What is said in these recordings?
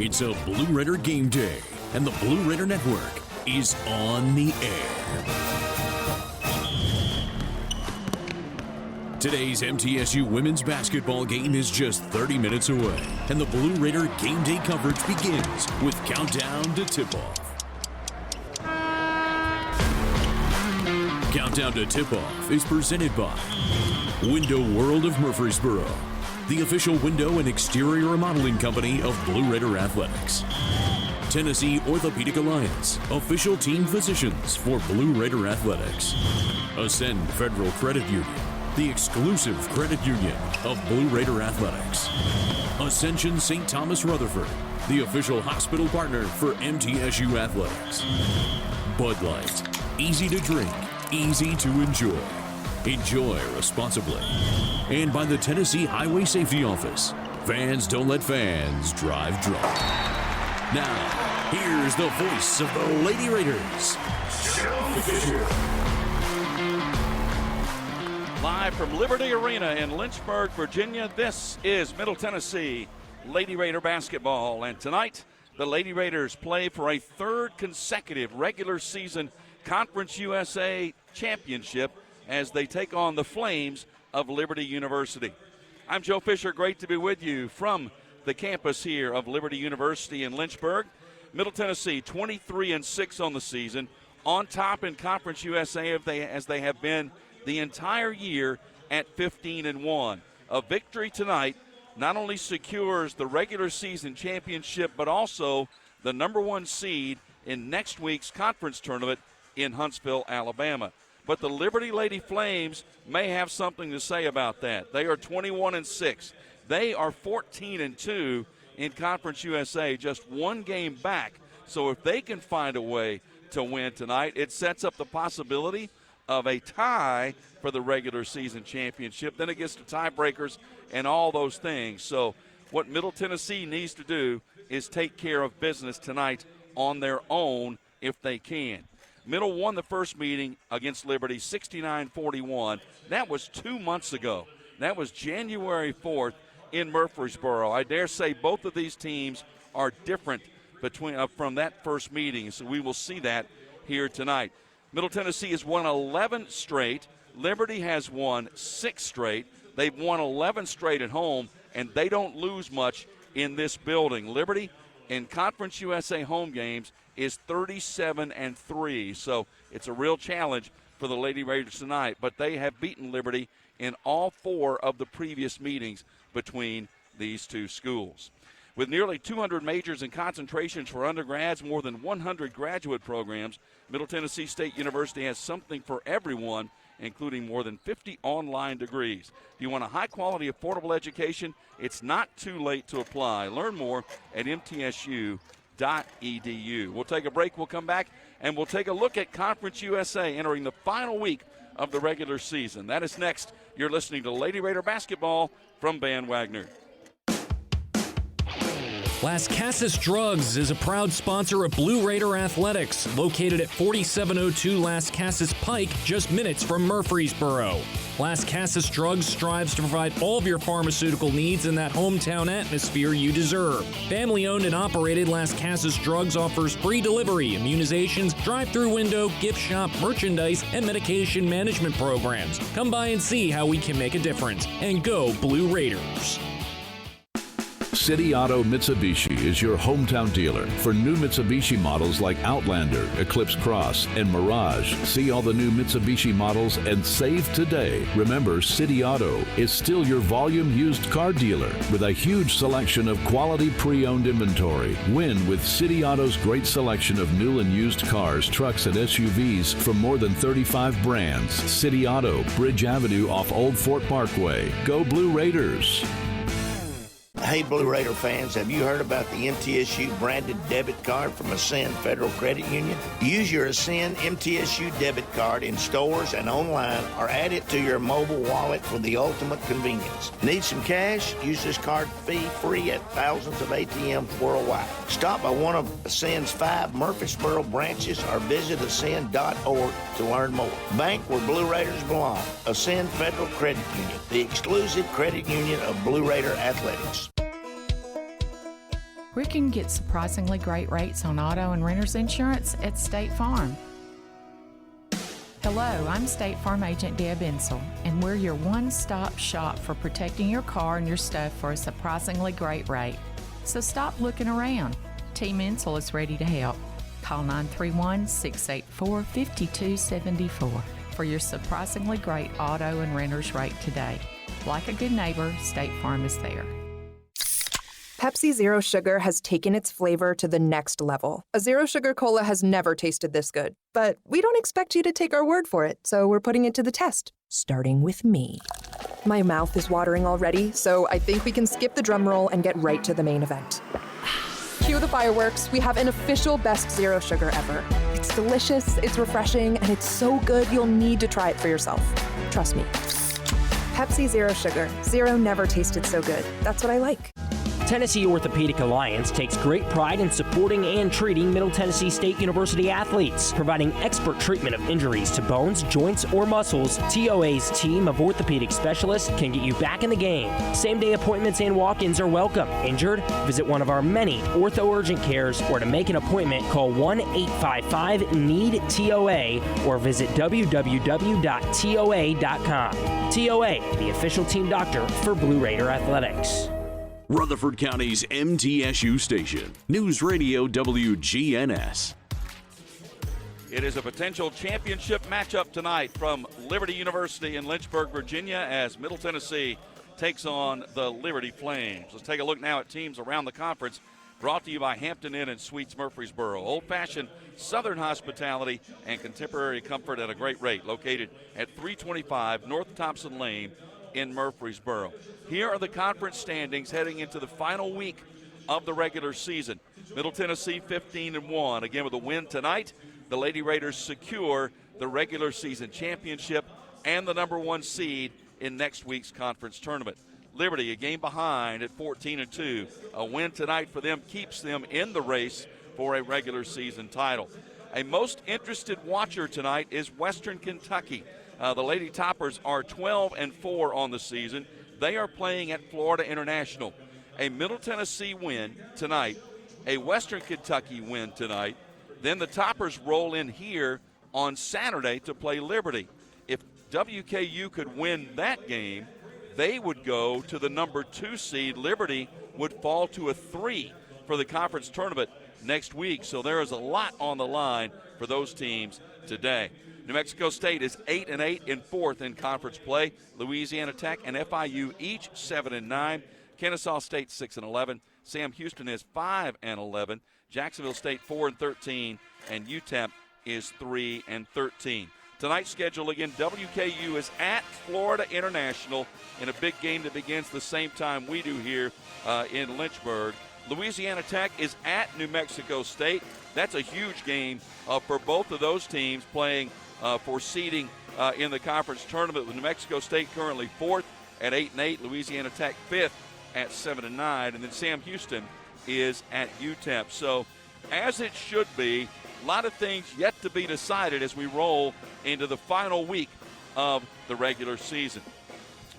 It's a Blue Raider game day, and the Blue Raider Network is on the air. Today's MTSU women's basketball game is just 30 minutes away, and the Blue Raider game day coverage begins with countdown to tip-off. Countdown to Tip-Off is presented by Window World of Murfreesboro, the official window and exterior remodeling company of Blue Raider Athletics. Tennessee Orthopedic Alliance, official team physicians for Blue Raider Athletics. Ascend Federal Credit Union, the exclusive credit union of Blue Raider Athletics. Ascension St. Thomas Rutherford, the official hospital partner for MTSU Athletics. Bud Light, easy to drink, easy to enjoy. Enjoy responsibly. And by the Tennessee Highway Safety Office. Fans don't let fans drive drunk. Now, here's the voice of the Lady Raiders, Joe Fisher. Live from Liberty Arena in Lynchburg, Virginia, this is Middle Tennessee Lady Raider basketball. And tonight, the Lady Raiders play for a third consecutive regular season Conference USA championship as they take on the Flames of Liberty University. I'm Joe Fisher. Great to be with you from the campus here of Liberty University in Lynchburg. Middle Tennessee 23-6 on the season, on top in Conference USA as they have been the entire year at 15-1. A victory tonight not only secures the regular season championship, but also the number one seed in next week's conference tournament in Huntsville, Alabama. But the Liberty Lady Flames may have something to say about that. They are 21-6. They are 14-2 in Conference USA, just one game back. So if they can find a way to win tonight, it sets up the possibility of a tie for the regular season championship. Then it gets to tiebreakers and all those things. So what Middle Tennessee needs to do is take care of business tonight on their own if they can. Middle won the first meeting against Liberty 69-41. That was 2 months ago. That was January 4th in Murfreesboro. I dare say both of these teams are different from that first meeting, so we will see that here tonight. Middle Tennessee has won 11 straight. Liberty has won 6 straight. They've won 11 straight at home, and they don't lose much in this building. Liberty in Conference USA home games is 37-3, so it's a real challenge for the Lady Raiders tonight. But they have beaten Liberty in all 4 of the previous meetings between these two schools. With nearly 200 majors and concentrations for undergrads, more than 100 graduate programs, Middle Tennessee State University has something for everyone, including more than 50 online degrees. If you want a high-quality, affordable education, it's not too late to apply. Learn more at MTSU.edu. We'll take a break. We'll come back, and we'll take a look at Conference USA entering the final week of the regular season. That is next. You're listening to Lady Raider basketball from Van Wagner. Las Casas Drugs is a proud sponsor of Blue Raider Athletics, located at 4702 Las Casas Pike, just minutes from Murfreesboro. Las Casas Drugs strives to provide all of your pharmaceutical needs in that hometown atmosphere you deserve. Family-owned and operated, Las Casas Drugs offers free delivery, immunizations, drive-through window, gift shop, merchandise, and medication management programs. Come by and see how we can make a difference. And go Blue Raiders. City Auto Mitsubishi is your hometown dealer for new Mitsubishi models like Outlander, Eclipse Cross, and Mirage. See all the new Mitsubishi models and save today. Remember, City Auto is still your volume used car dealer with a huge selection of quality pre-owned inventory. Win with City Auto's great selection of new and used cars, trucks, and SUVs from more than 35 brands. City Auto, Bridge Avenue off Old Fort Parkway. Go Blue Raiders. Hey, Blue Raider fans, have you heard about the MTSU branded debit card from Ascend Federal Credit Union? Use your Ascend MTSU debit card in stores and online, or add it to your mobile wallet for the ultimate convenience. Need some cash? Use this card fee-free at thousands of ATMs worldwide. Stop by one of Ascend's 5 Murfreesboro branches or visit ascend.org to learn more. Bank where Blue Raiders belong. Ascend Federal Credit Union, the exclusive credit union of Blue Raider Athletics. We can get surprisingly great rates on auto and renter's insurance at State Farm. Hello, I'm State Farm Agent Deb Insel, and we're your one-stop shop for protecting your car and your stuff for a surprisingly great rate. So stop looking around. Team Insel is ready to help. Call 931-684-5274 for your surprisingly great auto and renter's rate today. Like a good neighbor, State Farm is there. Pepsi Zero Sugar has taken its flavor to the next level. A Zero Sugar Cola has never tasted this good. But we don't expect you to take our word for it, so we're putting it to the test, starting with me. My mouth is watering already, so I think we can skip the drum roll and get right to the main event. Cue the fireworks. We have an official best Zero Sugar ever. It's delicious, it's refreshing, and it's so good you'll need to try it for yourself. Trust me. Pepsi Zero Sugar. Zero never tasted so good. That's what I like. Tennessee Orthopedic Alliance takes great pride in supporting and treating Middle Tennessee State University athletes, providing expert treatment of injuries to bones, joints, or muscles. TOA's team of orthopedic specialists can get you back in the game. Same-day appointments and walk-ins are welcome. Injured? Visit one of our many ortho urgent cares, or to make an appointment, call 1-855-NEED-TOA or visit www.toa.com. TOA, the official team doctor for Blue Raider Athletics. Rutherford County's MTSU station, News Radio WGNS. It is a potential championship matchup tonight from Liberty University in Lynchburg, Virginia, as Middle Tennessee takes on the Liberty Flames. Let's take a look now at teams around the conference, brought to you by Hampton Inn and Suites Murfreesboro. Old-fashioned Southern hospitality and contemporary comfort at a great rate, located at 325 North Thompson Lane in Murfreesboro. Here are the conference standings heading into the final week of the regular season. Middle Tennessee 15-1. Again, with a win tonight, the Lady Raiders secure the regular season championship and the number 1 seed in next week's conference tournament. Liberty a game behind at 14-2. A win tonight for them keeps them in the race for a regular season title. A most interested watcher tonight is Western Kentucky. The Lady Toppers are 12-4 on the season. They are playing at Florida International. A Middle Tennessee win tonight, a Western Kentucky win tonight. Then the Toppers roll in here on Saturday to play Liberty. If WKU could win that game, they would go to the number 2 seed. Liberty would fall to a 3 for the conference tournament next week. So there is a lot on the line for those teams today. New Mexico State is 8-8 in 4th in conference play. Louisiana Tech and FIU each 7-9. Kennesaw State 6-11. Sam Houston is 5-11. Jacksonville State 4-13, and UTEP is 3-13. Tonight's schedule again: WKU is at Florida International in a big game that begins the same time we do here in Lynchburg. Louisiana Tech is at New Mexico State. That's a huge game for both of those teams playing for seeding in the conference tournament, with New Mexico State currently 4th at 8-8, Louisiana Tech 5th at 7-9, and then Sam Houston is at UTEP. So, as it should be, a lot of things yet to be decided as we roll into the final week of the regular season.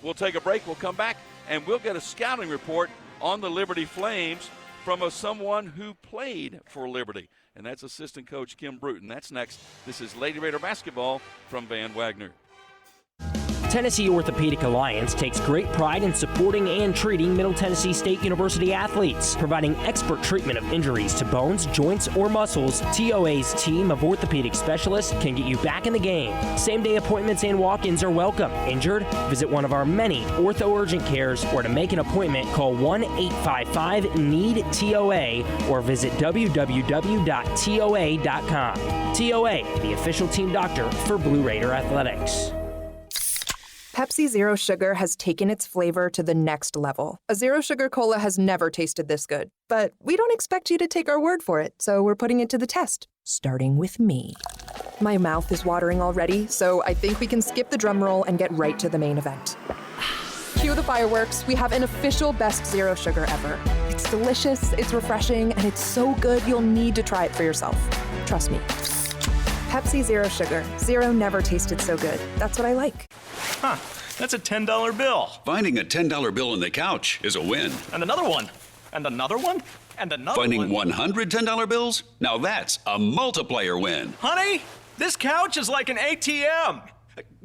We'll take a break. We'll come back, and we'll get a scouting report on the Liberty Flames from someone who played for Liberty, and that's assistant coach Kim Bruton. That's next. This is Lady Raider basketball from Van Wagner. Tennessee Orthopedic Alliance takes great pride in supporting and treating Middle Tennessee State University athletes, providing expert treatment of injuries to bones, joints, or muscles. TOA's team of orthopedic specialists can get you back in the game. Same-day appointments and walk-ins are welcome. Injured? Visit one of our many ortho urgent cares, or to make an appointment, call 1-855-NEED-TOA or visit www.toa.com. TOA, the official team doctor for Blue Raider Athletics. Pepsi Zero Sugar has taken its flavor to the next level. A Zero Sugar Cola has never tasted this good. But we don't expect you to take our word for it, so we're putting it to the test, starting with me. My mouth is watering already, so I think we can skip the drum roll and get right to the main event. Cue the fireworks. We have an official best Zero Sugar ever. It's delicious, it's refreshing, and it's so good you'll need to try it for yourself. Trust me. Pepsi Zero Sugar. Zero never tasted so good. That's what I like. Huh, that's a $10 bill. Finding a $10 bill on the couch is a win. And another one. And another one? And another Finding one? $110 bills? Now that's a multiplier win. Honey, this couch is like an ATM.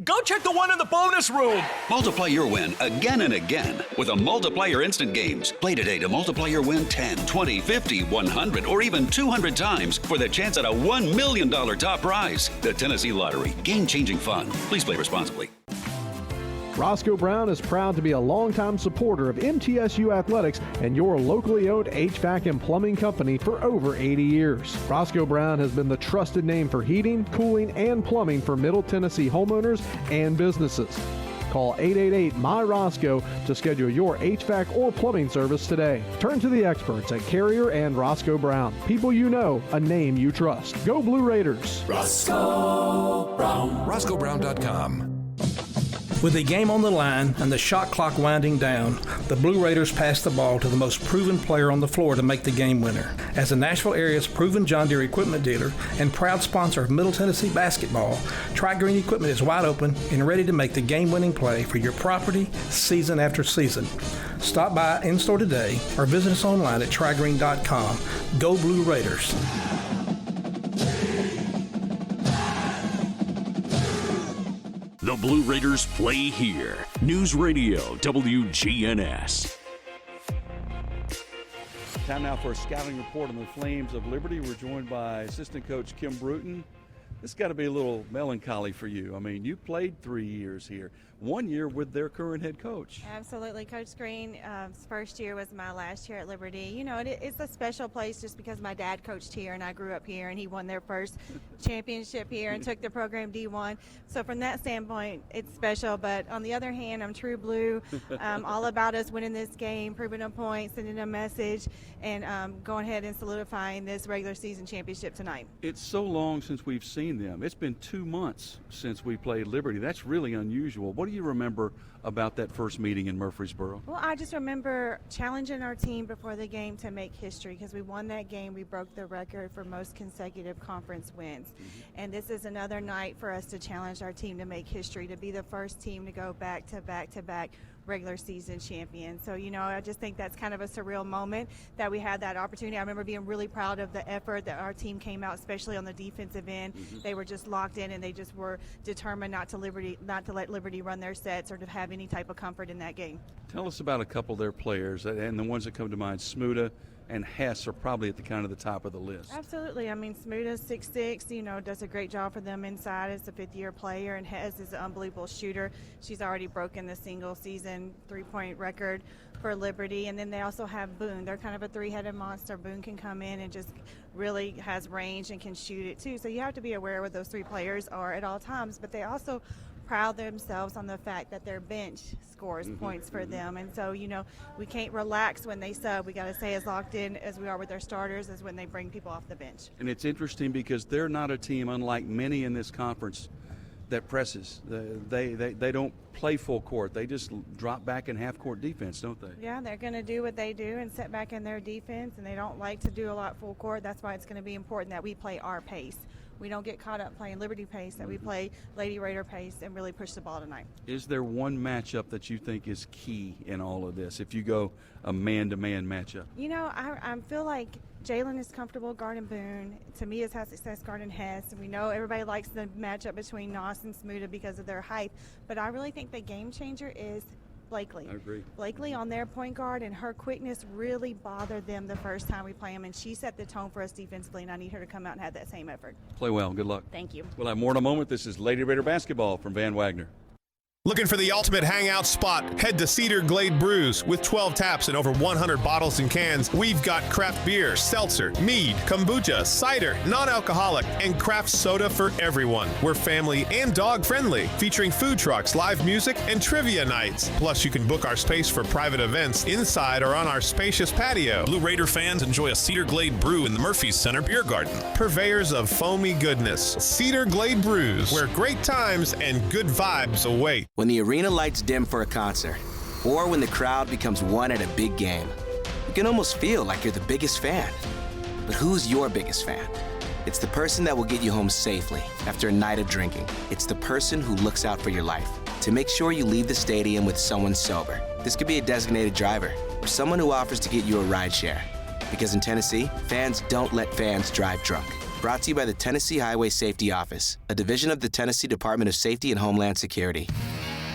Go check the one in the bonus room. Multiply your win again and again with a Multiplier Instant Games. Play today to multiply your win 10, 20, 50, 100, or even 200 times for the chance at a $1 million top prize. The Tennessee Lottery. Game-changing fun. Please play responsibly. Roscoe Brown is proud to be a longtime supporter of MTSU athletics and your locally owned HVAC and plumbing company for over 80 years. Roscoe Brown has been the trusted name for heating, cooling, and plumbing for Middle Tennessee homeowners and businesses. Call 888-MY-ROSCOE to schedule your HVAC or plumbing service today. Turn to the experts at Carrier and Roscoe Brown. People you know, a name you trust. Go Blue Raiders. Roscoe Brown. RoscoeBrown.com. With the game on the line and the shot clock winding down, the Blue Raiders pass the ball to the most proven player on the floor to make the game winner. As the Nashville area's proven John Deere equipment dealer and proud sponsor of Middle Tennessee basketball, Tri-Green Equipment is wide open and ready to make the game-winning play for your property season after season. Stop by in-store today or visit us online at trigreen.com. Go Blue Raiders. The Blue Raiders play here. News Radio WGNS. Time now for a scouting report on the Flames of Liberty. We're joined by assistant coach Kim Bruton. This got to be a little melancholy for you. I mean, you played 3 years here, 1 year with their current head coach. Absolutely. Coach Green's first year was my last year at Liberty. You know, it's a special place just because my dad coached here and I grew up here and he won their first championship here and took the program D1. So from that standpoint, it's special. But on the other hand, I'm true blue, all about us winning this game, proving a point, sending a message, and going ahead and solidifying this regular season championship tonight. It's so long since we've seen them. It's been 2 months since we played Liberty. That's really unusual. What do you remember about that first meeting in Murfreesboro? Well, I just remember challenging our team before the game to make history because we won that game. We broke the record for most consecutive conference wins. And this is another night for us to challenge our team to make history, to be the first team to go back to back regular season champion. So, you know, I just think that's kind of a surreal moment that we had that opportunity. I remember being really proud of the effort that our team came out, especially on the defensive end. They were just locked in and they just were determined not to let Liberty run their sets or to have any type of comfort in that game. Tell us about a couple of their players, and the ones that come to mind, Smuda and Hess are probably at the kind of the top of the list. Absolutely. I mean, Smuda's 6'6", you know, does a great job for them inside as a fifth-year player, and Hess is an unbelievable shooter. She's already broken the single-season three-point record for Liberty. And then they also have Boone. They're kind of a three-headed monster. Boone can come in and just really has range and can shoot it too. So you have to be aware what those three players are at all times, but they also proud themselves on the fact that their bench scores points for them. And so, you know, we can't relax when they sub. We got to stay as locked in as we are with their starters as when they bring people off the bench. And it's interesting because they're not a team, unlike many in this conference, that presses. They don't play full court. They just drop back in half-court defense, don't they? Yeah, they're going to do what they do and sit back in their defense, and they don't like to do a lot full court. That's why it's going to be important that we play our pace. We don't get caught up playing Liberty pace, that we play Lady Raider pace and really push the ball tonight. Is there one matchup that you think is key in all of this, if you go a man-to-man matchup? You know, I feel like Jalen is comfortable guarding Boone. To me, has had success guarding Hess. And we know everybody likes the matchup between Noss and Smuda because of their height. But I really think the game changer is Blakely. I agree. Blakely on their point guard, and her quickness really bothered them the first time we play them, and she set the tone for us defensively, and I need her to come out and have that same effort. Play well. Good luck. Thank you. We'll have more in a moment. This is Lady Raider basketball from Van Wagner. Looking for the ultimate hangout spot? Head to Cedar Glade Brews. With 12 taps and over 100 bottles and cans, we've got craft beer, seltzer, mead, kombucha, cider, non-alcoholic, and craft soda for everyone. We're family and dog-friendly, featuring food trucks, live music, and trivia nights. Plus, you can book our space for private events inside or on our spacious patio. Blue Raider fans enjoy a Cedar Glade brew in the Murphy's Center Beer Garden. Purveyors of foamy goodness, Cedar Glade Brews, where great times and good vibes await. When the arena lights dim for a concert, or when the crowd becomes one at a big game, you can almost feel like you're the biggest fan. But who's your biggest fan? It's the person that will get you home safely after a night of drinking. It's the person who looks out for your life. to make sure you leave the stadium with someone sober. This could be a designated driver or someone who offers to get you a ride share. Because in Tennessee, fans don't let fans drive drunk. Brought to you by the Tennessee Highway Safety Office, a division of the Tennessee Department of Safety and Homeland Security.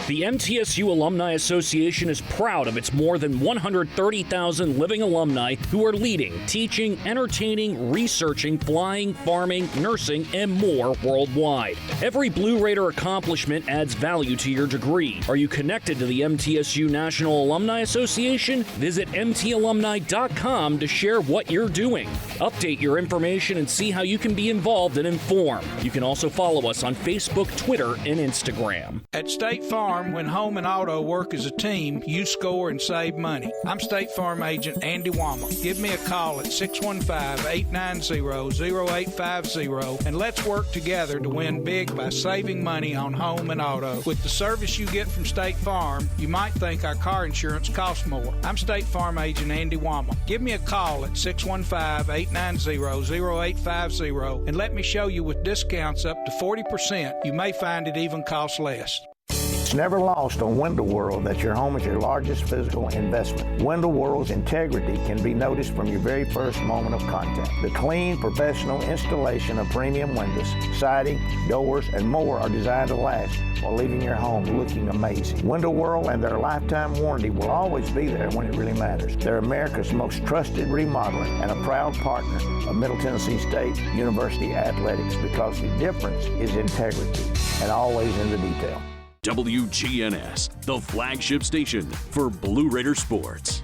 The MTSU Alumni Association is proud of its more than 130,000 living alumni who are leading, teaching, entertaining, researching, flying, farming, nursing, and more worldwide. Every Blue Raider accomplishment adds value to your degree. Are you connected to the MTSU National Alumni Association? Visit mtalumni.com to share what you're doing. Update your information and see how you can be involved and informed. You can also follow us on Facebook, Twitter, and Instagram. At State Farm, when home and auto work as a team, you score and save money. I'm State Farm agent Andy Womack. Give me a call at 615-890-0850 and let's work together to win big by saving money on home and auto. With the service you get from State Farm, you might think our car insurance costs more. I'm State Farm agent Andy Womack. Give me a call at 615-890-0850 and let me show you with discounts up to 40%. You may find it even costs less. It's never lost on Window World that your home is your largest physical investment. Window World's integrity can be noticed from your very first moment of contact. The clean, professional installation of premium windows, siding, doors, and more are designed to last while leaving your home looking amazing. Window World and their lifetime warranty will always be there when it really matters. They're America's most trusted remodeler and a proud partner of Middle Tennessee State University Athletics because the difference is integrity and always in the detail. WGNS, the flagship station for Blue Raider sports.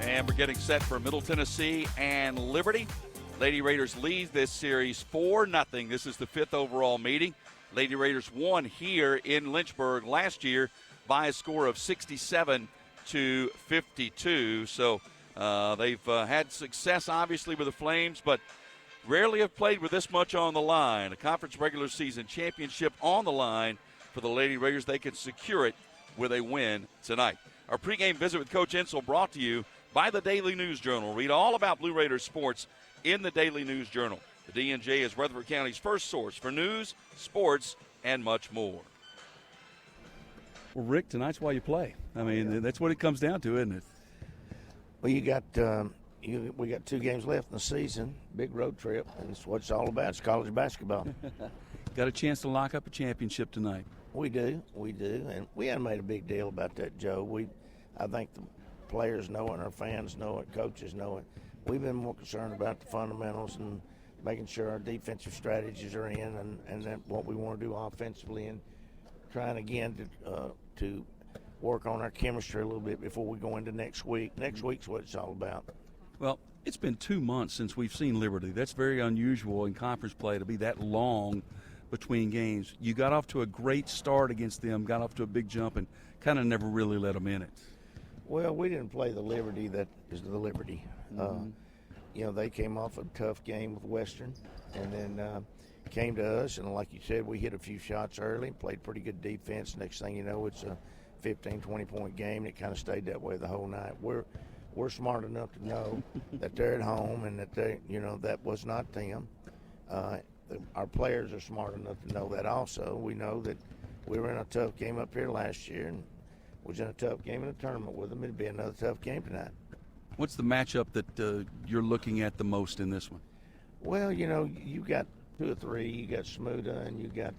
And we're getting set for Middle Tennessee and Liberty. Lady Raiders lead this series 4-0. This is the 5th overall meeting. Lady Raiders won here in Lynchburg last year by a score of 67-52. So they've had success, obviously, with the Flames, but rarely have played with this much on the line. A conference regular season championship on the line for the Lady Raiders. They can secure it with a win tonight. Our pregame visit with Coach Insel brought to you by the Daily News Journal. Read all about Blue Raiders sports in the Daily News Journal. The D&J is Rutherford County's first source for news, sports, and much more. Well, Rick, tonight's why you play. I mean, that's what it comes down to, isn't it? Well, you got we got 2 games left in the season, big road trip, and it's what it's all about. It's college basketball. Got a chance to lock up a championship tonight. We do, and we haven't made a big deal about that, Joe. I think the players know it, and our fans know it, coaches know it. We've been more concerned about the fundamentals and making sure our defensive strategies are in, and then what we want to do offensively, and trying again to work on our chemistry a little bit before we go into next week. Next week's what it's all about. Well, it's been 2 months since we've seen Liberty. That's very unusual in conference play to be that long between games. You got off to a great start against them, got off to a big jump, and kind of never really let them in it. Well, we didn't play the Liberty that is the Liberty. They came off a tough game with Western, and then came to us, and like you said, we hit a few shots early, played pretty good defense. Next thing you know, it's a 15, 20-point game, and it kind of stayed that way the whole night. We're smart enough to know that they're at home and that that was not them. Our players are smart enough to know that also. We know that we were in a tough game up here last year and was in a tough game in the tournament with them. It'd be another tough game tonight. What's the matchup that you're looking at the most in this one? Well, you got 2 or 3. You got Smuda and you got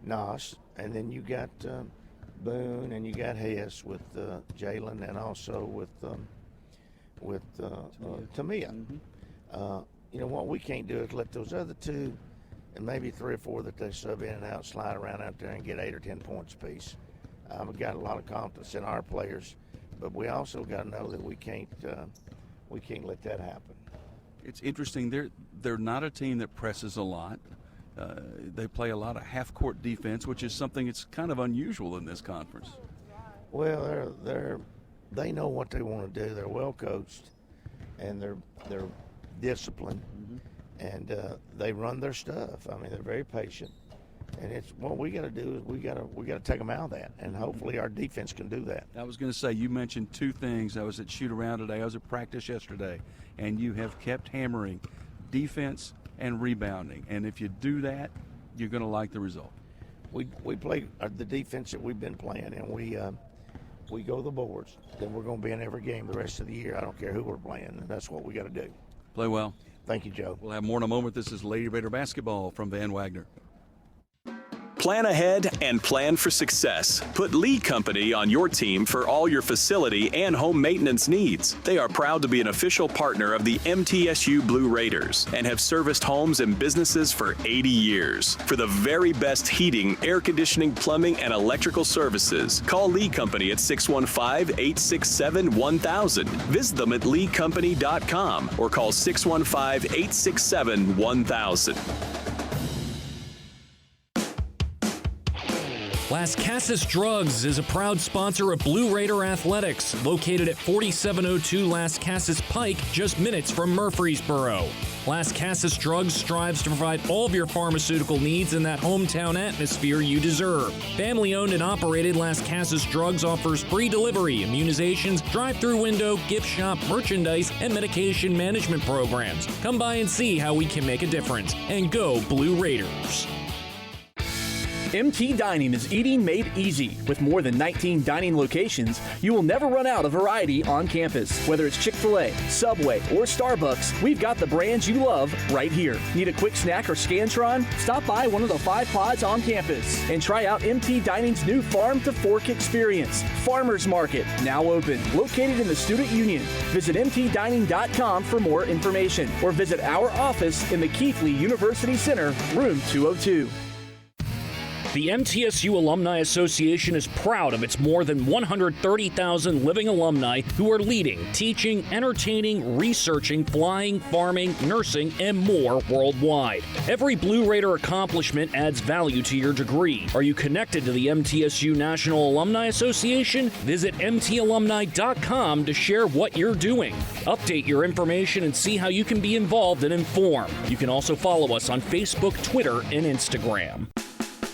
Nos, and then you got Boone, and you got Hess with Jalen, and also with Tamia. What we can't do is let those other 2 and maybe 3 or 4 that they sub in and out slide around out there and get 8 or 10 points apiece. We've got a lot of confidence in our players, but we also got to know that we can't let that happen. It's interesting. They're not a team that presses a lot. They play a lot of half-court defense, which is something that's kind of unusual in this conference. Well, they know what they want to do. They're well coached, and they're disciplined, and they run their stuff. I mean, they're very patient, and it's what we got to do is we got to take them out of that, and hopefully our defense can do that. I was going to say, you mentioned 2 things. I was at shoot around today. I was at practice yesterday, and you have kept hammering defense and rebounding, and if you do that, you're going to like the result. we play the defense that we've been playing, and we go to the boards. Then we're going to be in every game the rest of the year. I don't care who we're playing, and that's what we got to do. Play well. Thank you, Joe. We'll have more in a moment. This is Lady Raider basketball from Van Wagner. Plan ahead and plan for success. Put Lee Company on your team for all your facility and home maintenance needs. They are proud to be an official partner of the MTSU Blue Raiders and have serviced homes and businesses for 80 years. For the very best heating, air conditioning, plumbing, and electrical services, call Lee Company at 615-867-1000. Visit them at leecompany.com or call 615-867-1000. Las Casas Drugs is a proud sponsor of Blue Raider Athletics, located at 4702 Las Casas Pike, just minutes from Murfreesboro. Las Casas Drugs strives to provide all of your pharmaceutical needs in that hometown atmosphere you deserve. Family-owned and operated, Las Casas Drugs offers free delivery, immunizations, drive-through window, gift shop, merchandise, and medication management programs. Come by and see how we can make a difference. And go Blue Raiders. MT Dining is eating made easy. With more than 19 dining locations, you will never run out of variety on campus. Whether it's Chick-fil-A, Subway, or Starbucks, we've got the brands you love right here. Need a quick snack or Scantron? Stop by one of the 5 pods on campus and try out MT Dining's new Farm to Fork experience. Farmers Market, now open, located in the Student Union. Visit mtdining.com for more information or visit our office in the Keithley University Center, room 202. The MTSU Alumni Association is proud of its more than 130,000 living alumni who are leading, teaching, entertaining, researching, flying, farming, nursing, and more worldwide. Every Blue Raider accomplishment adds value to your degree. Are you connected to the MTSU National Alumni Association? Visit mtalumni.com to share what you're doing. Update your information and see how you can be involved and informed. You can also follow us on Facebook, Twitter, and Instagram.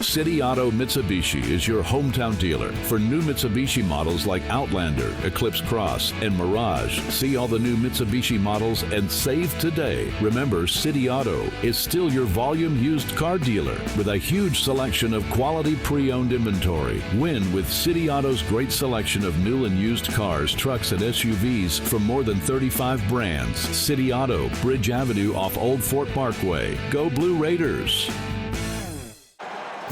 City Auto Mitsubishi is your hometown dealer for new Mitsubishi models like Outlander, Eclipse Cross, and Mirage. See all the new Mitsubishi models and save today. Remember, City Auto is still your volume used car dealer with a huge selection of quality pre-owned inventory. Win with City Auto's great selection of new and used cars, trucks, and SUVs from more than 35 brands. City Auto, Bridge Avenue off Old Fort Parkway. Go Blue Raiders!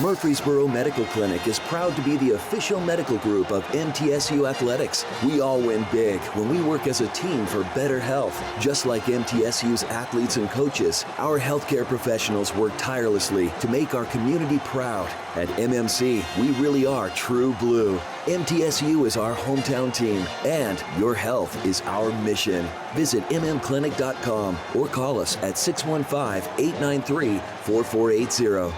Murfreesboro Medical Clinic is proud to be the official medical group of MTSU Athletics. We all win big when we work as a team for better health. Just like MTSU's athletes and coaches, our healthcare professionals work tirelessly to make our community proud. At MMC, we really are true blue. MTSU is our hometown team, and your health is our mission. Visit mmclinic.com or call us at 615-893-4480.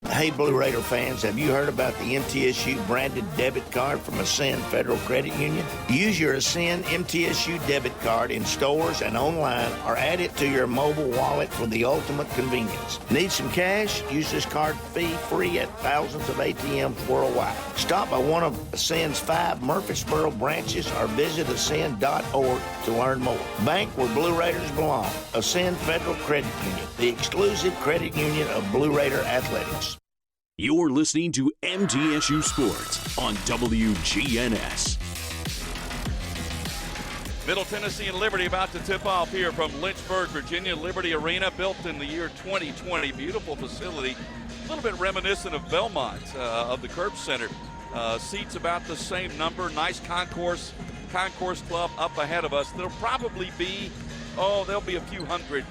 Hey, Blue Raider fans, have you heard about the MTSU branded debit card from Ascend Federal Credit Union? Use your Ascend MTSU debit card in stores and online or add it to your mobile wallet for the ultimate convenience. Need some cash? Use this card fee-free at thousands of ATMs worldwide. Stop by one of Ascend's 5 Murfreesboro branches or visit ascend.org to learn more. Bank where Blue Raiders belong. Ascend Federal Credit Union, the exclusive credit union of Blue Raider Athletics. You're listening to MTSU Sports on WGNS. Middle Tennessee and Liberty about to tip off here from Lynchburg, Virginia. Liberty Arena, built in the year 2020. Beautiful facility, a little bit reminiscent of Belmont, of the Curb Center. Seats about the same number. Nice concourse club up ahead of us. There'll probably be, there'll be a few hundred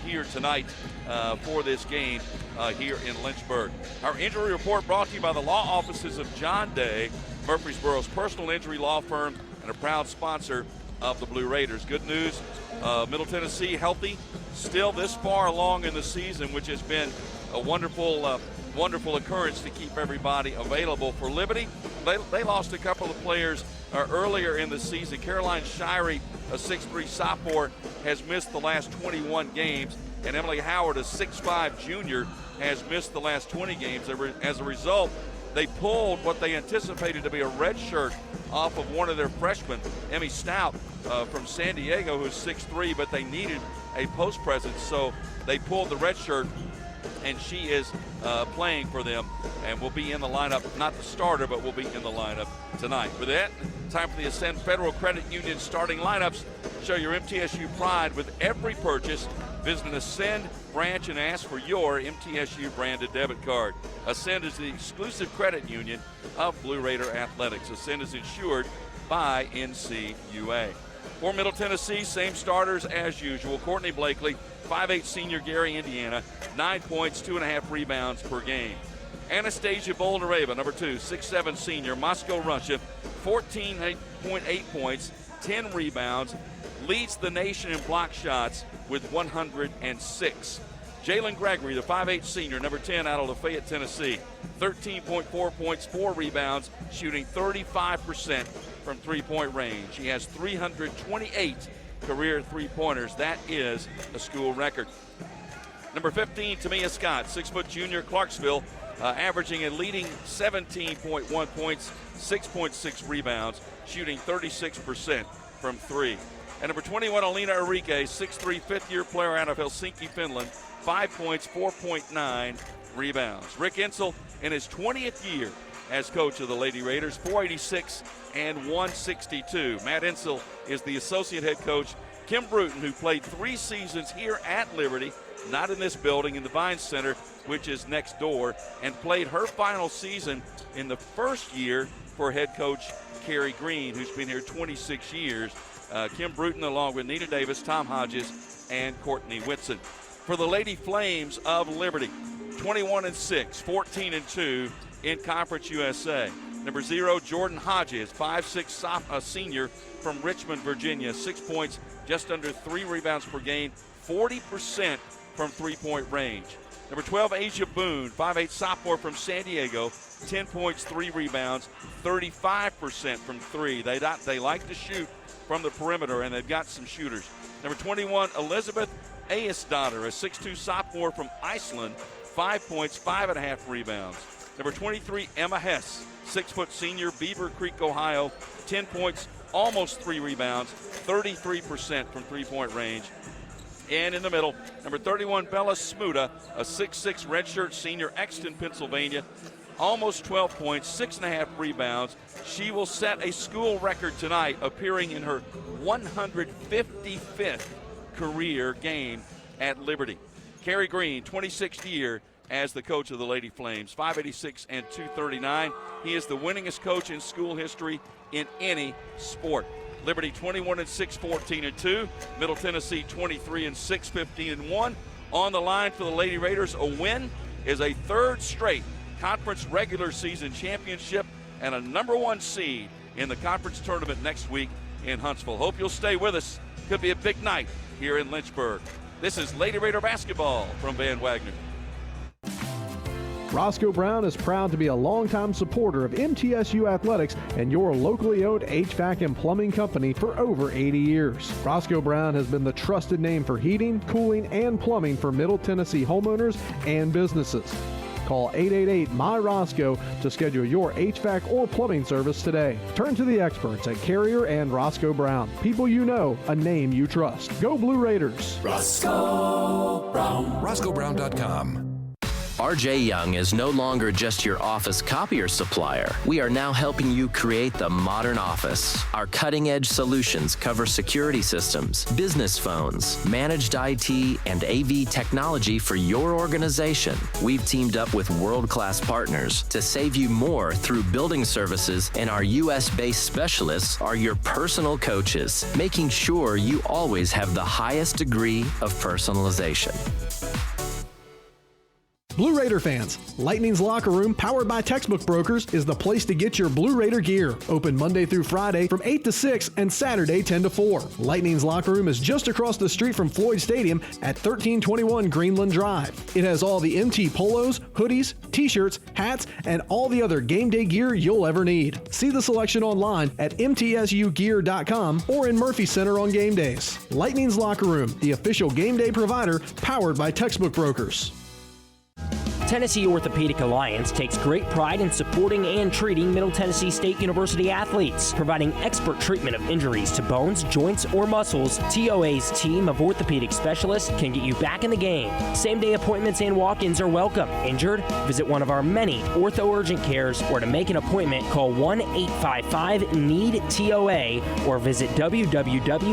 here tonight for this game here in Lynchburg. Our injury report brought to you by the law offices of John Day, Murfreesboro's personal injury law firm and a proud sponsor of the Blue Raiders. Good news, Middle Tennessee healthy, still this far along in the season, which has been a wonderful occurrence to keep everybody available for Liberty. They lost a couple of players earlier in the season. Caroline Shirey, a 6'3 sophomore, has missed the last 21 games, and Emily Howard, a 6'5 junior, has missed the last 20 games. As a result, they pulled what they anticipated to be a red shirt off of one of their freshmen, Emmy Stout from San Diego, who's 6'3", but they needed a post presence, so they pulled the red shirt and she is playing for them and will be in the lineup, not the starter, but will be in the lineup tonight. With that, time for the Ascend Federal Credit Union starting lineups. Show your MTSU pride with every purchase. Visit an Ascend branch and ask for your MTSU branded debit card. Ascend is the exclusive credit union of Blue Raider Athletics. Ascend is insured by NCUA. For Middle Tennessee, same starters as usual. Courtney Blakely, 5'8" senior, Gary, Indiana, 9 points, 2.5 rebounds per game. Anastasia Boldareva, number 2, 6'7" senior, Moscow, Russia, 14.8 points, 10 rebounds, leads the nation in block shots with 106. Jalen Gregory, the 5'8" senior, number 10 out of Lafayette, Tennessee, 13.4 points, 4 rebounds, shooting 35% from three-point range. He has 328 career three-pointers. That is a school record. Number 15, Tamia Scott, 6' junior, Clarksville, averaging and leading 17.1 points, 6.6 rebounds, shooting 36% from three. And number 21, Alina Enrique, 6'3", fifth-year player out of Helsinki, Finland, 5 points, 4.9 rebounds. Rick Insel in his 20th year as coach of the Lady Raiders, 486 and 162. Matt Insel is the associate head coach. Kim Bruton, who played 3 seasons here at Liberty, not in this building, in the Vines Center, which is next door, and played her final season in the first year for head coach Carrie Green, who's been here 26 years. Kim Bruton, along with Nina Davis, Tom Hodges, and Courtney Whitson. For the Lady Flames of Liberty, 21-6, 14-2 in Conference USA. Number 0, Jordan Hodges, 5'6", senior from Richmond, Virginia, 6 points, just under 3 rebounds per game, 40% from three-point range. Number 12, Asia Boone, 5'8", sophomore from San Diego, 10 points, 3 rebounds, 35% from three. They like to shoot from the perimeter, and they've got some shooters. Number 21, Elizabeth Ayesdotter, a 6'2" sophomore from Iceland, 5 points, 5.5 rebounds. Number 23, Emma Hess, 6' senior, Beaver Creek, Ohio, 10 points, almost 3 rebounds, 33% from three-point range. And in the middle, number 31, Bella Smuda, a 6'6" redshirt senior, Exton, Pennsylvania, almost 12 points, 6.5 rebounds. She will set a school record tonight, appearing in her 155th career game at Liberty. Carrie Green, 26th year as the coach of the Lady Flames, 586 and 239. He is the winningest coach in school history in any sport. Liberty 21-6, 14-2. Middle Tennessee 23-6, 15-1. On the line for the Lady Raiders, a win is a third straight conference regular season championship and a number 1 seed in the conference tournament next week in Huntsville. Hope you'll stay with us. Could be a big night here in Lynchburg. This is Lady Raider basketball from Van Wagner. Roscoe Brown is proud to be a longtime supporter of MTSU Athletics and your locally owned HVAC and plumbing company for over 80 years. Roscoe Brown has been the trusted name for heating, cooling, and plumbing for Middle Tennessee homeowners and businesses. Call 888-MY-ROSCOE to schedule your HVAC or plumbing service today. Turn to the experts at Carrier and Roscoe Brown. People you know, a name you trust. Go Blue Raiders. Roscoe Brown. RoscoeBrown.com. RJ Young is no longer just your office copier supplier. We are now helping you create the modern office. Our cutting-edge solutions cover security systems, business phones, managed IT, and AV technology for your organization. We've teamed up with world-class partners to save you more through building services, and our U.S.-based specialists are your personal coaches, making sure you always have the highest degree of personalization. Blue Raider fans, Lightning's Locker Room, powered by Textbook Brokers, is the place to get your Blue Raider gear. Open Monday through Friday from 8 to 6 and Saturday 10 to 4. Lightning's Locker Room is just across the street from Floyd Stadium at 1321 Greenland Drive. It has all the MT polos, hoodies, t-shirts, hats, and all the other game day gear you'll ever need. See the selection online at mtsugear.com or in Murphy Center on game days. Lightning's Locker Room, the official game day provider, powered by Textbook Brokers. Tennessee Orthopedic Alliance takes great pride in supporting and treating Middle Tennessee State University athletes, providing expert treatment of injuries to bones, joints, or muscles. TOA's team of orthopedic specialists can get you back in the game. Same-day appointments and walk-ins are welcome. Injured? Visit one of our many ortho urgent cares, or to make an appointment, call 1-855-NEED-TOA or visit www.toa.com.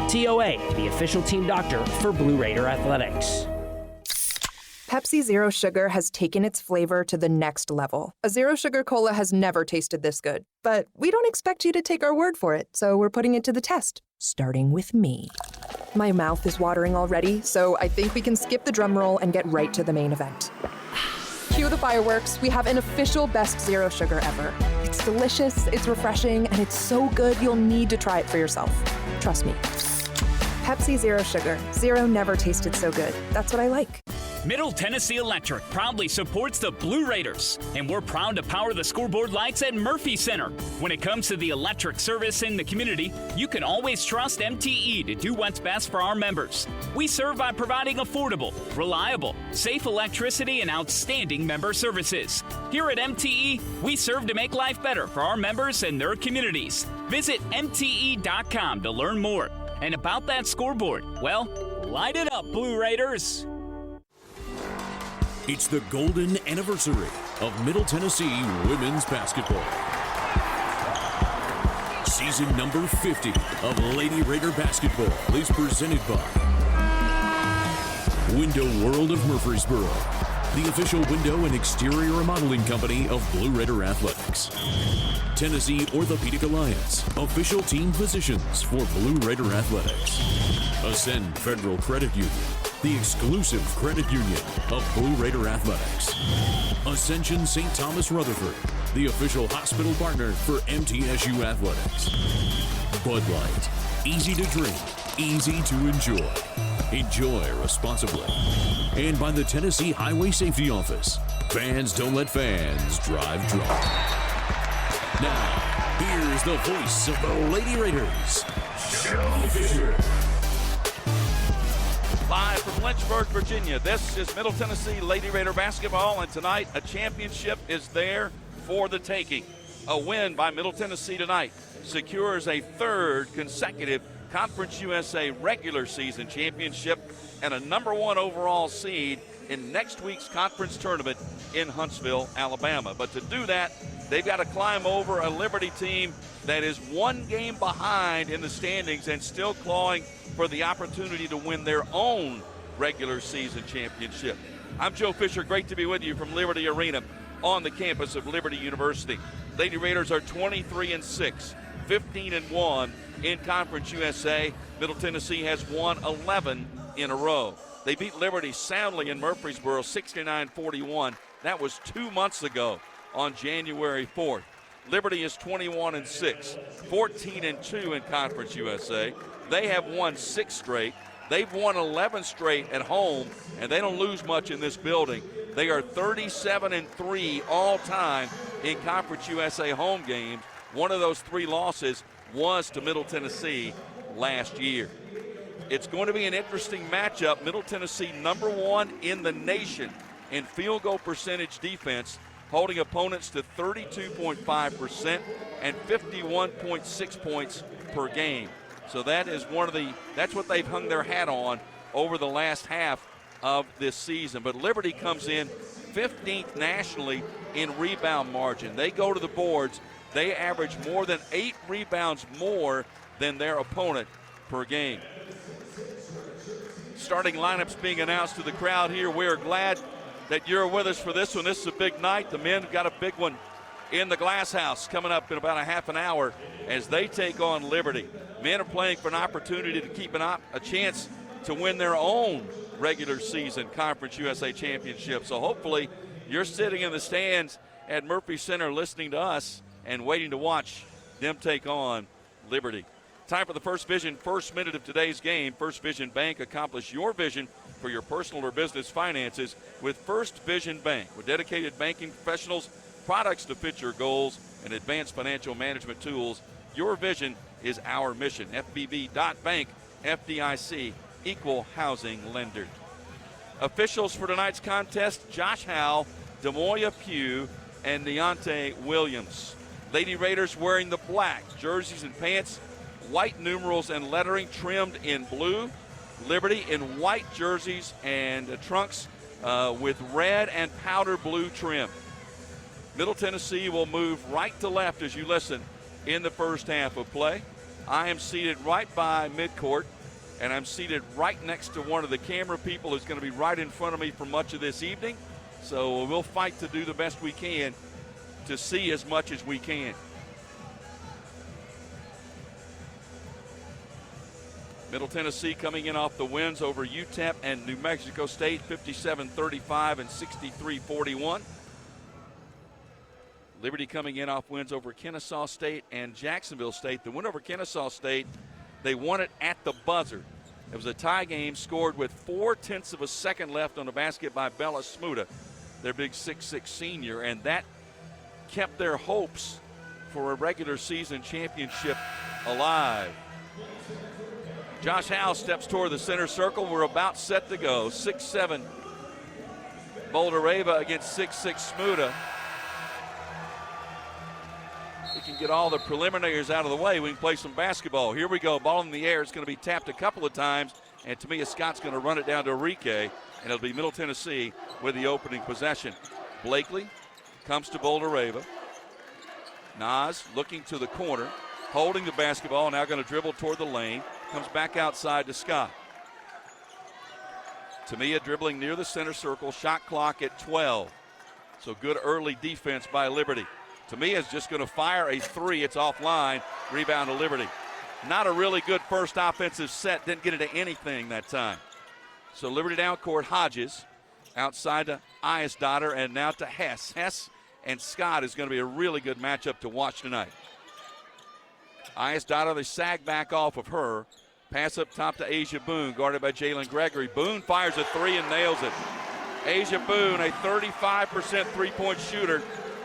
TOA, the official team doctor for Blue Raider Athletics. Pepsi Zero Sugar has taken its flavor to the next level. A Zero Sugar Cola has never tasted this good. But we don't expect you to take our word for it, so we're putting it to the test, starting with me. My mouth is watering already, so I think we can skip the drum roll and get right to the main event. Cue the fireworks. We have an official best Zero Sugar ever. It's delicious, it's refreshing, and it's so good you'll need to try it for yourself. Trust me. Pepsi Zero Sugar. Zero never tasted so good. That's what I like. Middle Tennessee Electric proudly supports the Blue Raiders, and we're proud to power the scoreboard lights at Murphy Center. When it comes to the electric service in the community, you can always trust MTE to do what's best for our members. We serve by providing affordable, reliable, safe electricity and outstanding member services. Here at MTE, we serve to make life better for our members and their communities. Visit MTE.com to learn more. And about that scoreboard, well, light it up, Blue Raiders. It's the golden anniversary of Middle Tennessee women's basketball. Season number 50 of Lady Raider Basketball is presented by Window World of Murfreesboro, the official window and exterior remodeling company of Blue Raider Athletics. Tennessee Orthopedic Alliance, official team physicians for Blue Raider Athletics. Ascend Federal Credit Union, the exclusive credit union of Blue Raider Athletics. Ascension St. Thomas Rutherford, the official hospital partner for MTSU Athletics. Bud Light, easy to drink, easy to enjoy. Enjoy responsibly. And by the Tennessee Highway Safety Office, fans don't let fans drive drunk. Now, here's the voice of the Lady Raiders, Joe Fisher. Live from Lynchburg, Virginia, this is Middle Tennessee Lady Raider basketball, and tonight a championship is there for the taking. A win by Middle Tennessee tonight secures a third consecutive Conference USA regular season championship and a #1 overall seed in next week's conference tournament in Huntsville, Alabama. But to do that, they've got to climb over a Liberty team that is one game behind in the standings and still clawing for the opportunity to win their own regular season championship. I'm Joe Fisher. Great to be with you from Liberty Arena on the campus of Liberty University. Lady Raiders are 23-6, 15-1 in Conference USA. Middle Tennessee has won 11 in a row. They beat Liberty soundly in Murfreesboro 69-41. That was 2 months ago on January 4th. Liberty is 21-6, 14-2 in Conference USA. They have won 6 straight. They've won 11 straight at home, and they don't lose much in this building. They are 37-3 all time in Conference USA home games. One of those 3 losses was to Middle Tennessee last year. It's going to be an interesting matchup. Middle Tennessee #1 in the nation in field goal percentage defense, holding opponents to 32.5% and 51.6 points per game. So that is that's what they've hung their hat on over the last half of this season. But Liberty comes in 15th nationally in rebound margin. They go to the boards. They average more than 8 rebounds more than their opponent per game. Starting lineups being announced to the crowd here. We are glad that you're with us for this one. This is a big night. The men have got a big one in the Glass House coming up in about a half an hour as they take on Liberty. Men are playing for an opportunity to keep a chance to win their own regular season Conference USA championship. So hopefully you're sitting in the stands at Murphy Center listening to us and waiting to watch them take on Liberty. Time for the First Vision first minute of today's game. First Vision Bank, accomplish your vision for your personal or business finances with First Vision Bank. With dedicated banking professionals, products to fit your goals, and advanced financial management tools, your vision is our mission. FBB.Bank, FDIC, Equal Housing Lender. Officials for tonight's contest, Josh Howell, Demoya Pugh, and Deontay Williams. Lady Raiders wearing the black jerseys and pants, white numerals and lettering trimmed in blue. Liberty in white jerseys and trunks with red and powder blue trim. Middle Tennessee will move right to left as you listen in the first half of play. I am seated right by midcourt, and I'm seated right next to one of the camera people who's going to be right in front of me for much of this evening. So we'll fight to do the best we can to see as much as we can. Middle Tennessee coming in off the wins over UTEP and New Mexico State, 57-35 and 63-41. Liberty coming in off wins over Kennesaw State and Jacksonville State. The win over Kennesaw State, they won it at the buzzer. It was a tie game scored with 0.4 of a second left on a basket by Bella Smuda, their big 6'6" senior, and that kept their hopes for a regular season championship alive. Josh Howell steps toward the center circle. We're about set to go. 6'7" Boulder Rava against 6'6" Smuda. We can get all the preliminaries out of the way. We can play some basketball. Here we go. Ball in the air. It's going to be tapped a couple of times, and Tamia Scott's going to run it down to Enrique, and it'll be Middle Tennessee with the opening possession. Blakely comes to Boulder Rava. Nas looking to the corner, holding the basketball, now going to dribble toward the lane. Comes back outside to Scott. Tamia dribbling near the center circle, shot clock at 12. So good early defense by Liberty. Tamia's just going to fire a three. It's offline. Rebound to Liberty. Not a really good first offensive set. Didn't get into anything that time. So Liberty down court. Hodges outside to Iasdotter and now to Hess. Hess and Scott is going to be a really good matchup to watch tonight. Iasdotter, they sag back off of her. Pass up top to Asia Boone, guarded by Jalen Gregory. Boone fires a three and nails it. Asia Boone, a 35% three-point shooter,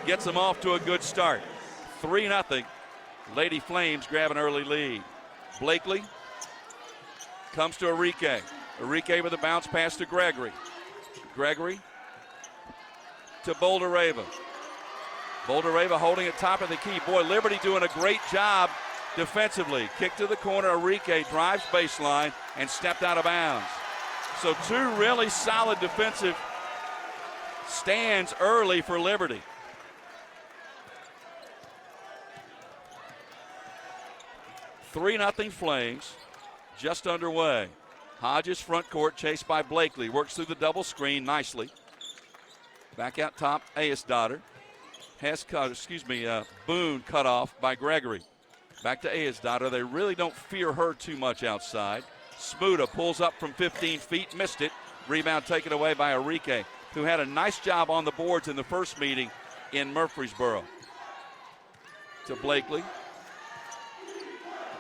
gets them off to a good start. 3-0. Lady Flames grab an early lead. Blakely comes to Enrique. Enrique with a bounce pass to Gregory. Gregory to Boulder Rava. Boulder Rava holding it top of the key. Boy, Liberty doing a great job defensively. Kick to the corner. Enrique drives baseline and stepped out of bounds. So two really solid defensive stands early for Liberty. Three 3-0 Flames just underway. Hodges front court chased by Blakely. Works through the double screen nicely. Back out top, Iasdotter. Boone cut off by Gregory. Back to Iasdotter. They really don't fear her too much outside. Smuda pulls up from 15 feet, missed it. Rebound taken away by Enrique, who had a nice job on the boards in the first meeting in Murfreesboro. To Blakely.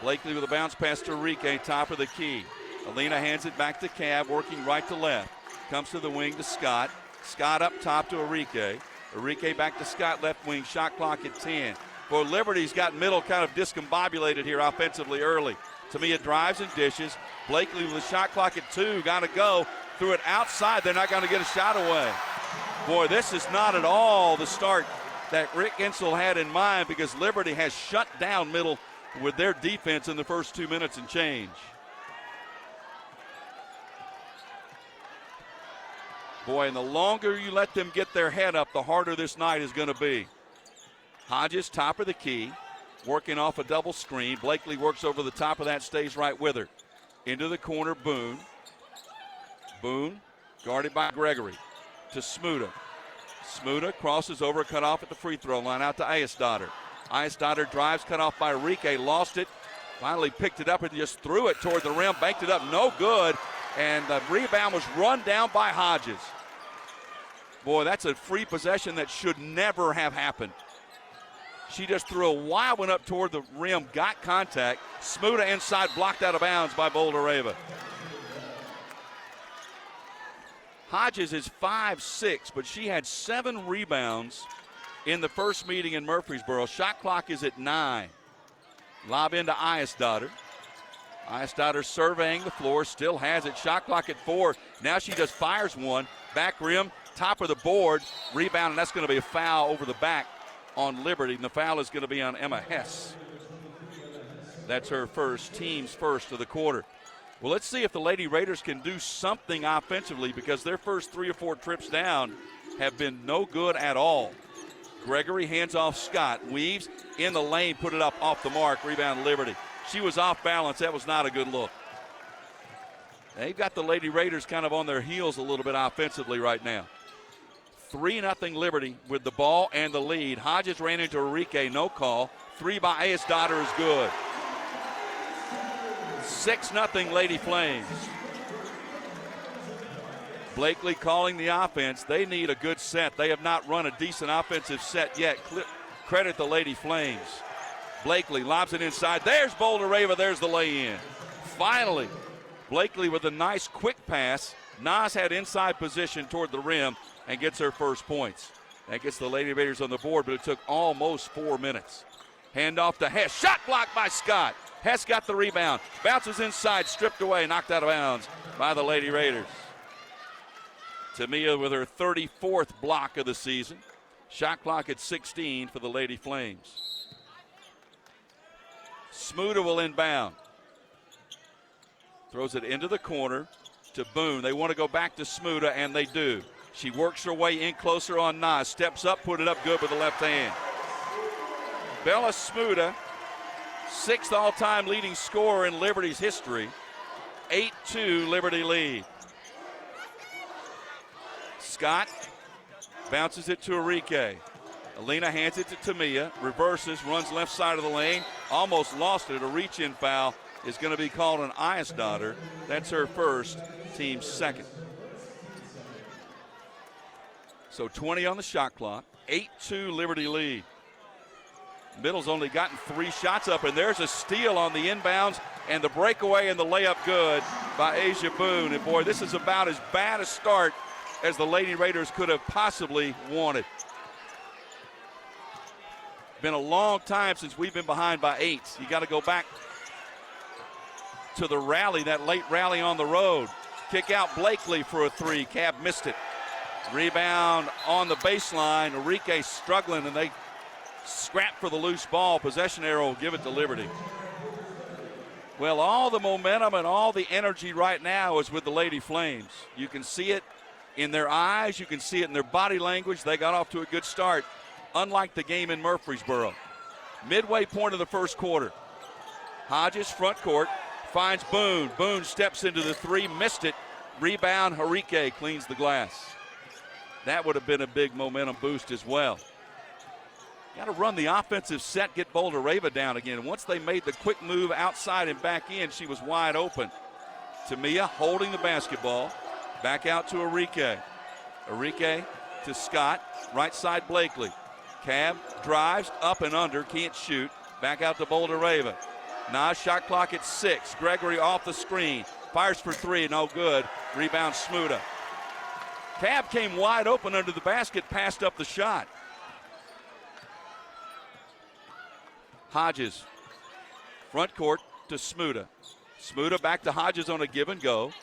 Blakely with a bounce pass to Enrique, top of the key. Alina hands it back to Cab, working right to left. Comes to the wing to Scott. Scott up top to Enrique. Enrique back to Scott, left wing, shot clock at 10. Well, Liberty's got middle kind of discombobulated here offensively early. Tamia drives and dishes. Blakely with a shot clock at 2, got to go. Threw it outside, they're not going to get a shot away. Boy, this is not at all the start that Rick Insel had in mind, because Liberty has shut down middle with their defense in the first 2 minutes and change. Boy, and the longer you let them get their head up, the harder this night is going to be. Hodges, top of the key, working off a double screen. Blakely works over the top of that, stays right with her. Into the corner, Boone. Boone, guarded by Gregory, to Smuda. Smuda crosses over, cut off at the free throw line, out to Iasdotter. Iasdotter drives, cut off by Enrique, lost it. Finally picked it up and just threw it toward the rim, banked it up, no good. And the rebound was run down by Hodges. Boy, that's a free possession that should never have happened. She just threw a wild one up toward the rim, got contact. Smuda inside, blocked out of bounds by Boulder Rava. Hodges is 5'6", but she had 7 rebounds in the first meeting in Murfreesboro. Shot clock is at 9. Lob into Iasdotter. Eisdottir surveying the floor, still has it. Shot clock at 4. Now she just fires one. Back rim, top of the board, rebound, and that's going to be a foul over the back on Liberty. And the foul is going to be on Emma Hess. That's her first, team's first of the quarter. Well, let's see if the Lady Raiders can do something offensively, because their first 3 or 4 trips down have been no good at all. Gregory hands off Scott, weaves in the lane, put it up off the mark, rebound Liberty. She was off balance. That was not a good look. They've got the Lady Raiders kind of on their heels a little bit offensively right now. 3-0 Liberty with the ball and the lead. Hodges ran into Enrique, no call. 3 by Eisdottir is good. 6-0 Lady Flames. Blakely calling the offense. They need a good set. They have not run a decent offensive set yet. Credit the Lady Flames. Blakely lobs it inside. There's Boulder-Rava. There's the lay-in. Finally, Blakely with a nice quick pass. Nas had inside position toward the rim and gets her first points. That gets the Lady Raiders on the board, but it took almost 4 minutes. Hand off to Hess. Shot blocked by Scott. Hess got the rebound. Bounces inside, stripped away, knocked out of bounds by the Lady Raiders. Tamia with her 34th block of the season. Shot clock at 16 for the Lady Flames. Smuda will inbound. Throws it into the corner to Boone. They want to go back to Smuda, and they do. She works her way in closer on Nas. Steps up, put it up good with the left hand. Bella Smuda, 6th all-time leading scorer in Liberty's history. 8-2 Liberty lead. Scott bounces it to Enrique. Alina hands it to Tamia, reverses, runs left side of the lane, almost lost it. A reach-in foul is going to be called on Eisdottir. That's her first, team's second. So 20 on the shot clock, 8-2 Liberty lead. Middle's only gotten 3 shots up, and there's a steal on the inbounds, and the breakaway and the layup good by Asia Boone. And boy, this is about as bad a start as the Lady Raiders could have possibly wanted. Been a long time since we've been behind by 8. You got to go back to the rally, that late rally on the road. Kick out Blakely for a 3. Cab missed it. Rebound on the baseline. Enrique struggling, and they scrap for the loose ball. Possession arrow will give it to Liberty. Well, all the momentum and all the energy right now is with the Lady Flames. You can see it in their eyes. You can see it in their body language. They got off to a good start, unlike the game in Murfreesboro. Midway point of the first quarter. Hodges, front court, finds Boone. Boone steps into the 3, missed it. Rebound, Enrique cleans the glass. That would have been a big momentum boost as well. Got to run the offensive set, get Boulder-Rava down again. And once they made the quick move outside and back in, she was wide open. Tamia holding the basketball. Back out to Enrique. Enrique to Scott. Right side Blakely. Cab drives up and under, can't shoot. Back out to Boulder-Rava. Nas shot clock at 6. Gregory off the screen. Fires for 3, no good. Rebound Smuda. Cab came wide open under the basket, passed up the shot. Hodges, front court to Smuda. Smuda back to Hodges on a give and go.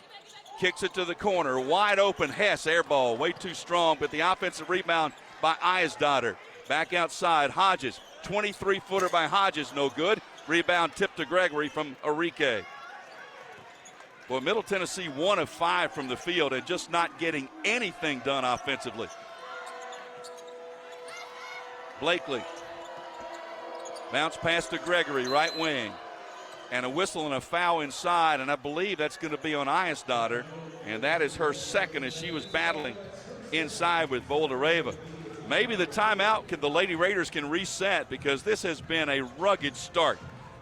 Kicks it to the corner, wide open. Hess, air ball, way too strong, but the offensive rebound by Eisdottir. Back outside, Hodges, 23-footer by Hodges, no good. Rebound tipped to Gregory from Enrique. Well, Middle Tennessee 1 of 5 from the field and just not getting anything done offensively. Blakely. Bounce pass to Gregory, right wing. And a whistle and a foul inside, and I believe that's going to be on Eisdottir. And that is her second as she was battling inside with Boulder-Rava. Maybe the timeout, the Lady Raiders can reset, because this has been a rugged start.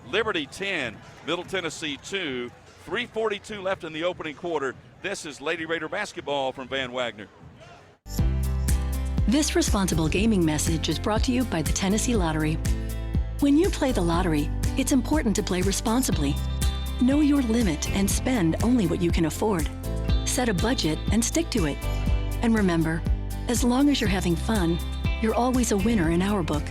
Liberty 10, Middle Tennessee 2. 3:42 left in the opening quarter. This is Lady Raider basketball from Van Wagner. This responsible gaming message is brought to you by the Tennessee Lottery. When you play the lottery, it's important to play responsibly. Know your limit and spend only what you can afford. Set a budget and stick to it. And remember, as long as you're having fun, you're always a winner in our book.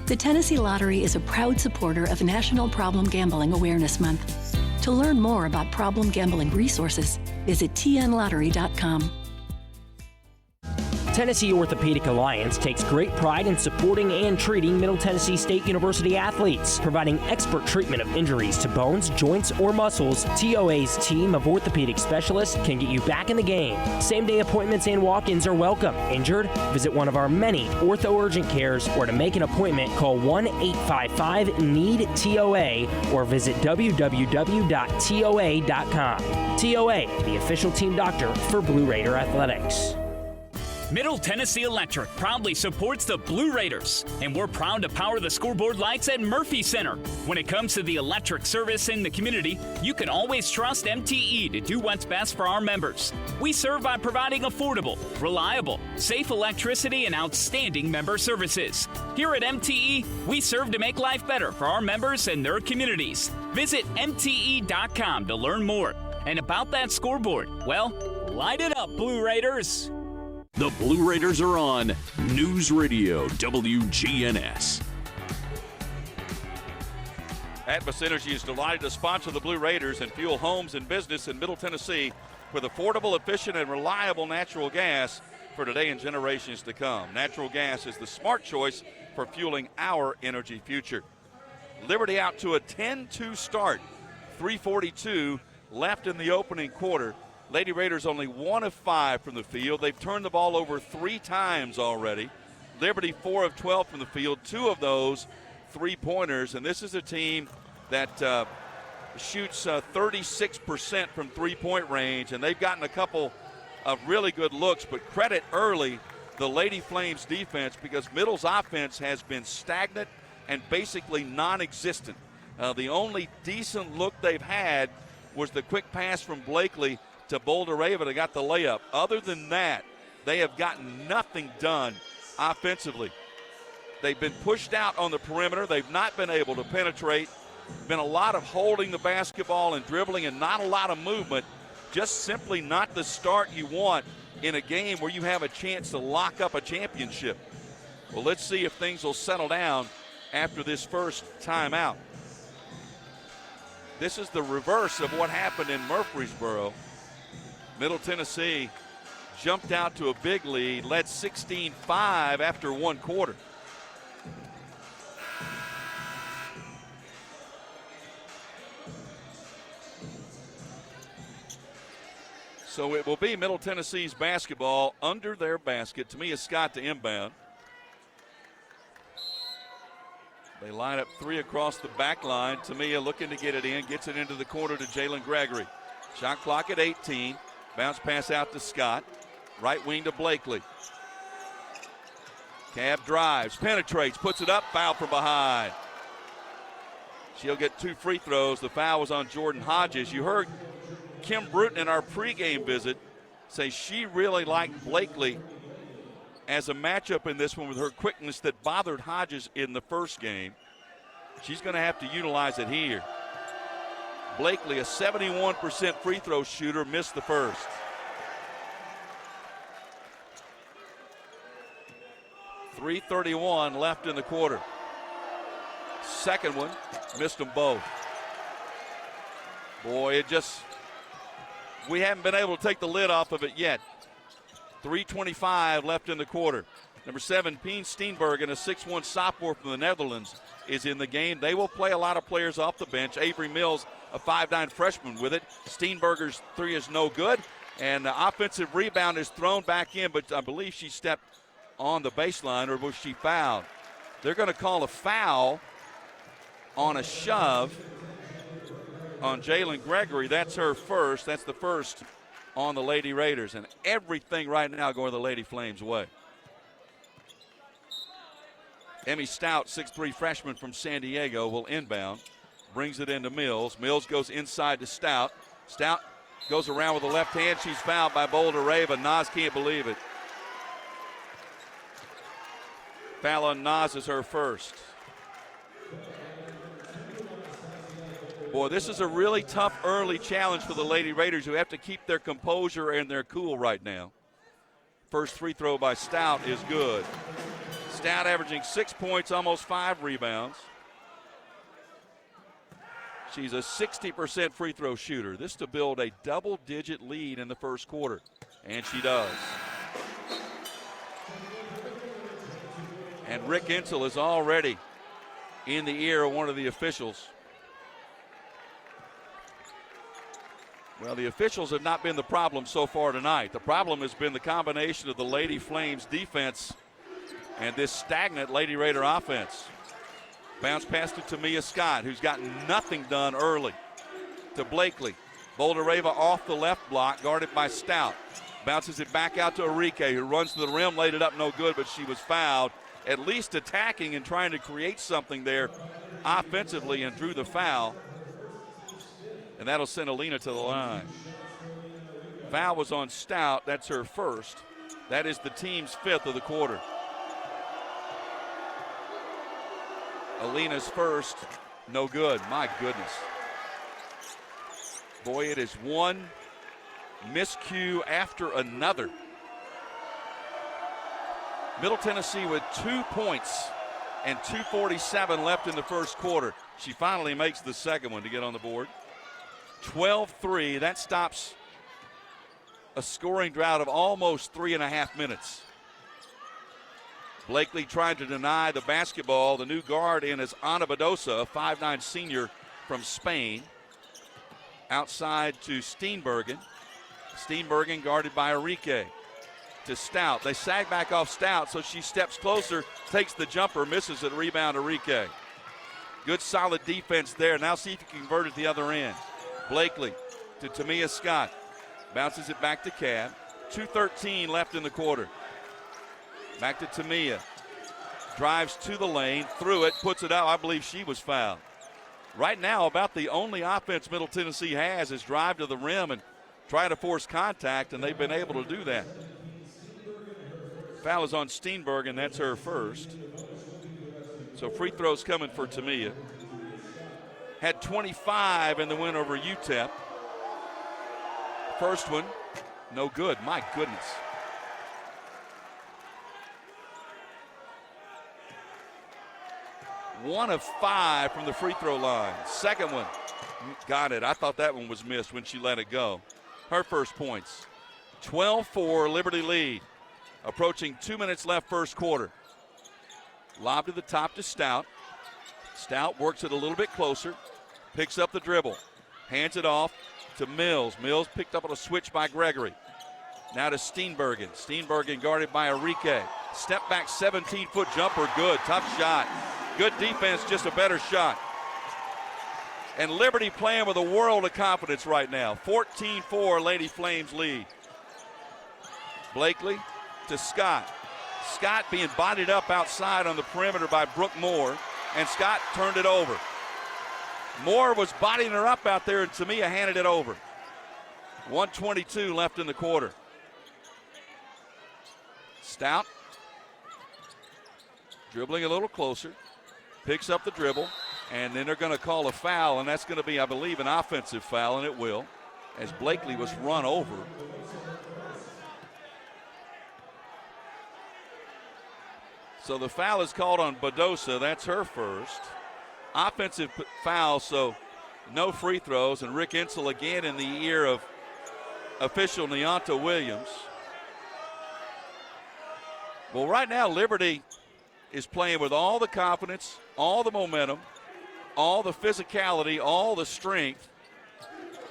The Tennessee Lottery is a proud supporter of National Problem Gambling Awareness Month. To learn more about problem gambling resources, visit tnlottery.com. Tennessee Orthopedic Alliance takes great pride in supporting and treating Middle Tennessee State University athletes. Providing expert treatment of injuries to bones, joints, or muscles, TOA's team of orthopedic specialists can get you back in the game. Same-day appointments and walk-ins are welcome. Injured? Visit one of our many ortho urgent cares, or to make an appointment, call 1-855-NEED-TOA or visit www.toa.com. TOA, the official team doctor for Blue Raider Athletics. Middle Tennessee Electric proudly supports the Blue Raiders, and we're proud to power the scoreboard lights at Murphy Center. When it comes to the electric service in the community, you can always trust MTE to do what's best for our members. We serve by providing affordable, reliable, safe electricity and outstanding member services. Here at MTE, we serve to make life better for our members and their communities. Visit MTE.com to learn more. And about that scoreboard, well, light it up, Blue Raiders. The Blue Raiders are on News Radio WGNS. Atmos Energy is delighted to sponsor the Blue Raiders and fuel homes and business in Middle Tennessee with affordable, efficient, and reliable natural gas for today and generations to come. Natural gas is the smart choice for fueling our energy future. Liberty out to a 10-2 start, 3:42 left in the opening quarter. Lady Raiders only 1 of 5 from the field. They've turned the ball over 3 times already. Liberty 4 of 12 from the field, 2 of those 3-pointers. And this is a team that shoots 36% from three-point range, and they've gotten a couple of really good looks. But credit early the Lady Flames defense, because Middle's offense has been stagnant and basically non-existent. The only decent look they've had was the quick pass from Blakely to Bouldereva to got the layup. Other than that, they have gotten nothing done offensively. They've been pushed out on the perimeter. They've not been able to penetrate. Been a lot of holding the basketball and dribbling and not a lot of movement. Just simply not the start you want in a game where you have a chance to lock up a championship. Well, let's see if things will settle down after this first timeout. This is the reverse of what happened in Murfreesboro. Middle Tennessee jumped out to a big lead, led 16-5 after 1 quarter. So it will be Middle Tennessee's basketball under their basket. Tamia Scott to inbound. They line up 3 across the back line. Tamia looking to get it in, gets it into the corner to Jalen Gregory. Shot clock at 18. Bounce pass out to Scott. Right wing to Blakely. Cab drives, penetrates, puts it up, foul from behind. She'll get 2 free throws. The foul was on Jordan Hodges. You heard Kim Bruton in our pregame visit say she really liked Blakely as a matchup in this one with her quickness that bothered Hodges in the first game. She's going to have to utilize it here. Blakely, a 71% free throw shooter, missed the first. .331 left in the quarter. Second one, missed them both. Boy, we haven't been able to take the lid off of it yet. 3:25 left in the quarter. Number 7, Pien Steenberg, and a 6'1 sophomore from the Netherlands, is in the game. They will play a lot of players off the bench. Avery Mills, a 5'9 freshman, with it. Steenberger's 3 is no good. And the offensive rebound is thrown back in, but I believe she stepped on the baseline, or was she fouled? They're going to call a foul on a shove on Jalen Gregory. That's her first. That's the first on the Lady Raiders. And everything right now going the Lady Flames' way. Emmy Stout, 6'3 freshman from San Diego, will inbound. Brings it into Mills. Mills goes inside to Stout. Stout goes around with the left hand. She's fouled by Bouldereva. Nas can't believe it. Foul on Nas is her first. Boy, this is a really tough early challenge for the Lady Raiders, who have to keep their composure and their cool right now. First free throw by Stout is good. Stout averaging 6 points, almost 5 rebounds. She's a 60% free throw shooter. This to build a double-digit lead in the first quarter, and she does. And Rick Insel is already in the ear of one of the officials. Well, the officials have not been the problem so far tonight. The problem has been the combination of the Lady Flames defense and this stagnant Lady Raider offense. Bounce pass to Tamia Scott, who's gotten nothing done early. To Blakely. Boldareva off the left block, guarded by Stout. Bounces it back out to Enrique, who runs to the rim, laid it up no good, but she was fouled. At least attacking and trying to create something there offensively, and drew the foul. And that'll send Alina to the line. Foul was on Stout. That's her first. That is the team's fifth of the quarter. Alina's first, no good. My goodness. Boy, it is one miscue after another. Middle Tennessee with 2 points and 2:47 left in the first quarter. She finally makes the second one to get on the board. 12-3, that stops a scoring drought of almost 3.5 minutes. Blakely tried to deny the basketball. The new guard in is Ana Badosa, a 5'9" senior from Spain. Outside to Steenbergen. Steenbergen guarded by Enrique. To Stout. They sag back off Stout, so she steps closer, takes the jumper, misses it, rebound Enrique. Good solid defense there. Now see if you can convert it the other end. Blakely to Tamia Scott. Bounces it back to Cab. 2:13 left in the quarter. Back to Tamia. Drives to the lane, threw it, puts it out. I believe she was fouled. Right now, about the only offense Middle Tennessee has is drive to the rim and try to force contact, and they've been able to do that. Foul is on Steenbergen, that's her first. So free throws coming for Tamia. Had 25 in the win over UTEP. First one, no good. My goodness. One of 5 from the free throw line. Second one, got it. I thought that one was missed when she let it go. Her first points. 12-4 Liberty lead. Approaching 2 minutes left first quarter. Lob to the top to Stout. Stout works it a little bit closer. Picks up the dribble. Hands it off to Mills. Mills picked up on a switch by Gregory. Now to Steenbergen. Steenbergen guarded by Enrique. Step back 17-foot jumper. Good. Tough shot. Good defense, just a better shot. And Liberty playing with a world of confidence right now. 14-4 Lady Flames lead. Blakely to Scott. Scott being bodied up outside on the perimeter by Brooke Moore, and Scott turned it over. Moore was bodying her up out there, and Tamia handed it over. 1:22 left in the quarter. Stout dribbling a little closer, picks up the dribble, and then they're going to call a foul, and that's going to be, I believe, an offensive foul, and it will, as Blakely was run over. So the foul is called on Badosa. That's her first. Offensive foul, so no free throws. And Rick Insel again in the ear of official Neonta Williams. Well, right now, Liberty is playing with all the confidence, all the momentum, all the physicality, all the strength.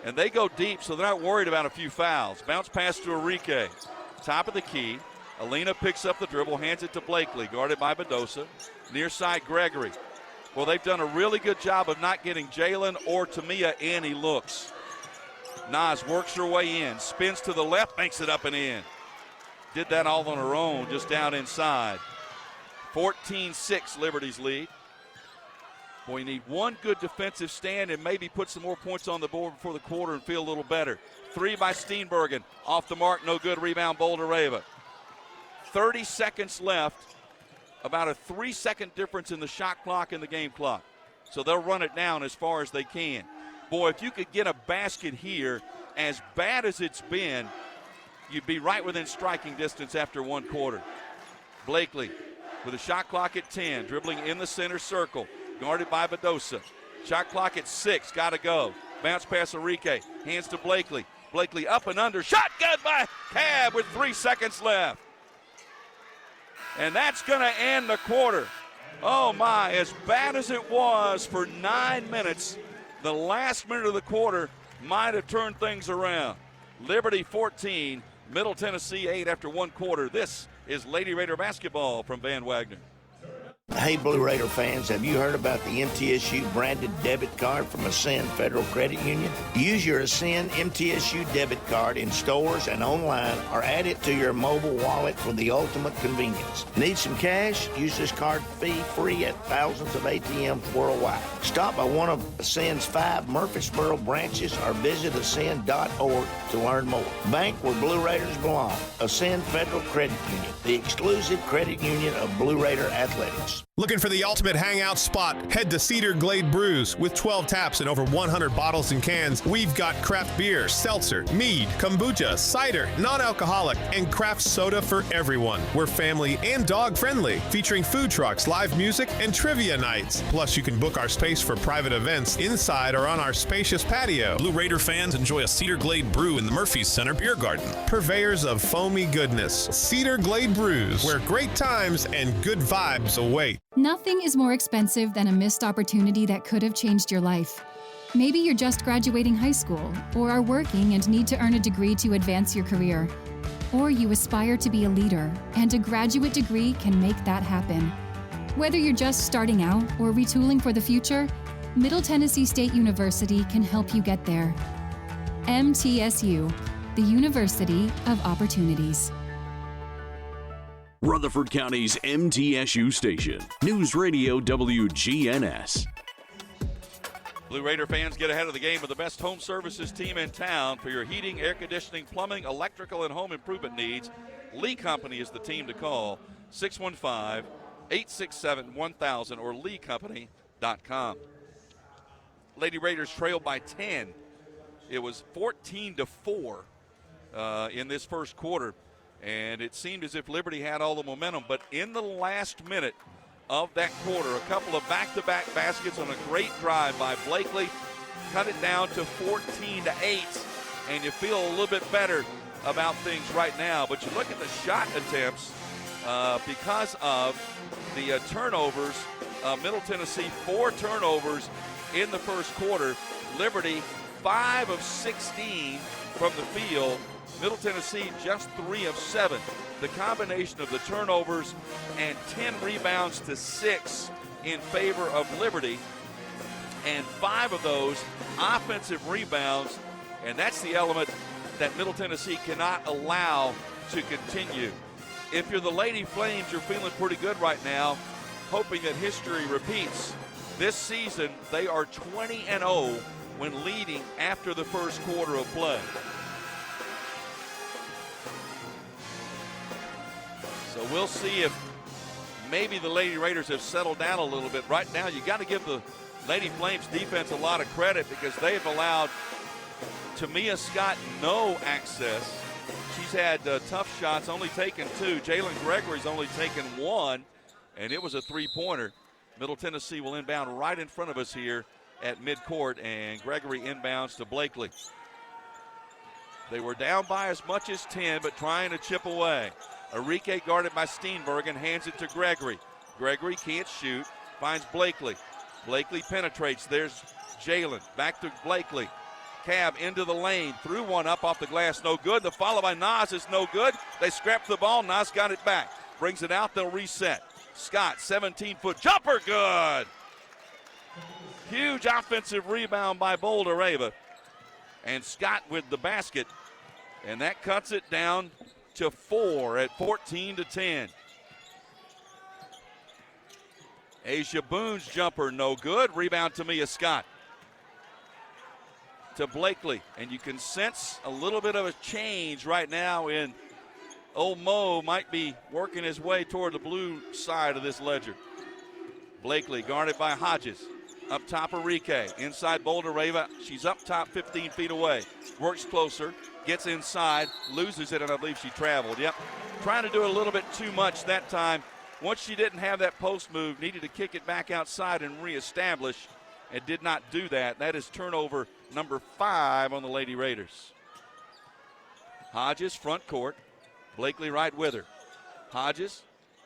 And they go deep, so they're not worried about a few fouls. Bounce pass to Enrique. Top of the key. Alina picks up the dribble, hands it to Blakely, guarded by Badosa. Near side, Gregory. Well, they've done a really good job of not getting Jalen or Tamia any looks. Nas works her way in, spins to the left, makes it up and in. Did that all on her own, just down inside. 14-6 Liberty's lead. Boy, you need one good defensive stand and maybe put some more points on the board before the quarter and feel a little better. 3 by Steenbergen. Off the mark, no good. Rebound, Boldareva. 30 seconds left. About a 3-second difference in the shot clock and the game clock. So they'll run it down as far as they can. Boy, if you could get a basket here, as bad as it's been, you'd be right within striking distance after one quarter. Blakely with a shot clock at 10, dribbling in the center circle, guarded by Badosa. Shot clock at 6. Got to go. Bounce pass Enrique. Hands to Blakely. Blakely up and under. Shot good by Cab with 3 seconds left. And that's going to end the quarter. Oh, my. As bad as it was for 9 minutes, the last minute of the quarter might have turned things around. Liberty 14, Middle Tennessee 8 after 1 quarter. This is Lady Raider basketball from Van Wagner. Hey, Blue Raider fans, have you heard about the MTSU branded debit card from Ascend Federal Credit Union? Use your Ascend MTSU debit card in stores and online or add it to your mobile wallet for the ultimate convenience. Need some cash? Use this card fee-free at thousands of ATMs worldwide. Stop by one of Ascend's 5 Murfreesboro branches or visit ascend.org to learn more. Bank where Blue Raiders belong. Ascend Federal Credit Union, the exclusive credit union of Blue Raider Athletics. Looking for the ultimate hangout spot? Head to Cedar Glade Brews. With 12 taps and over 100 bottles and cans, we've got craft beer, seltzer, mead, kombucha, cider, non-alcoholic, and craft soda for everyone. We're family and dog-friendly, featuring food trucks, live music, and trivia nights. Plus, you can book our space for private events inside or on our spacious patio. Blue Raider fans enjoy a Cedar Glade brew in the Murphy's Center Beer Garden. Purveyors of foamy goodness, Cedar Glade Brews, where great times and good vibes await. Nothing is more expensive than a missed opportunity that could have changed your life. Maybe you're just graduating high school, or are working and need to earn a degree to advance your career. Or you aspire to be a leader, and a graduate degree can make that happen. Whether you're just starting out or retooling for the future, Middle Tennessee State University can help you get there. MTSU, the University of Opportunities. Rutherford County's MTSU station, News Radio WGNS. Blue Raider fans, get ahead of the game with the best home services team in town for your heating, air conditioning, plumbing, electrical, and home improvement needs. Lee Company is the team to call. 615-867-1000 or leecompany.com. Lady Raiders trailed by 10. It was 14-4 in this first quarter. And it seemed as if Liberty had all the momentum. But in the last minute of that quarter, a couple of back-to-back baskets on a great drive by Blakely cut it down to 14-8. And you feel a little bit better about things right now. But you look at the shot attempts because of the turnovers. Middle Tennessee, 4 turnovers in the first quarter. Liberty, 5 of 16 from the field. Middle Tennessee just 3 of 7. The combination of the turnovers and 10 rebounds to 6 in favor of Liberty, and 5 of those offensive rebounds, and that's the element that Middle Tennessee cannot allow to continue. If you're the Lady Flames, you're feeling pretty good right now, hoping that history repeats. This season, they are 20-0 when leading after the first quarter of play. So we'll see if maybe the Lady Raiders have settled down a little bit. Right now, you got to give the Lady Flames defense a lot of credit because they've allowed Tamia Scott no access. She's had tough shots, only taken 2. Jalen Gregory's only taken 1, and it was a 3-pointer. Middle Tennessee will inbound right in front of us here at midcourt, and Gregory inbounds to Blakely. They were down by as much as 10, but trying to chip away. Enrique guarded by Steenbergen, hands it to Gregory. Gregory can't shoot, finds Blakely. Blakely penetrates. There's Jalen. Back to Blakely. Cab into the lane. Threw one up off the glass. No good. The follow by Nas is no good. They scrapped the ball. Nas got it back. Brings it out. They'll reset. Scott, 17-foot jumper. Good. Huge offensive rebound by Boulder-Ava. And Scott with the basket. And that cuts it down to 4 at 14-10. Asia Boone's jumper, no good. Rebound to Mia Scott. To Blakely. And you can sense a little bit of a change right now in old Mo might be working his way toward the blue side of this ledger. Blakely guarded by Hodges. Up top, Enrique. Inside Boulder-Ava. She's up top 15 feet away. Works closer. Gets inside. Loses it, and I believe she traveled. Yep. Trying to do a little bit too much that time. Once she didn't have that post move, needed to kick it back outside and reestablish. and did not do that. That is turnover number 5 on the Lady Raiders. Hodges, front court. Blakely right with her. Hodges,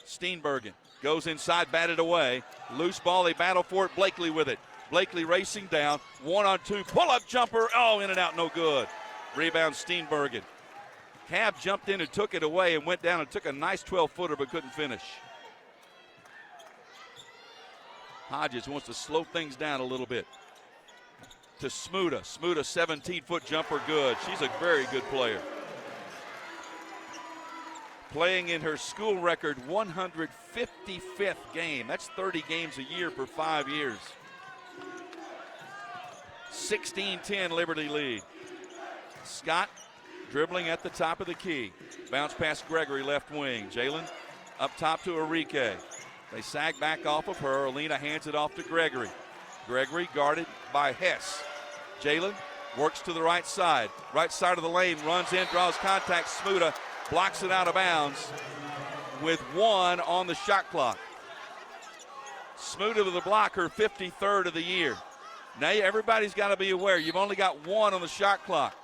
Steenbergen goes inside, batted away. Loose ball, they battle for it. Blakely with it. Blakely racing down. 1-on-2, pull-up jumper. Oh, in and out, no good. Rebound, Steenbergen. Cab jumped in and took it away and went down and took a nice 12-footer but couldn't finish. Hodges wants to slow things down a little bit. To Smuda. Smuda, 17-foot jumper, good. She's a very good player. Playing in her school record 155th game. That's 30 games a year for 5 years. 16-10 Liberty lead. Scott dribbling at the top of the key. Bounce past Gregory, left wing. Jalen up top to Enrique. They sag back off of her. Alina hands it off to Gregory. Gregory guarded by Hess. Jalen works to the right side. Right side of the lane, runs in, draws contact. Smuda blocks it out of bounds with 1 on the shot clock. Smuda with the block, her 53rd of the year. Now everybody's got to be aware, you've only got 1 on the shot clock.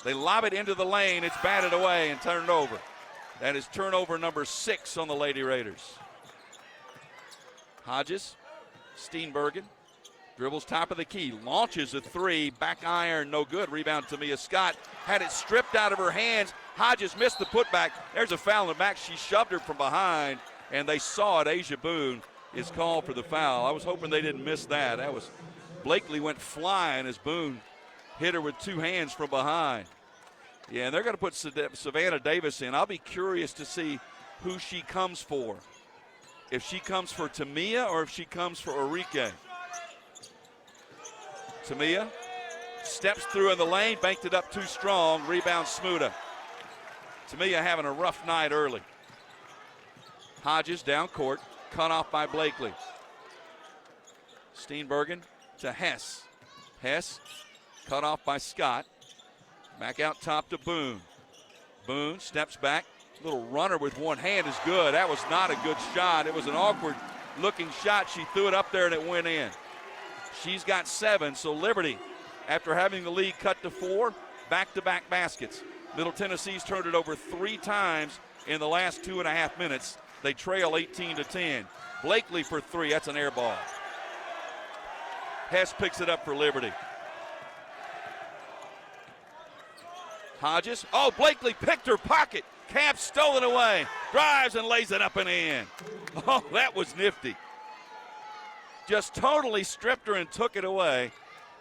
They lob it into the lane, it's batted away and turned over. That is turnover number 6 on the Lady Raiders. Hodges, Steenbergen, dribbles top of the key, launches a 3, back iron, no good. Rebound to Mia Scott, had it stripped out of her hands. Hodges missed the putback. There's a foul in the back. She shoved her from behind, and they saw it. Asia Boone is called for the foul. I was hoping they didn't miss that. That was Blakely went flying as Boone hit her with 2 hands from behind. Yeah, and they're going to put Savannah Davis in. I'll be curious to see who she comes for. If she comes for Tamia or if she comes for Enrique. Tamia steps through in the lane, banked it up too strong. Rebound Smuda. Tamia having a rough night early. Hodges down court, cut off by Blakely. Steenbergen to Hess. Hess cut off by Scott. Back out top to Boone. Boone steps back. Little runner with 1 hand is good. That was not a good shot. It was an awkward looking shot. She threw it up there and it went in. She's got 7, so Liberty, after having the lead cut to 4, back-to-back baskets. Middle Tennessee's turned it over 3 times in the last 2.5 minutes. They trail 18-10. Blakely for 3, that's an air ball. Hess picks it up for Liberty. Hodges, oh, Blakely picked her pocket. Cab stole it away, drives and lays it up and in. Oh, that was nifty. Just totally stripped her and took it away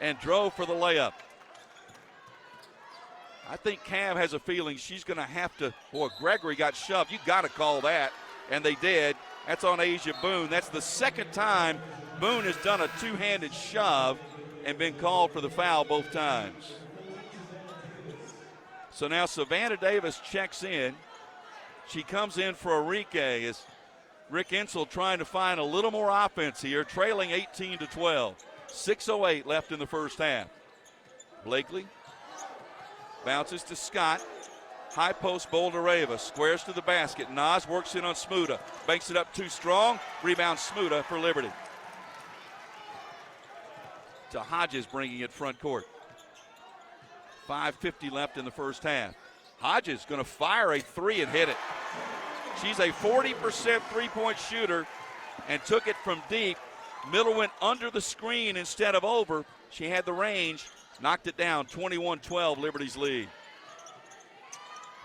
and drove for the layup. I think Cab has a feeling she's going to have to, boy, Gregory got shoved. You got to call that, and they did. That's on Asia Boone. That's the second time Boone has done a 2-handed shove and been called for the foul both times. So now Savannah Davis checks in. She comes in for Enrique as Rick Insel trying to find a little more offense here, trailing 18-12. 6:08 left in the first half. Blakely bounces to Scott. High post, Boldareva squares to the basket. Nas works in on Smuda. Banks it up too strong. Rebound Smuda for Liberty. To Hodges bringing it front court. 5:50 left in the first half. Hodges going to fire a 3 and hit it. She's a 40% three-point shooter and took it from deep. Middle went under the screen instead of over. She had the range, knocked it down. 21-12, Liberty's lead.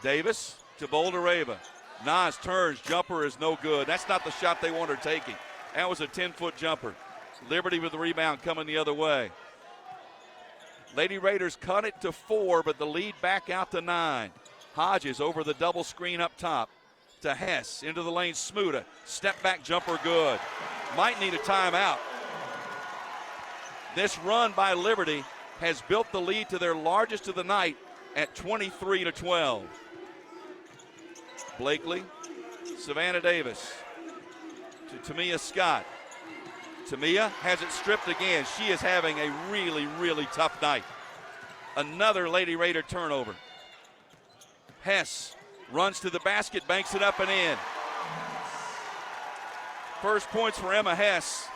Davis to Boldareva. Nas turns, jumper is no good. That's not the shot they want her taking. That was a 10-foot jumper. Liberty with the rebound coming the other way. Lady Raiders cut it to 4, but the lead back out to 9. Hodges over the double screen up top to Hess, into the lane, Smuda. Step back jumper good. Might need a timeout. This run by Liberty has built the lead to their largest of the night at 23-12. Blakely, Savannah Davis to Tamia Scott. Tamia has it stripped again. She is having a really, really tough night. Another Lady Raider turnover. Hess runs to the basket, banks it up and in. First points for Emma Hess.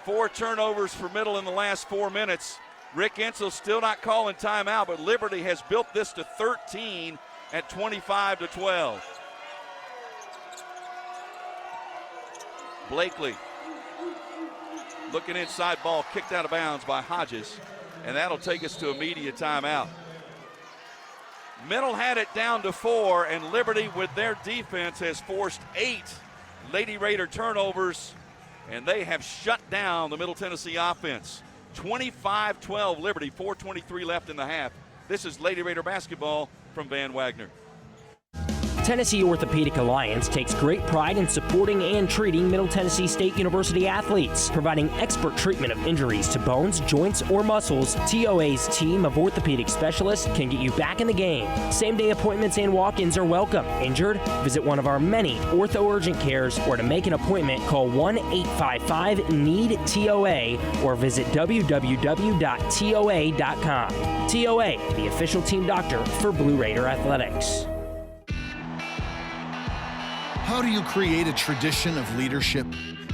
4 turnovers for Middle in the last 4 minutes. Rick Insel still not calling timeout, but Liberty has built this to 13 at 25-12. Blakely looking inside, ball kicked out of bounds by Hodges, and that'll take us to immediate timeout. Middle had it down to 4, and Liberty with their defense has forced 8 Lady Raider turnovers, and they have shut down the Middle Tennessee offense. 25-12 Liberty, 4:23 left in the half. This is Lady Raider basketball from Van Wagner. Tennessee Orthopedic Alliance takes great pride in supporting and treating Middle Tennessee State University athletes. Providing expert treatment of injuries to bones, joints, or muscles, TOA's team of orthopedic specialists can get you back in the game. Same-day appointments and walk-ins are welcome. Injured? Visit one of our many ortho urgent cares, or to make an appointment, call 1-855-NEED-TOA or visit www.toa.com. TOA, the official team doctor for Blue Raider Athletics. How do you create a tradition of leadership?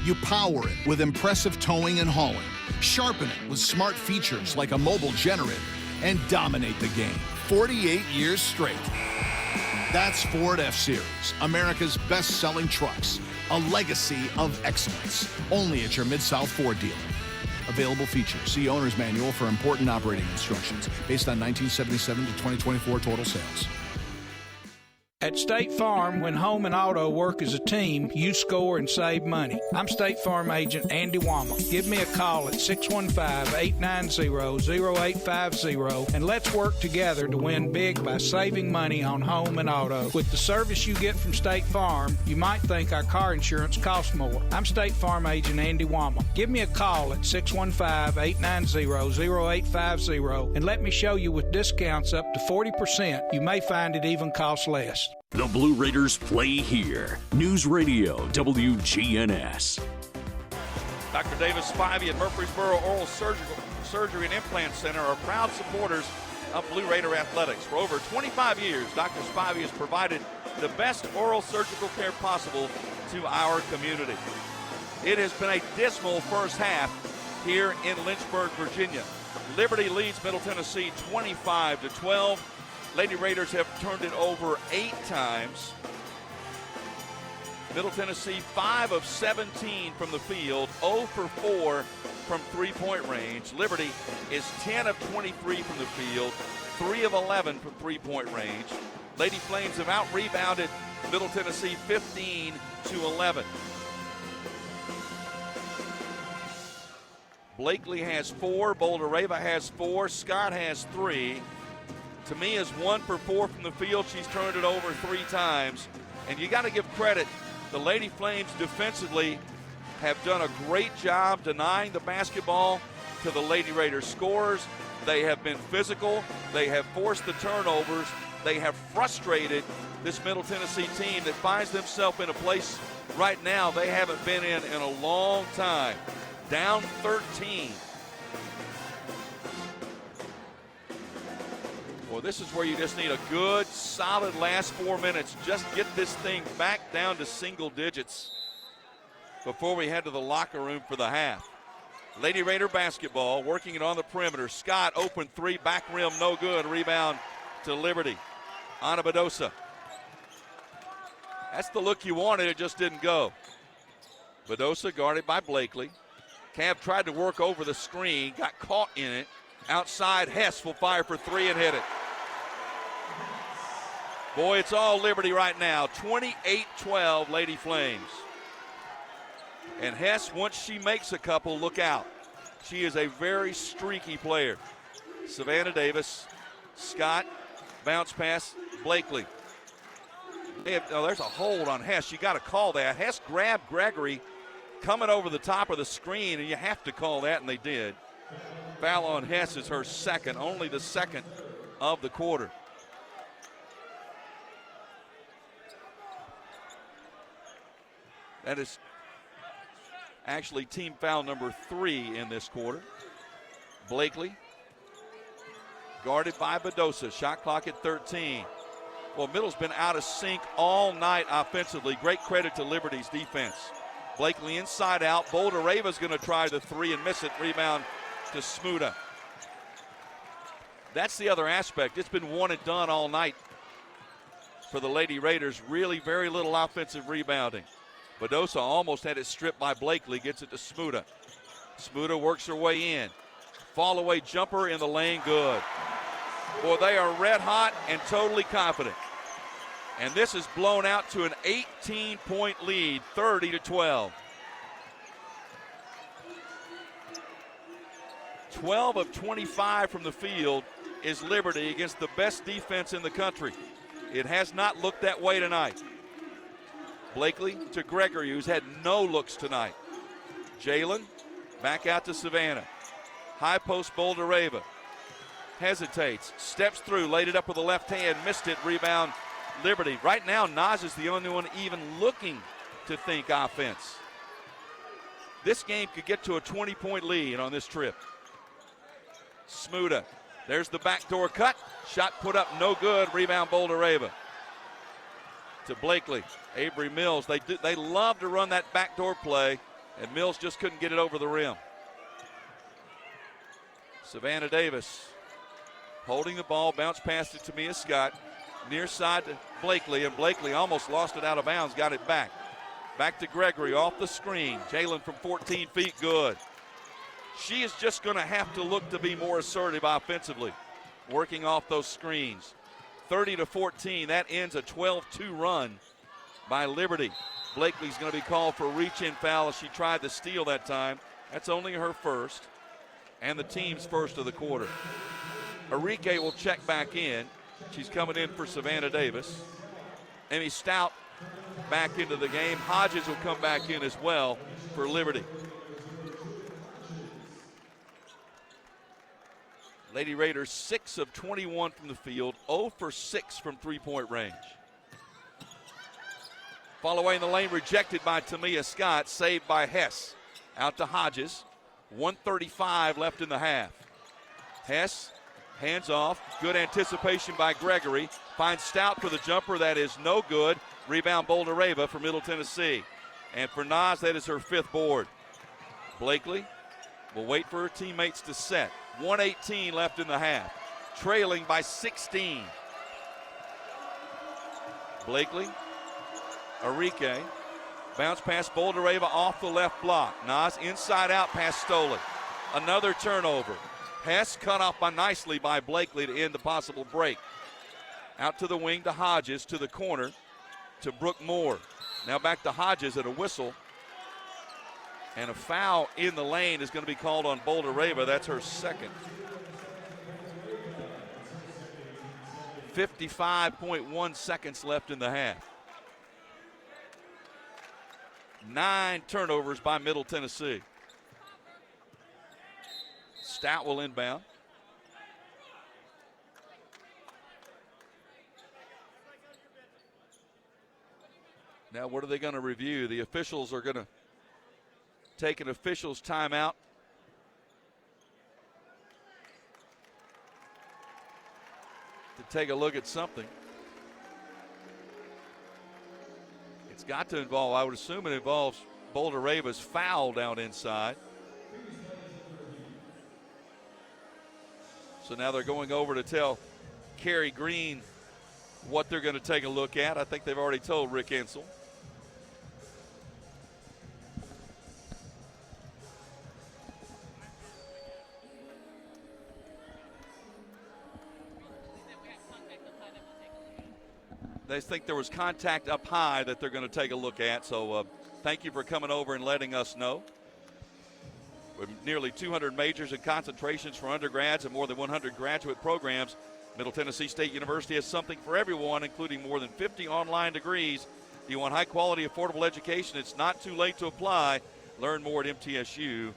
You power it with impressive towing and hauling, sharpen it with smart features like a mobile generator, and dominate the game 48 years straight. That's Ford F-Series, America's best-selling trucks, a legacy of excellence. Only at your Mid-South Ford dealer. Available features. See Owner's Manual for important operating instructions based on 1977 to 2024 total sales. At State Farm, when home and auto work as a team, you score and save money. I'm State Farm agent Andy Wama. Give me a call at 615-890-0850 and let's work together to win big by saving money on home and auto. With the service you get from State Farm, you might think our car insurance costs more. I'm State Farm agent Andy Wama. Give me a call at 615-890-0850 and let me show you with discounts up to 40%. You may find it even costs less. The Blue Raiders play here. News Radio WGNS. Dr. Davis Spivey at Murfreesboro Oral Surgery and Implant Center are proud supporters of Blue Raider Athletics. For over 25 years, Dr. Spivey has provided the best oral surgical care possible to our community. It has been a dismal first half here in Lynchburg, Virginia. Liberty leads Middle Tennessee 25-12. Lady Raiders have turned it over 8 times. Middle Tennessee 5 of 17 from the field, 0 for 4 from three-point range. Liberty is 10 of 23 from the field, 3 of 11 from three-point range. Lady Flames have out-rebounded Middle Tennessee 15-11. Blakely has 4, Boulder-Rava has 4, Scott has 3. Tamia is 1 for 4 from the field. She's turned it over 3 times. And you got to give credit. The Lady Flames defensively have done a great job denying the basketball to the Lady Raiders scorers. They have been physical. They have forced the turnovers. They have frustrated this Middle Tennessee team that finds themselves in a place right now they haven't been in a long time. Down 13. Well, this is where you just need a good, solid last 4 minutes. Just get this thing back down to single digits before we head to the locker room for the half. Lady Raider basketball, working it on the perimeter. Scott, open 3, back rim, no good. Rebound to Liberty. Ana Bedosa. That's the look you wanted, it just didn't go. Bedosa guarded by Blakely. Cav tried to work over the screen, got caught in it. Outside, Hess will fire for 3 and hit it. Boy, it's all Liberty right now. 28-12 Lady Flames. And Hess, once she makes a couple, look out. She is a very streaky player. Savannah Davis, Scott, bounce pass, Blakely. There's a hold on Hess. You got to call that. Hess grabbed Gregory coming over the top of the screen, and you have to call that, and they did. Foul on Hess is her second, only the second of the quarter. That is actually team foul number 3 in this quarter. Blakely, guarded by Bedosa. Shot clock at 13. Well, Middle's been out of sync all night offensively. Great credit to Liberty's defense. Blakely inside out. Boldareva's going to try the three and miss it. Rebound to Smuda. That's the other aspect. It's been one and done all night for the Lady Raiders. Really very little offensive rebounding. Bedosa almost had it stripped by Blakely. Gets it to Smuda. Smuda works her way in. Fall away jumper in the lane, good. Boy, they are red hot and totally confident. And this is blown out to an 18-point lead, 30-12. 12 of 25 from the field is Liberty against the best defense in the country. It has not looked that way tonight. Blakely to Gregory, who's had no looks tonight. Jalen back out to Savannah. High post Boldareva. Hesitates, steps through, laid it up with the left hand, missed it, rebound Liberty. Right now, Nas is the only one even looking to think offense. This game could get to a 20-point lead on this trip. Smuda, there's the backdoor cut. Shot put up, no good. Rebound Boldareva. To Blakely. Avery Mills, they love to run that backdoor play, and Mills just couldn't get it over the rim. Savannah Davis holding the ball, bounce past it to Mia Scott. Near side to Blakely, and Blakely almost lost it out of bounds, got it back. Back to Gregory off the screen. Jalen from 14 feet, good. She is just going to have to look to be more assertive offensively, working off those screens. 30-14, that ends a 12-2 run by Liberty. Blakely's going to be called for a reach-in foul as she tried to steal that time. That's only her first, and the team's first of the quarter. Enrique will check back in. She's coming in for Savannah Davis. Emmy Stout back into the game. Hodges will come back in as well for Liberty. Lady Raiders 6 of 21 from the field, 0 for 6 from three-point range. Fall away in the lane, rejected by Tamia Scott, saved by Hess. Out to Hodges, 1:35 left in the half. Hess, hands off, good anticipation by Gregory. Finds Stout for the jumper, that is no good. Rebound Boldareva for Middle Tennessee. And for Nas, that is her fifth board. Blakely will wait for her teammates to set. 1:18 left in the half. Trailing by 16. Blakely, Enrique, bounce pass Boldareva off the left block. Nas inside out pass stolen. Another turnover. Hess cut off nicely by Blakely to end the possible break. Out to the wing to Hodges, to the corner to Brooke Moore. Now back to Hodges at a whistle. And a foul in the lane is going to be called on Boldareva. That's her second. 55.1 seconds left in the half. 9 turnovers by Middle Tennessee. Stout will inbound. Now what are they going to review? The officials are going to take an official's timeout. To take a look at something. It's got to involve, I would assume it involves Boldareva's foul down inside. So now they're going over to tell Carrie Green what they're going to take a look at. I think they've already told Rick Ensel. They think there was contact up high that they're going to take a look at. So thank you for coming over and letting us know. With nearly 200 majors and concentrations for undergrads and more than 100 graduate programs, Middle Tennessee State University has something for everyone, including more than 50 online degrees. If you want high-quality, affordable education, it's not too late to apply. Learn more at mtsu.edu.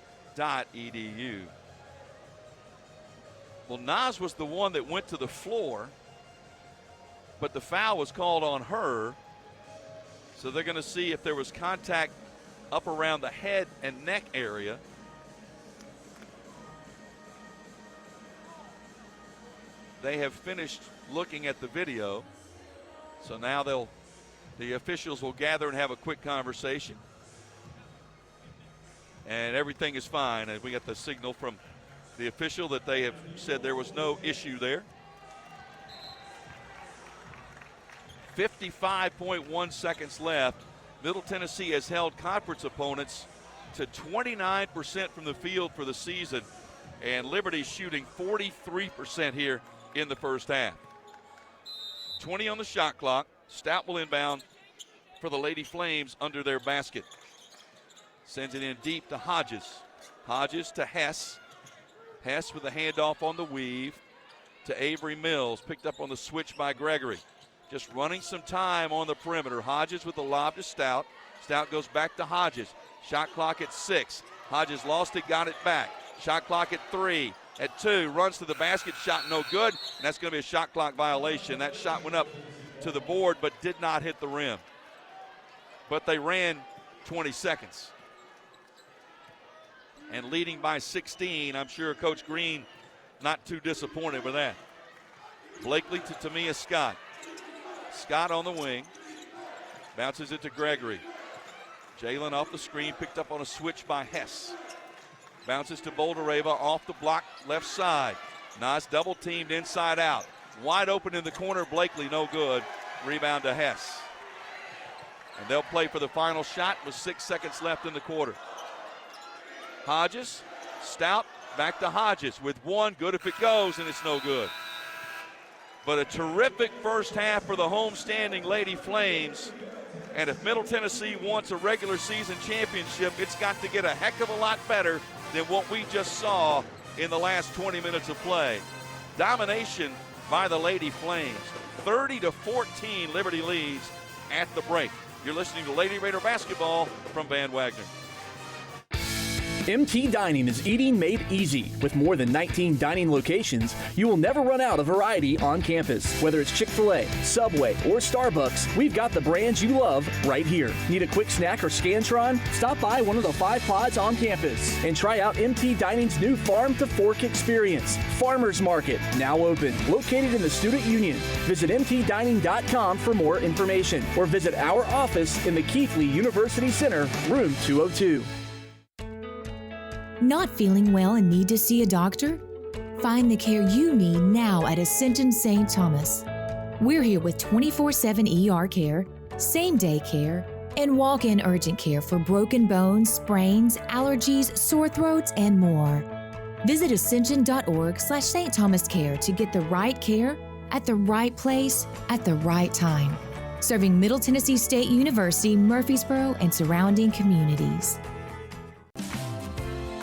Well, Nas was the one that went to the floor, but the foul was called on her. So they're going to see if there was contact up around the head and neck area. They have finished looking at the video. So now the officials will gather and have a quick conversation. and everything is fine. And we got the signal from the official that they have said there was no issue there. 55.1 seconds left. Middle Tennessee has held conference opponents to 29% from the field for the season, and Liberty's shooting 43% here in the first half. 20 on the shot clock. Stout will inbound for the Lady Flames under their basket. Sends it in deep to Hodges. Hodges to Hess. Hess with a handoff on the weave to Avery Mills. Picked up on the switch by Gregory. Just running some time on the perimeter. Hodges with the lob to Stout. Stout goes back to Hodges. Shot clock at 6. Hodges lost it, got it back. Shot clock at 3. At 2, runs to the basket, shot no good, and that's going to be a shot clock violation. That shot went up to the board but did not hit the rim. But they ran 20 seconds. And leading by 16, I'm sure Coach Green not too disappointed with that. Blakely to Tamia Scott. Scott on the wing. Bounces it to Gregory. Jalen off the screen, picked up on a switch by Hess. Bounces to Boldereva off the block left side. Nice double teamed inside out. Wide open in the corner, Blakely no good. Rebound to Hess. And they'll play for the final shot with 6 seconds left in the quarter. Hodges, Stout, back to Hodges with one. Good if it goes, and it's no good. But a terrific first half for the homestanding Lady Flames. And if Middle Tennessee wants a regular season championship, it's got to get a heck of a lot better than what we just saw in the last 20 minutes of play. Domination by the Lady Flames. 30-14, Liberty leads at the break. You're listening to Lady Raider basketball from Van Wagner. MT Dining is eating made easy. With more than 19 dining locations, you will never run out of variety on campus. Whether it's Chick-fil-A, Subway, or Starbucks, we've got the brands you love right here. Need a quick snack or Scantron? Stop by one of the 5 pods on campus and try out MT Dining's new Farm to Fork experience. Farmers Market, now open, located in the Student Union. Visit mtdining.com for more information or visit our office in the Keithley University Center, room 202. Not feeling well and need to see a doctor? Find the care you need now at Ascension St. Thomas. We're here with 24/7 ER care, same-day care, and walk-in urgent care for broken bones, sprains, allergies, sore throats, and more. Visit ascension.org/St. Thomas Care to get the right care at the right place at the right time. Serving Middle Tennessee State University, Murfreesboro, and surrounding communities.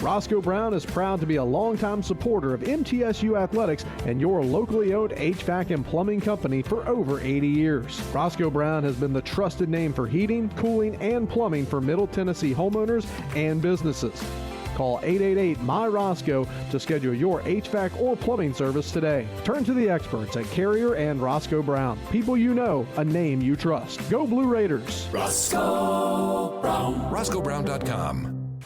Roscoe Brown is proud to be a longtime supporter of MTSU athletics and your locally owned HVAC and plumbing company for over 80 years. Roscoe Brown has been the trusted name for heating, cooling, and plumbing for Middle Tennessee homeowners and businesses. Call 888-MY-ROSCOE to schedule your HVAC or plumbing service today. Turn to the experts at Carrier and Roscoe Brown. People you know, a name you trust. Go Blue Raiders. Roscoe Brown. RoscoeBrown.com.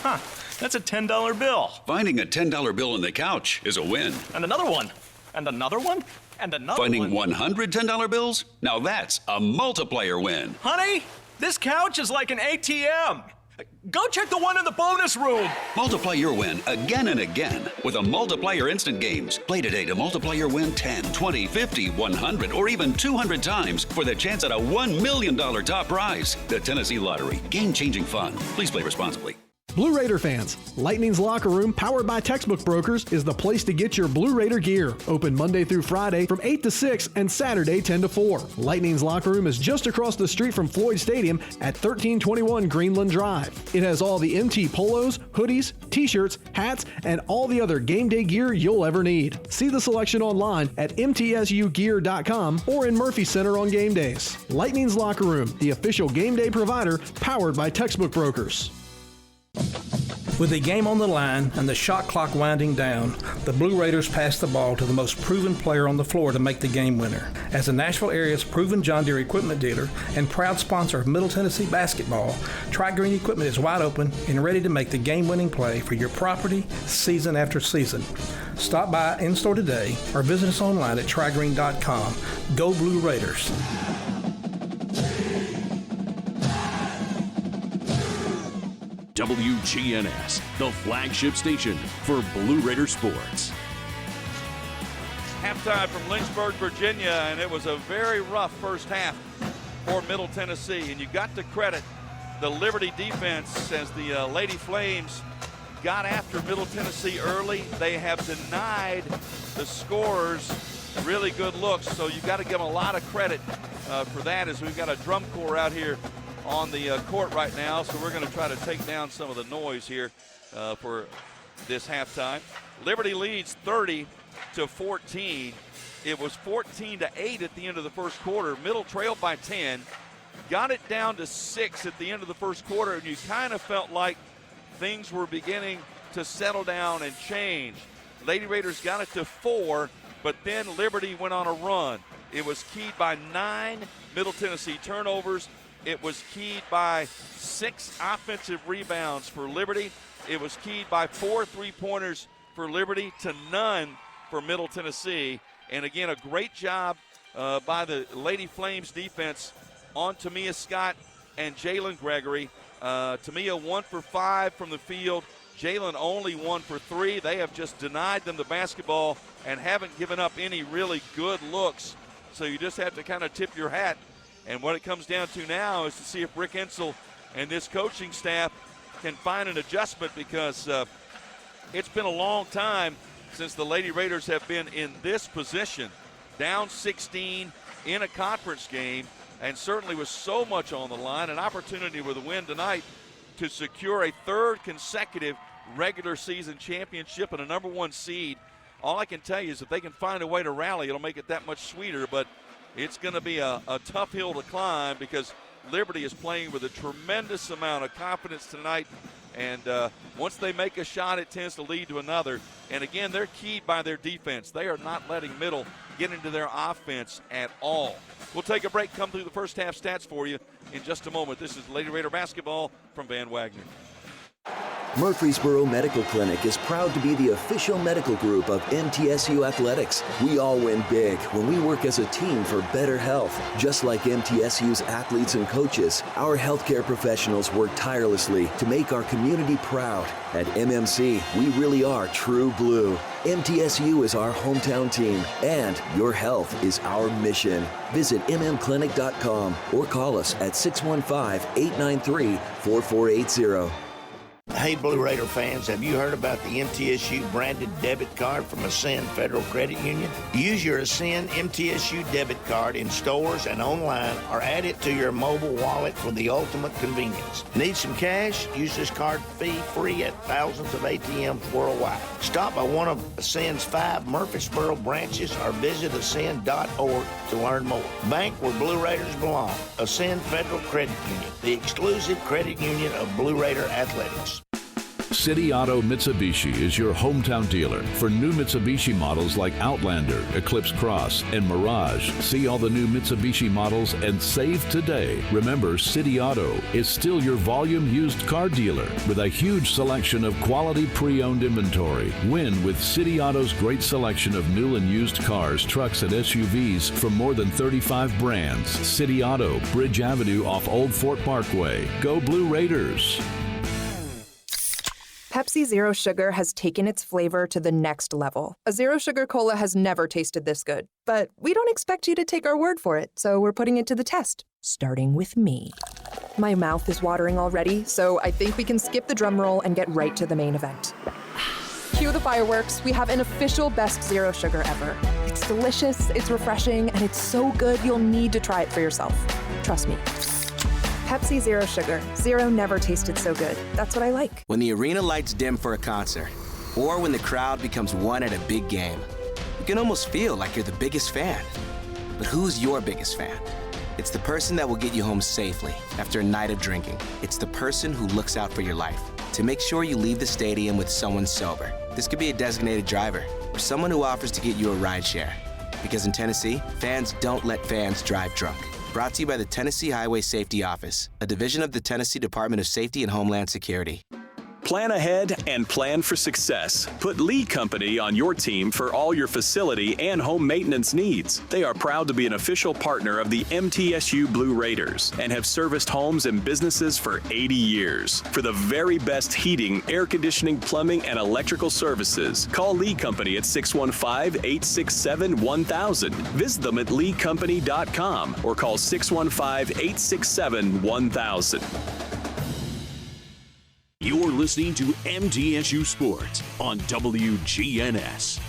Huh. That's a $10 bill. Finding a $10 bill on the couch is a win. And another one. And another one. And another Finding one. 100 $10 bills? Now that's a multiplier win. Honey, this couch is like an ATM. Go check the one in the bonus room. Multiply your win again and again with a Multiplier Instant Games. Play today to multiply your win 10, 20, 50, 100, or even 200 times for the chance at a $1 million top prize. The Tennessee Lottery. Game-changing fun. Please play responsibly. Blue Raider fans, Lightning's Locker Room, powered by Textbook Brokers, is the place to get your Blue Raider gear. Open Monday through Friday from 8 to 6 and Saturday 10 to 4. Lightning's Locker Room is just across the street from Floyd Stadium at 1321 Greenland Drive. It has all the MT polos, hoodies, t-shirts, hats, and all the other game day gear you'll ever need. See the selection online at mtsugear.com or in Murphy Center on game days. Lightning's Locker Room, the official game day provider, powered by Textbook Brokers. With the game on the line and the shot clock winding down, the Blue Raiders pass the ball to the most proven player on the floor to make the game winner. As the Nashville area's proven John Deere equipment dealer and proud sponsor of Middle Tennessee basketball, Tri-Green Equipment is wide open and ready to make the game-winning play for your property season after season. Stop by in-store today or visit us online at trigreen.com. Go Blue Raiders. WGNS, the flagship station for Blue Raider sports. Halftime from Lynchburg, Virginia, and it was a very rough first half for Middle Tennessee. And you got to credit the Liberty defense as the Lady Flames got after Middle Tennessee early. They have denied the scorers really good looks, so you got to give them a lot of credit for that, as we've got a drum corps out here on the court right now, so we're going to try to take down some of the noise here for this halftime. Liberty leads 30-14. It was 14-8 at the end of the first quarter. Middle trailed by 10. Got it down to 6 at the end of the first quarter, and you kind of felt like things were beginning to settle down and change. Lady Raiders got it to 4, but then Liberty went on a run. It was keyed by 9 Middle Tennessee turnovers. It was keyed by 6 offensive rebounds for Liberty. It was keyed by 4 3-pointers for Liberty to none for Middle Tennessee. And again, a great job by the Lady Flames defense on Tamia Scott and Jalen Gregory. Tamia 1 for 5 from the field. Jalen only 1 for 3. They have just denied them the basketball and haven't given up any really good looks. So you just have to kind of tip your hat. And what it comes down to now is to see if Rick Insell and this coaching staff can find an adjustment, because it's been a long time since the Lady Raiders have been in this position, down 16 in a conference game, and certainly with so much on the line, an opportunity with a win tonight to secure a 3rd consecutive regular season championship and a number 1 seed. All I can tell you is if they can find a way to rally, it'll make it that much sweeter, but it's going to be a tough hill to climb, because Liberty is playing with a tremendous amount of confidence tonight, and once they make a shot, it tends to lead to another. And again, they're keyed by their defense. They are not letting Middle get into their offense at all. We'll take a break, come through the first half stats for you in just a moment. This is Lady Raider basketball from Van Wagner. Murfreesboro Medical Clinic is proud to be the official medical group of MTSU Athletics. We all win big when we work as a team for better health. Just like MTSU's athletes and coaches, our healthcare professionals work tirelessly to make our community proud. At MMC, we really are true blue. MTSU is our hometown team, and your health is our mission. Visit mmclinic.com or call us at 615-893-4480. Hey, Blue Raider fans, have you heard about the MTSU branded debit card from Ascend Federal Credit Union? Use your Ascend MTSU debit card in stores and online, or add it to your mobile wallet for the ultimate convenience. Need some cash? Use this card fee-free at thousands of ATMs worldwide. Stop by one of Ascend's 5 Murfreesboro branches or visit ascend.org to learn more. Bank where Blue Raiders belong. Ascend Federal Credit Union, the exclusive credit union of Blue Raider athletics. City Auto Mitsubishi is your hometown dealer for new Mitsubishi models like Outlander, Eclipse Cross, and Mirage. See all the new Mitsubishi models and save today. Remember, City Auto is still your volume used car dealer with a huge selection of quality pre-owned inventory. Win with City Auto's great selection of new and used cars, trucks, and SUVs from more than 35 brands. City Auto, Bridge Avenue off Old Fort Parkway. Go Blue Raiders! Pepsi Zero Sugar has taken its flavor to the next level. A Zero Sugar Cola has never tasted this good. But we don't expect you to take our word for it, so we're putting it to the test, starting with me. My mouth is watering already, so I think we can skip the drum roll and get right to the main event. Cue the fireworks. We have an official best Zero Sugar ever. It's delicious, it's refreshing, and it's so good you'll need to try it for yourself. Trust me. Pepsi Zero Sugar. Zero never tasted so good. That's what I like. When the arena lights dim for a concert, or when the crowd becomes one at a big game, you can almost feel like you're the biggest fan. But who's your biggest fan? It's the person that will get you home safely after a night of drinking. It's the person who looks out for your life to make sure you leave the stadium with someone sober. This could be a designated driver or someone who offers to get you a ride share. Because in Tennessee, fans don't let fans drive drunk. Brought to you by the Tennessee Highway Safety Office, a division of the Tennessee Department of Safety and Homeland Security. Plan ahead and plan for success. Put Lee Company on your team for all your facility and home maintenance needs. They are proud to be an official partner of the MTSU Blue Raiders and have serviced homes and businesses for 80 years. For the very best heating, air conditioning, plumbing, and electrical services, call Lee Company at 615-867-1000. Visit them at leecompany.com or call 615-867-1000. You're listening to MTSU Sports on WGNS.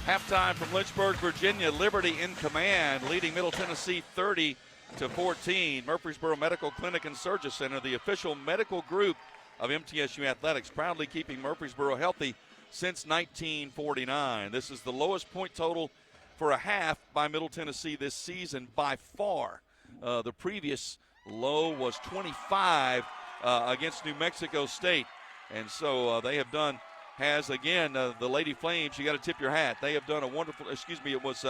Halftime from Lynchburg, Virginia. Liberty in command, leading Middle Tennessee 30-14. Murfreesboro Medical Clinic and Surgery Center, the official medical group of MTSU Athletics, proudly keeping Murfreesboro healthy since 1949. This is the lowest point total for a half by Middle Tennessee this season by far. The previous low was 25 against New Mexico State. And so they have done, the Lady Flames, you got to tip your hat. They have done a wonderful, it was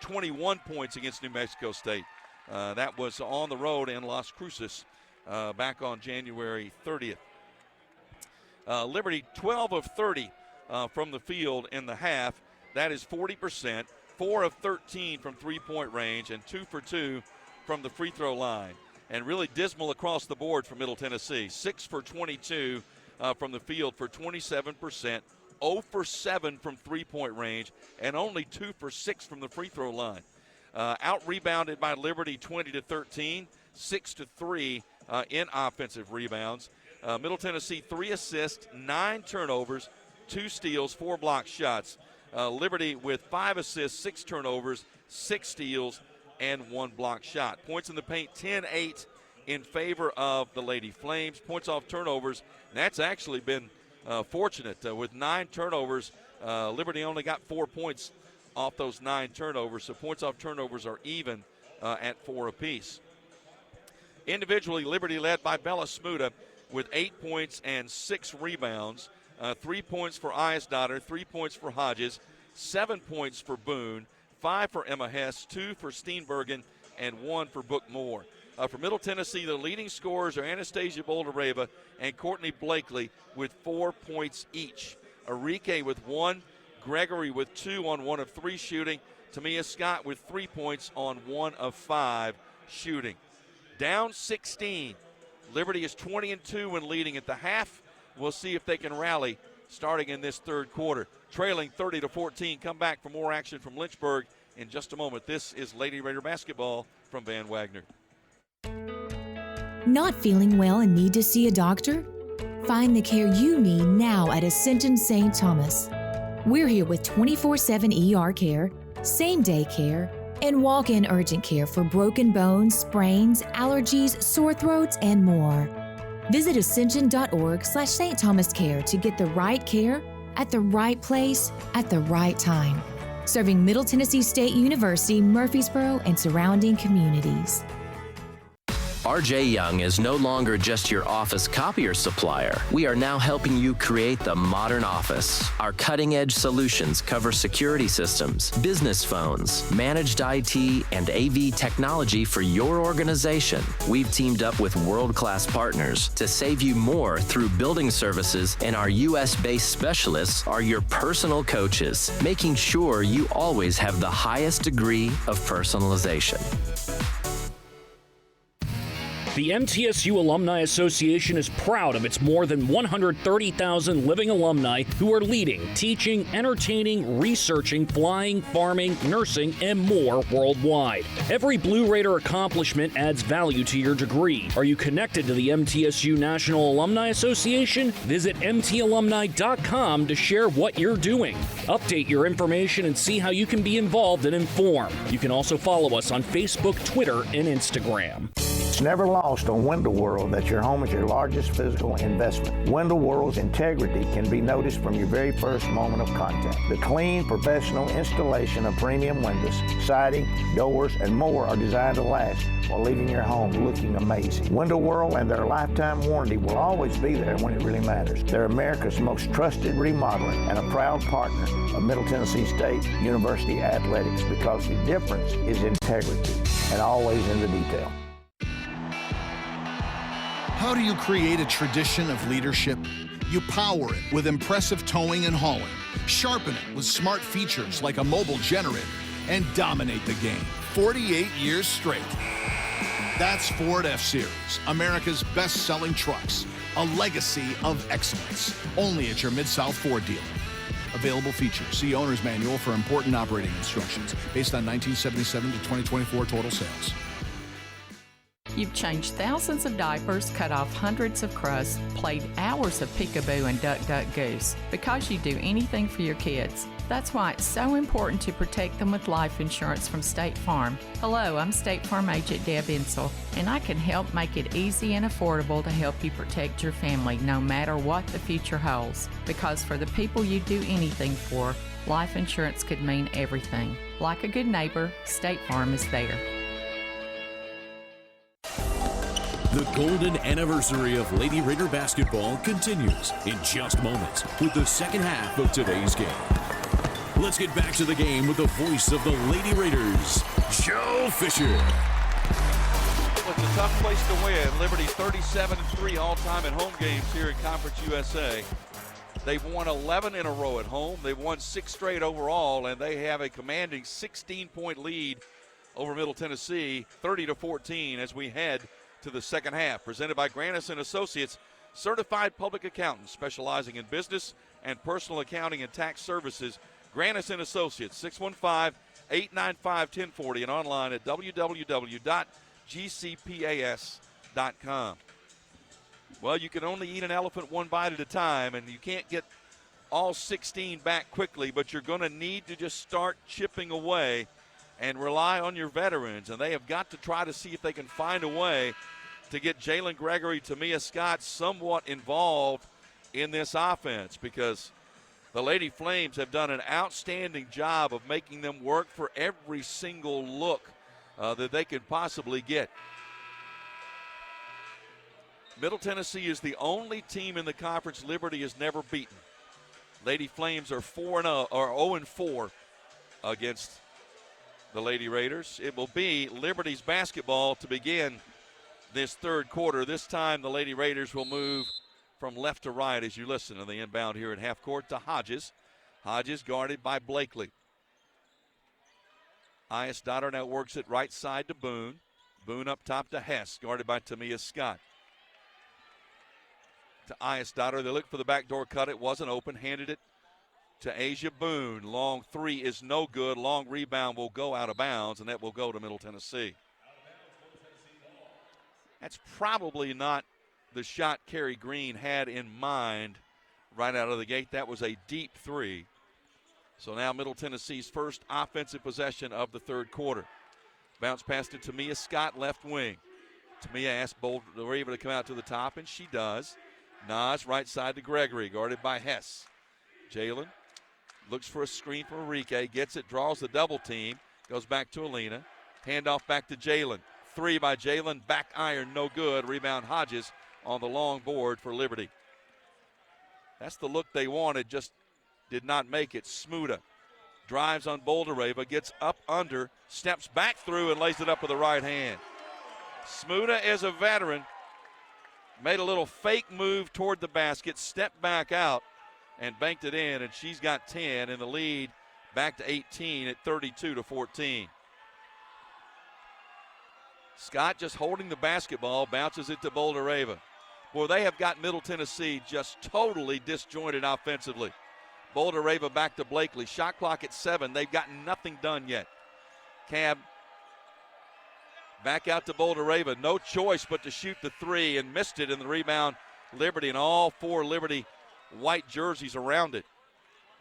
21 points against New Mexico State. That was on the road in Las Cruces back on January 30th. Liberty 12 of 30 from the field in the half. That is 40%. 4 of 13 from three-point range and 2 for 2 from the free throw line. And really dismal across the board for Middle Tennessee. 6 for 22 from the field for 27%, 0 for 7 from three-point range, and only 2 for 6 from the free throw line. Out-rebounded by Liberty 20-13, 6-3 in offensive rebounds. Middle Tennessee 3 assists, 9 turnovers, 2 steals, 4 blocked shots. Liberty with 5 assists, 6 turnovers, 6 steals, and 1 block shot. Points in the paint, 10-8 in favor of the Lady Flames. Points off turnovers, that's actually been fortunate. With 9 turnovers, Liberty only got 4 points off those 9 turnovers, so points off turnovers are even at 4 apiece. Individually, Liberty led by Bella Smuda with 8 points and 6 rebounds. 3 points for Eisdotter, 3 points for Hodges, 7 points for Boone, 5 for Emma Hess, 2 for Steenbergen, and 1 for Book Moore. For Middle Tennessee, the leading scorers are Anastasia Boldereva and Courtney Blakely with 4 points each. Enrique with 1, Gregory with 2 on 1 of 3 shooting, Tamia Scott with 3 points on 1 of 5 shooting. Down 16. Liberty is 20-2 when leading at the half. We'll see if they can rally starting in this third quarter. Trailing 30-14. Come back for more action from Lynchburg in just a moment. This is Lady Raider basketball from Van Wagner. Not feeling well and need to see a doctor? Find the care you need now at Ascension St. Thomas. We're here with 24/7 ER care, same-day care, and walk-in urgent care for broken bones, sprains, allergies, sore throats, and more. Visit ascension.org/St. Thomas Care to get the right care at the right place at the right time. Serving Middle Tennessee State University, Murfreesboro, and surrounding communities. RJ Young is no longer just your office copier supplier. We are now helping you create the modern office. Our cutting-edge solutions cover security systems, business phones, managed IT, and AV technology for your organization. We've teamed up with world-class partners to save you more through building services, and our U.S.-based specialists are your personal coaches, making sure you always have the highest degree of personalization. The MTSU Alumni Association is proud of its more than 130,000 living alumni who are leading, teaching, entertaining, researching, flying, farming, nursing, and more worldwide. Every Blue Raider accomplishment adds value to your degree. Are you connected to the MTSU National Alumni Association? Visit mtalumni.com to share what you're doing. Update your information and see how you can be involved and informed. You can also follow us on Facebook, Twitter, and Instagram. It's never lost on Window World that your home is your largest physical investment. Window World's integrity can be noticed from your very first moment of contact. The clean, professional installation of premium windows, siding, doors, and more are designed to last while leaving your home looking amazing. Window World and their lifetime warranty will always be there when it really matters. They're America's most trusted remodeling and a proud partner of Middle Tennessee State University Athletics because the difference is integrity and always in the detail. How do you create a tradition of leadership? You power it with impressive towing and hauling, sharpen it with smart features like a mobile generator, and dominate the game 48 years straight. That's Ford F-Series, America's best-selling trucks, a legacy of excellence. Only at your Mid-South Ford dealer. Available features. See Owner's Manual for important operating instructions based on 1977 to 2024 total sales. You've changed thousands of diapers, cut off hundreds of crusts, played hours of peekaboo and duck, duck, goose because you do anything for your kids. That's why it's so important to protect them with life insurance from State Farm. Hello, I'm State Farm agent Deb Insel, and I can help make it easy and affordable to help you protect your family no matter what the future holds. Because for the people you do anything for, life insurance could mean everything. Like a good neighbor, State Farm is there. The golden anniversary of Lady Raider basketball continues in just moments with the second half of today's game. Let's get back to the game with the voice of the Lady Raiders, Joe Fisher. It's a tough place to win. Liberty 37-3 all-time in home games here in Conference USA. They've won 11 in a row at home. They've won 6 straight overall, and they have a commanding 16-point lead over Middle Tennessee, 30-14 as we head to the second half. Presented by Granis & Associates, certified public accountants specializing in business and personal accounting and tax services. Granis & Associates, 615-895-1040 and online at www.gcpas.com. Well, you can only eat an elephant one bite at a time, and you can't get all 16 back quickly, but you're going to need to just start chipping away and rely on your veterans, and they have got to try to see if they can find a way to get Jalen Gregory, Tamia Scott somewhat involved in this offense, because the Lady Flames have done an outstanding job of making them work for every single look that they could possibly get. Middle Tennessee is the only team in the conference Liberty has never beaten. Lady Flames are 0-4 against the Lady Raiders. It will be Liberty's basketball to begin this third quarter. This time the Lady Raiders will move from left to right as you listen to the inbound here at half court to Hodges. Hodges guarded by Blakely. Iasdotter now works it right side to Boone. Boone up top to Hess, guarded by Tamia Scott. To Iasdotter, they look for the backdoor cut. It wasn't open, handed it to Asia Boone. Long three is no good. Long rebound will go out of bounds, and that will go to Middle Tennessee. That's probably not the shot Kerry Green had in mind right out of the gate. That was a deep three. So now Middle Tennessee's first offensive possession of the third quarter. Bounce pass to Tamia Scott, left wing. Tamia asked Boldreva to come out to the top, and she does. Nas right side to Gregory, guarded by Hess. Jalen looks for a screen from Enrique, gets it, draws the double team, goes back to Alina. Handoff back to Jalen. Three by Jalen, back iron, no good. Rebound Hodges on the long board for Liberty. That's the look they wanted, just did not make it. Smuda drives on Boldreva, gets up under, steps back through and lays it up with the right hand. Smuda is a veteran. Made a little fake move toward the basket, stepped back out, and banked it in, and she's got 10 in the lead, back to 18 at 32-14. Scott just holding the basketball, bounces it to Boldreva. Boy, they have got Middle Tennessee just totally disjointed offensively. Boldreva back to Blakely. Shot clock at 7. They've gotten nothing done yet. Cab back out to Boldreva. No choice but to shoot the three, and missed it in the rebound. Liberty, and all four Liberty white jerseys around it.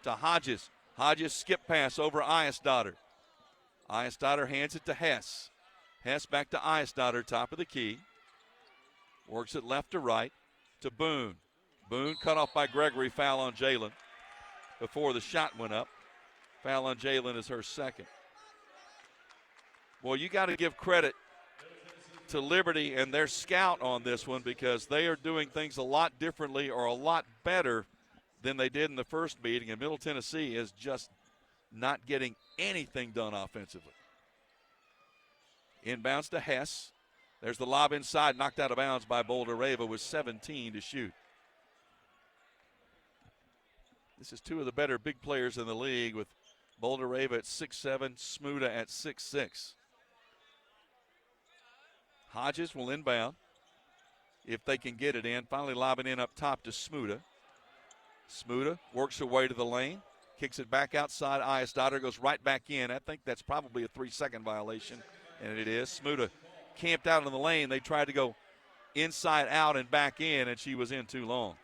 To Hodges. Hodges skip pass over Iasdotter. Iasdotter hands it to Hess. Hess back to Iasdotter, top of the key. Works it left to right to Boone. Boone cut off by Gregory, foul on Jalen before the shot went up. Foul on Jalen is her second. Boy, you got to give credit to Liberty and their scout on this one, because they are doing things a lot differently or a lot better than they did in the first meeting, and Middle Tennessee is just not getting anything done offensively. Inbounds to Hess. There's the lob inside, knocked out of bounds by Boulder Rava with 17 to shoot. This is two of the better big players in the league, with Boulder Rava at 6'7", Smuda at 6'6". Hodges will inbound if they can get it in. Finally lobbing in up top to Smuda. Smuda works her way to the lane, kicks it back outside. Ayesdotter goes right back in. I think that's probably a 3-second violation, and it is. Smuda camped out in the lane. They tried to go inside out and back in, and she was in too long.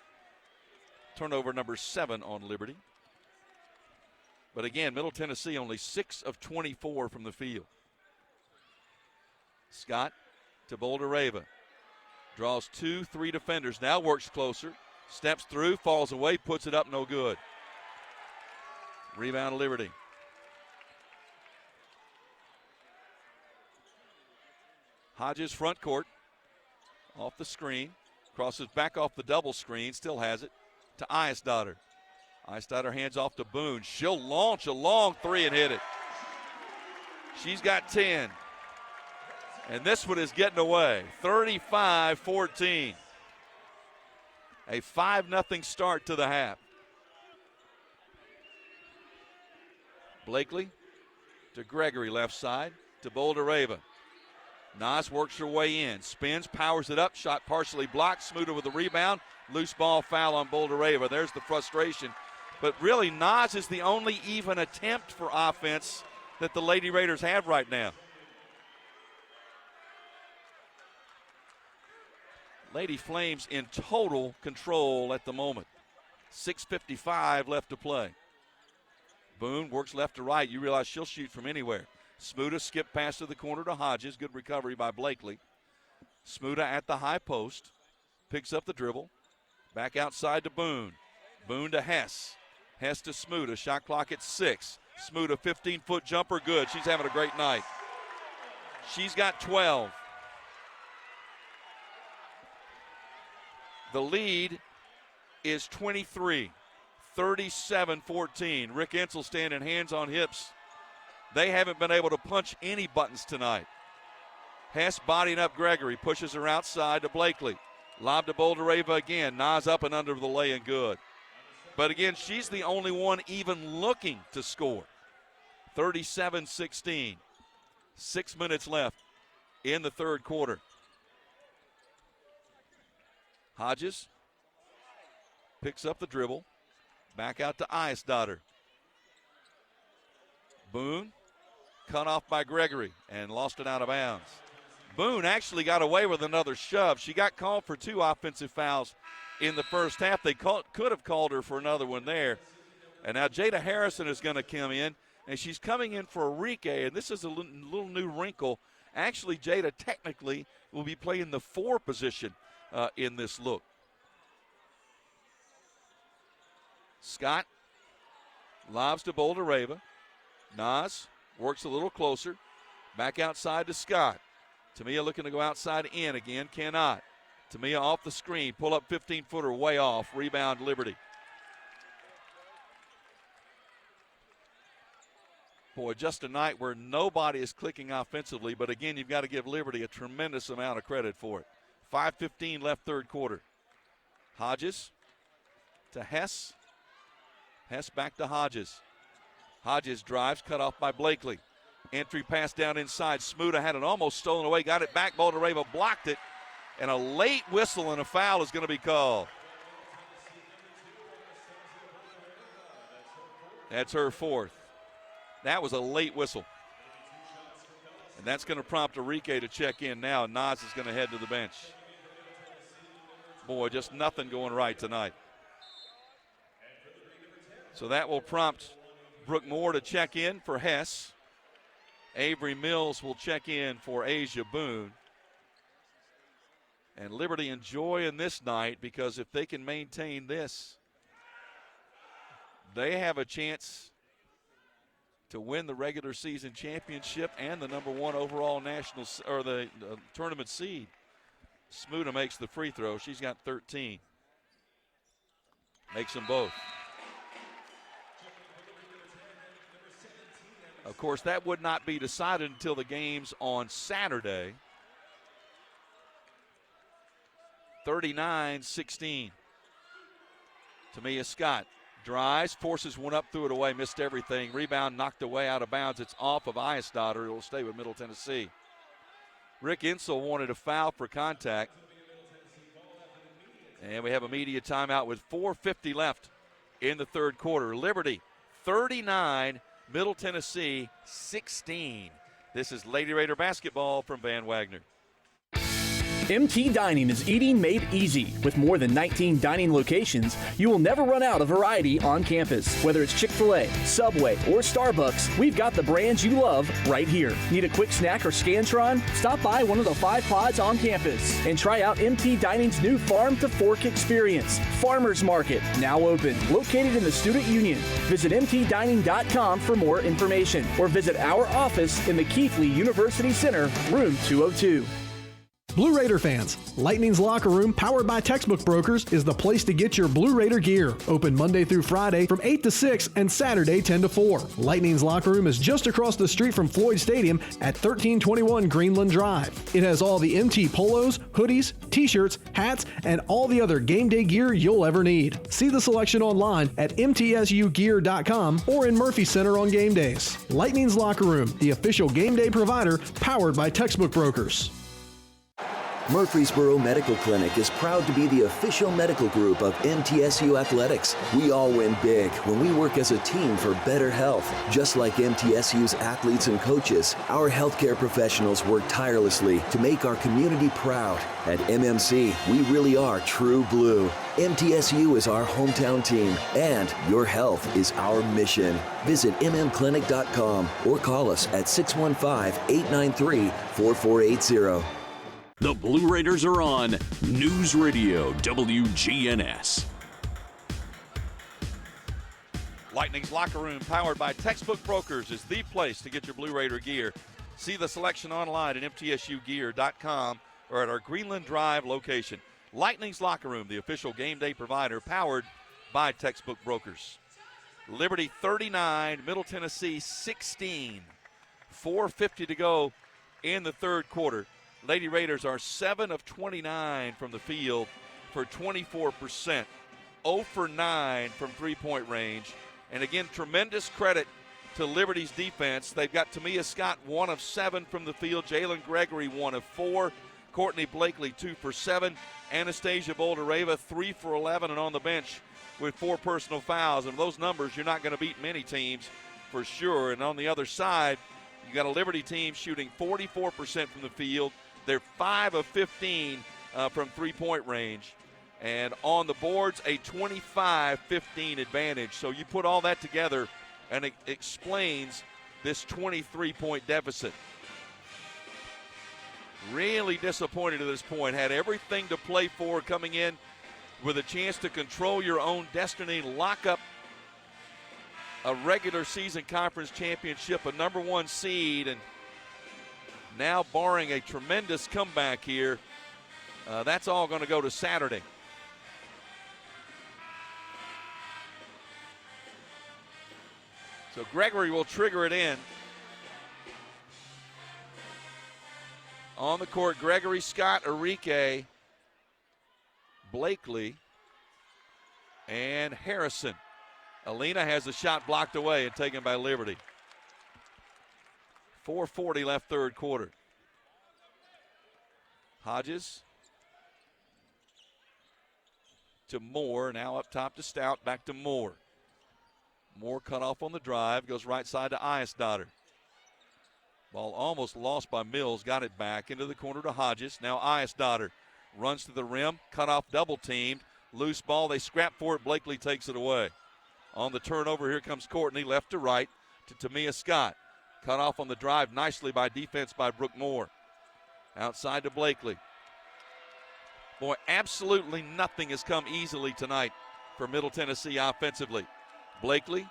Turnover number 7 on Liberty. But again, Middle Tennessee only 6 of 24 from the field. Scott to Boulder Rava. Draws 2-3 defenders. Now works closer. Steps through, falls away, puts it up, no good. Rebound Liberty. Hodges front court. Off the screen. Crosses back off the double screen. Still has it to Ayesdotter. Ayesdotter hands off to Boone. She'll launch a long three and hit it. She's got 10. And this one is getting away. 35-14. A 5-0 start to the half. Blakely to Gregory, left side to Boulder Rava. Nas works her way in, spins, powers it up, shot partially blocked. Smuda with the rebound. Loose ball, foul on Boulder Rava. There's the frustration. But really, Nas is the only even attempt for offense that the Lady Raiders have right now. Lady Flames in total control at the moment. 6:55 left to play. Boone works left to right. You realize she'll shoot from anywhere. Smuda skip pass to the corner to Hodges. Good recovery by Blakely. Smuda at the high post. Picks up the dribble. Back outside to Boone. Boone to Hess. Hess to Smuda. Shot clock at 6. Smuda 15-foot jumper. Good. She's having a great night. She's got 12. The lead is 23, 37-14. Rick Ensel standing hands on hips. They haven't been able to punch any buttons tonight. Hess bodying up Gregory, pushes her outside to Blakely. Lob to Boulder Rava again. Nas up and under the lay and good. But again, she's the only one even looking to score. 37-16. 6 minutes left in the third quarter. Hodges picks up the dribble. Back out to Ayesdotter. Boone cut off by Gregory and lost it out of bounds. Boone actually got away with another shove. She got called for 2 offensive fouls in the first half. They could have called her for another one there. And now Jada Harrison is going to come in, and she's coming in for Enrique, and this is a little new wrinkle. Actually, Jada technically will be playing the 4 position in this look. Scott lobs to Boulder Rava. Nas works a little closer. Back outside to Scott. Tamia looking to go outside in again. Cannot. Tamia off the screen. Pull up 15-footer way off. Rebound Liberty. Boy, just a night where nobody is clicking offensively. But again, you've got to give Liberty a tremendous amount of credit for it. 5:15 left third quarter. Hodges to Hess. Hess back to Hodges. Hodges drives, cut off by Blakely. Entry pass down inside. Smuda had it almost stolen away. Got it back. Boulder Rava blocked it. And a late whistle and a foul is going to be called. That's her 4th. That was a late whistle. And that's going to prompt Enrique to check in now. Nas is going to head to the bench. Boy, just nothing going right tonight. So that will prompt Brooke Moore to check in for Hess. Avery Mills will check in for Asia Boone. And Liberty enjoying this night, because if they can maintain this, they have a chance to win the regular season championship and the number 1 overall national or the tournament seed. Smuda makes the free throw. She's got 13. Makes them both. Of course, that would not be decided until the games on Saturday. 39-16. Tamia Scott drives, forces one up, threw it away, missed everything. Rebound knocked away out of bounds. It's off of Iasdottir. It will stay with Middle Tennessee. Rick Insel wanted a foul for contact. And we have a media timeout with 4:50 left in the third quarter. Liberty 39, Middle Tennessee 16. This is Lady Raider basketball from Van Wagner. MT Dining is eating made easy. With more than 19 dining locations, you will never run out of variety on campus. Whether it's Chick-fil-A, Subway, or Starbucks, we've got the brands you love right here. Need a quick snack or Scantron? Stop by one of the 5 pods on campus and try out MT Dining's new Farm to Fork experience. Farmers Market, now open, located in the Student Union. Visit mtdining.com for more information or visit our office in the Keithley University Center, room 202. Blue Raider fans, Lightning's Locker Room, powered by Textbook Brokers, is the place to get your Blue Raider gear. Open Monday through Friday from 8 to 6 and Saturday 10 to 4. Lightning's Locker Room is just across the street from Floyd Stadium at 1321 Greenland Drive. It has all the MT polos, hoodies, t-shirts, hats, and all the other game day gear you'll ever need. See the selection online at mtsugear.com or in Murphy Center on game days. Lightning's Locker Room, the official game day provider, powered by Textbook Brokers. Murfreesboro Medical Clinic is proud to be the official medical group of MTSU Athletics. We all win big when we work as a team for better health. Just like MTSU's athletes and coaches, our healthcare professionals work tirelessly to make our community proud. At MMC, we really are true blue. MTSU is our hometown team, and your health is our mission. Visit mmclinic.com or call us at 615-893-4480. The Blue Raiders are on News Radio WGNS. Lightning's Locker Room, powered by Textbook Brokers, is the place to get your Blue Raider gear. See the selection online at mtsugear.com or at our Greenland Drive location. Lightning's Locker Room, the official game day provider, powered by Textbook Brokers. Liberty 39, Middle Tennessee 16. 4:50 to go in the third quarter. Lady Raiders are 7 of 29 from the field for 24%, 0 for 9 from three-point range. And again, tremendous credit to Liberty's defense. They've got Tamia Scott 1 of 7 from the field, Jalen Gregory 1 of 4, Courtney Blakely 2 for 7, Anastasia Boldareva 3 for 11, and on the bench with 4 personal fouls. And those numbers, you're not going to beat many teams for sure. And on the other side, you got a Liberty team shooting 44% from the field. They're 5 of 15 from three-point range. And on the boards, a 25-15 advantage. So you put all that together, and it explains this 23-point deficit. Really disappointed at this point. Had everything to play for coming in with a chance to control your own destiny, lock up a regular season conference championship, a number 1 seed, and now barring a tremendous comeback here, that's all going to go to Saturday. So Gregory will trigger it in. On the court, Gregory, Scott, Enrique, Blakely, and Harrison. Alina has the shot blocked away and taken by Liberty. 4:40 left third quarter. Hodges to Moore, now up top to Stout, back to Moore. Moore cut off on the drive, goes right side to Iasdottir. Ball almost lost by Mills, got it back into the corner to Hodges. Now Iasdottir runs to the rim, cut off, double teamed, loose ball, they scrap for it, Blakely takes it away. On the turnover, here comes Courtney, left to right to Tamia Scott. Cut off on the drive nicely by defense by Brooke Moore. Outside to Blakely. Boy, absolutely nothing has come easily tonight for Middle Tennessee offensively. Blakely,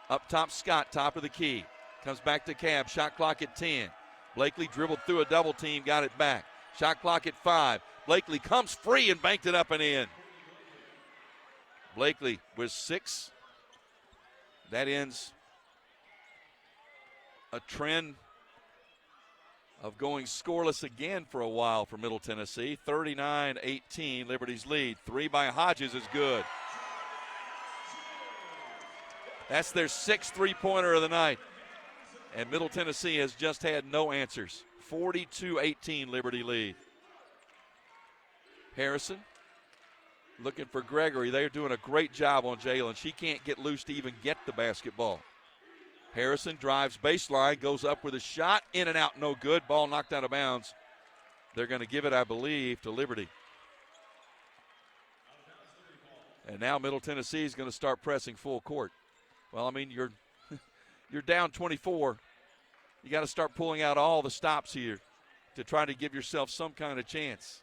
up top Scott, top of the key. Comes back to Cab, shot clock at 10. Blakely dribbled through a double team, got it back. Shot clock at 5. Blakely comes free and banked it up and in. Blakely with 6. That ends a trend of going scoreless again for a while for Middle Tennessee. 39-18, Liberty's lead. 3 by Hodges is good. That's their 6th three-pointer of the night. And Middle Tennessee has just had no answers. 42-18, Liberty lead. Harrison looking for Gregory. They're doing a great job on Jalen. She can't get loose to even get the basketball. Harrison drives baseline, goes up with a shot, in and out, no good. Ball knocked out of bounds. They're going to give it, I believe, to Liberty. And now Middle Tennessee is going to start pressing full court. Well, I mean, you're down 24. You got to start pulling out all the stops here to try to give yourself some kind of chance.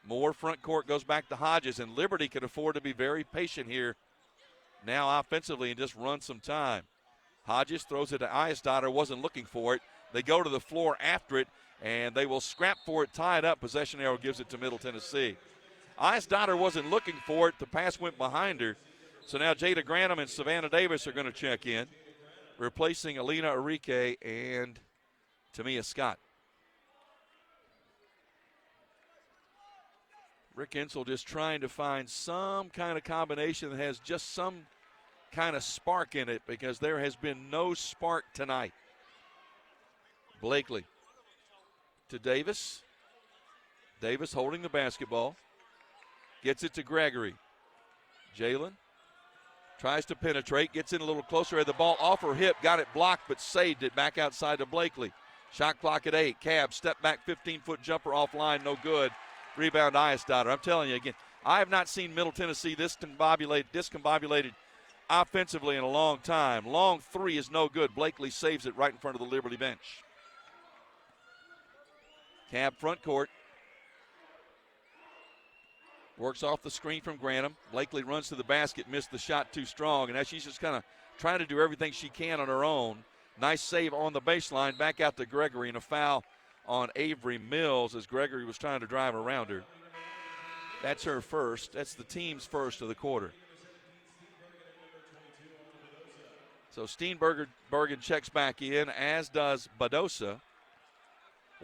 Moore front court goes back to Hodges, and Liberty can afford to be very patient here now offensively and just run some time. Hodges throws it to Eisdotter, wasn't looking for it. They go to the floor after it, and they will scrap for it, tie it up. Possession arrow gives it to Middle Tennessee. Eisdotter wasn't looking for it. The pass went behind her. So now Jada Granum and Savannah Davis are going to check in, replacing Alina Arike and Tamia Scott. Rick Insel just trying to find some kind of combination that has just some kind of spark in it, because there has been no spark tonight. Blakely to Davis. Davis holding the basketball. Gets it to Gregory. Jalen tries to penetrate, gets in a little closer, had the ball off her hip, got it blocked, but saved it back outside to Blakely. Shot clock at 8. Cab, step back, 15-foot jumper offline, no good. Rebound, Eisdotter. I'm telling you again, I have not seen Middle Tennessee this discombobulated offensively in a long time. Long three is no good. Blakely saves it right in front of the Liberty bench. Cab front court. Works off the screen from Granum. Blakely runs to the basket, missed the shot too strong, and now she's just kind of trying to do everything she can on her own. Nice save on the baseline. Back out to Gregory, and a foul on Avery Mills as Gregory was trying to drive around her. That's her first. That's the team's first of the quarter. So Steenbergen checks back in, as does Badosa.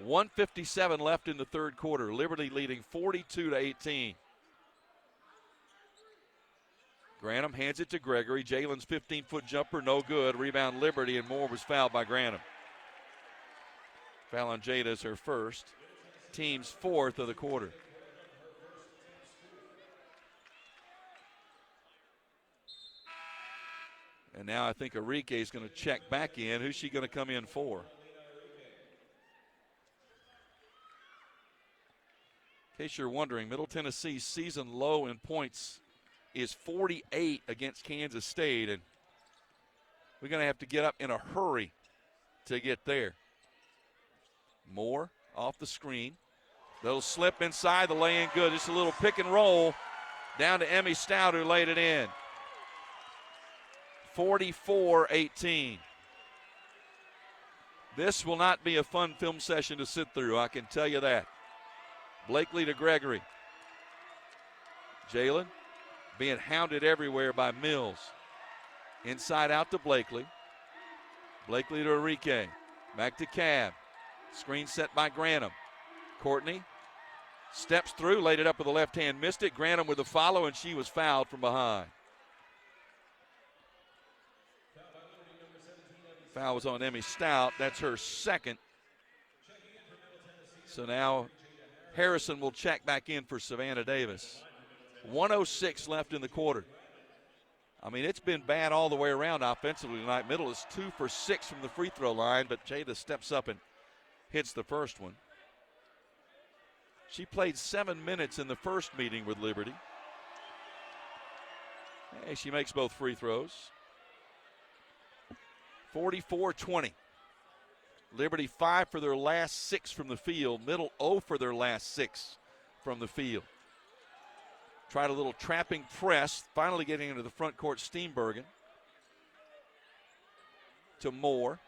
1:57 left in the third quarter. Liberty leading 42-18. Granum hands it to Gregory. Jalen's 15-foot jumper, no good. Rebound Liberty, and Moore was fouled by Granum. Foul on Jada is her first. Team's fourth of the quarter. And now I think Arike is going to check back in. Who's she going to come in for? In case you're wondering, Middle Tennessee's season low in points is 48 against Kansas State, and we're going to have to get up in a hurry to get there. Moore off the screen. Little slip inside, the lay in good. Just a little pick and roll down to Emmy Stout, who laid it in. 44-18. This will not be a fun film session to sit through, I can tell you that. Blakely to Gregory. Jalen being hounded everywhere by Mills. Inside out to Blakely. Blakely to Arike. Back to Cab. Screen set by Granum. Courtney steps through, laid it up with the left hand, missed it. Granum with the follow, and she was fouled from behind. Foul was on Emmy Stout. That's her second. So now Harrison will check back in for Savannah Davis. 1:06 left in the quarter. I mean, it's been bad all the way around offensively tonight. Middle is 2 for 6 from the free throw line, but Jada steps up and hits the first one. She played 7 minutes in the first meeting with Liberty. Hey, she makes both free throws. 44-20. Liberty 5 for their last 6 from the field. Middle 0 for their last 6 from the field. Tried a little trapping press, finally getting into the front court. Steenbergen to Moore.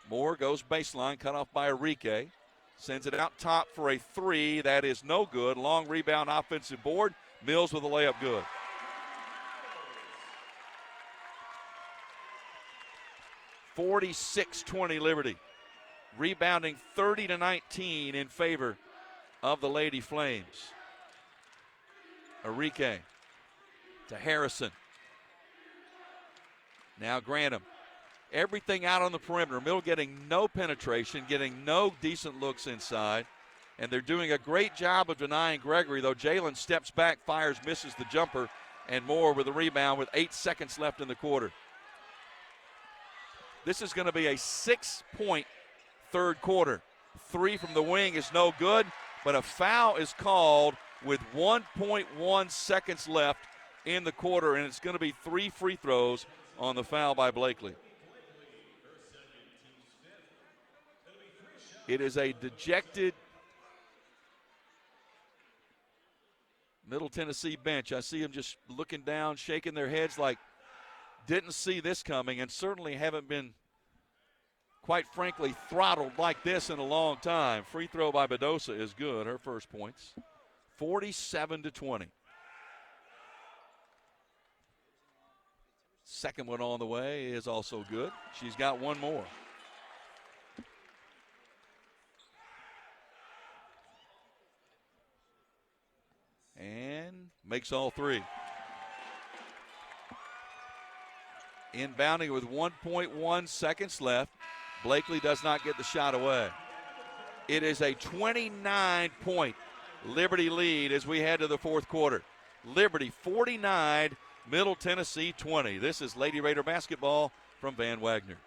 Moore goes baseline, cut off by Arike. Sends it out top for a three. That is no good. Long rebound, offensive board. Mills with a layup good. (46-20) Liberty. rebounding 30-19 in favor of the Lady Flames. Enrique to Harrison. Now Grantham. Everything out on the perimeter. Middle getting no penetration, getting no decent looks inside. And they're doing a great job of denying Gregory, though Jalen steps back, fires, misses the jumper, and Moore with a rebound with 8 seconds left in the quarter. This is going to be a 6-point third quarter. 3 from the wing is no good, but a foul is called with 1.1 seconds left in the quarter, and it's going to be 3 free throws on the foul by Blakely. It is a dejected Middle Tennessee bench. I see them just looking down, shaking their heads like didn't see this coming, and certainly haven't been, quite frankly, throttled like this in a long time. Free throw by Bedosa is good, her first points. 47-20. Second one on the way is also good. She's got one more. And makes all 3. Inbounding with 1.1 seconds left. Blakely does not get the shot away. It is a 29-point Liberty lead as we head to the fourth quarter. Liberty 49, Middle Tennessee 20. This is Lady Raider basketball from Van Wagner.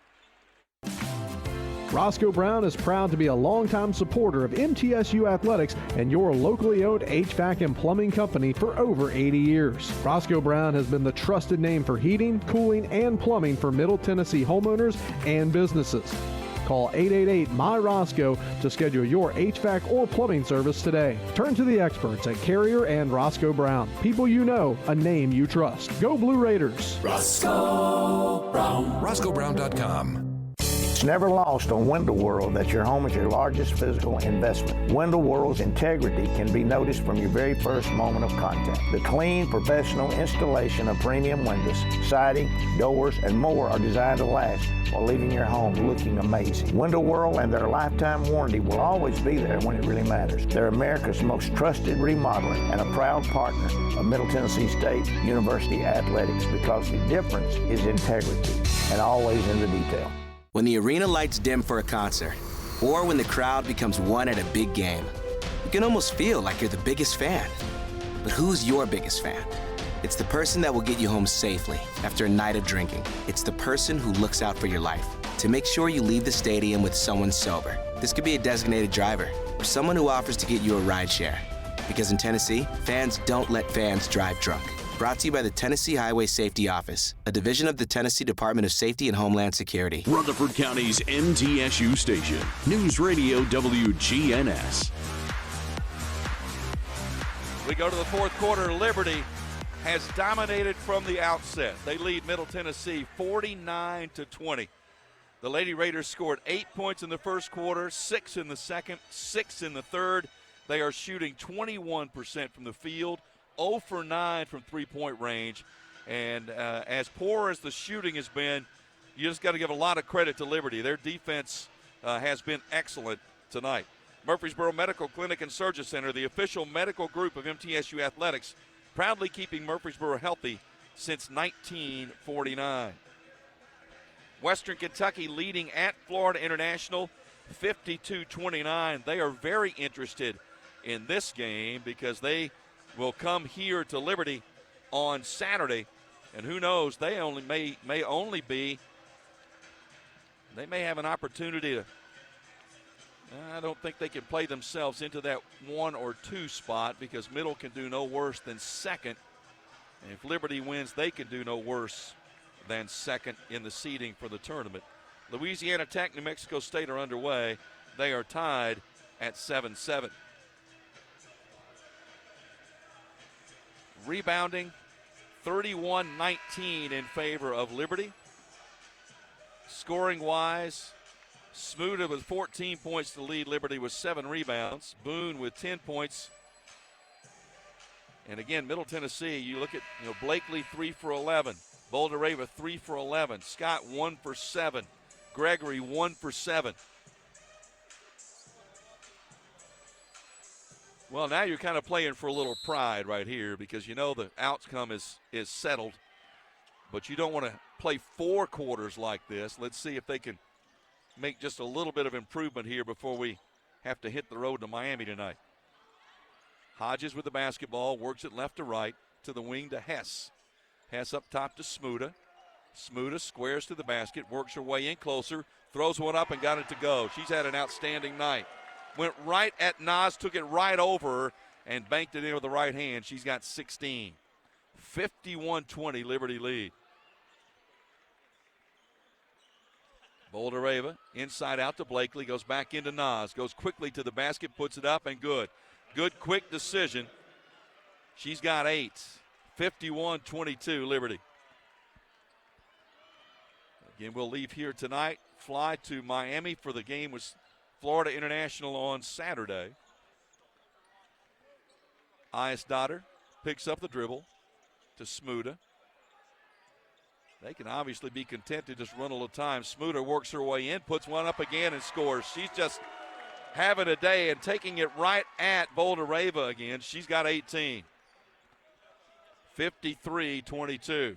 Roscoe Brown is proud to be a longtime supporter of MTSU athletics and your locally owned HVAC and plumbing company for over 80 years. Roscoe Brown has been the trusted name for heating, cooling, and plumbing for Middle Tennessee homeowners and businesses. Call 888-MY-ROSCOE to schedule your HVAC or plumbing service today. Turn to the experts at Carrier and Roscoe Brown. People you know, a name you trust. Go Blue Raiders. Roscoe Brown. RoscoeBrown.com. It's never lost on Window World that your home is your largest physical investment. Window World's integrity can be noticed from your very first moment of contact. The clean, professional installation of premium windows, siding, doors, and more are designed to last while leaving your home looking amazing. Window World and their lifetime warranty will always be there when it really matters. They're America's most trusted remodeler and a proud partner of Middle Tennessee State University Athletics because the difference is integrity and always in the detail. When the arena lights dim for a concert, or when the crowd becomes one at a big game, you can almost feel like you're the biggest fan. But who's your biggest fan? It's the person that will get you home safely after a night of drinking. It's the person who looks out for your life to make sure you leave the stadium with someone sober. This could be a designated driver or someone who offers to get you a ride share. Because in Tennessee, fans don't let fans drive drunk. Brought to you by the Tennessee Highway Safety Office, a division of the Tennessee Department of Safety and Homeland Security. Rutherford County's MTSU station, News Radio WGNS. We go to the fourth quarter. Liberty has dominated from the outset. They lead Middle Tennessee 49-20. The Lady Raiders scored 8 points in the first quarter, 6 in the second, 6 in the third. They are shooting 21% from the field, 0 for 9 from three-point range. And as poor as the shooting has been, you just got to give a lot of credit to Liberty. Their defense has been excellent tonight. Murfreesboro Medical Clinic and Surgery Center, the official medical group of MTSU Athletics, proudly keeping Murfreesboro healthy since 1949. Western Kentucky leading at Florida International 52-29. They are very interested in this game because they will come here to Liberty on Saturday, and who knows, they may have an opportunity to, I don't think they can play themselves into that 1 or 2 spot because Middle can do no worse than second. And if Liberty wins, they can do no worse than second in the seeding for the tournament. Louisiana Tech, New Mexico State are underway. They are tied at 7-7. Rebounding 31-19 in favor of Liberty. Scoring-wise, Smoota with 14 points to lead Liberty with 7 rebounds. Boone with 10 points. And again, Middle Tennessee, you look at Blakely 3 for 11. Boulder with 3 for 11. Scott 1 for 7. Gregory 1 for 7. Well, now you're kind of playing for a little pride right here because you know the outcome is settled. But you don't want to play 4 quarters like this. Let's see if they can make just a little bit of improvement here before we have to hit the road to Miami tonight. Hodges with the basketball, works it left to right, to the wing to Hess. Hess up top to Smuda. Smuda squares to the basket, works her way in closer, throws one up and got it to go. She's had an outstanding night. Went right at Nas, took it right over her, and banked it in with the right hand. She's got 16. 51-20 Liberty lead. Bouldereva inside out to Blakely, goes back into Nas, goes quickly to the basket, puts it up, and good. Good quick decision. She's got 8. 51-22 Liberty. Again, we'll leave here tonight, fly to Miami for the game with Florida International on Saturday. Iasdottir picks up the dribble to Smuda. They can obviously be content to just run a little time. Smuda works her way in, puts one up again, and scores. She's just having a day and taking it right at Bouldereva again. She's got 18. 53-22.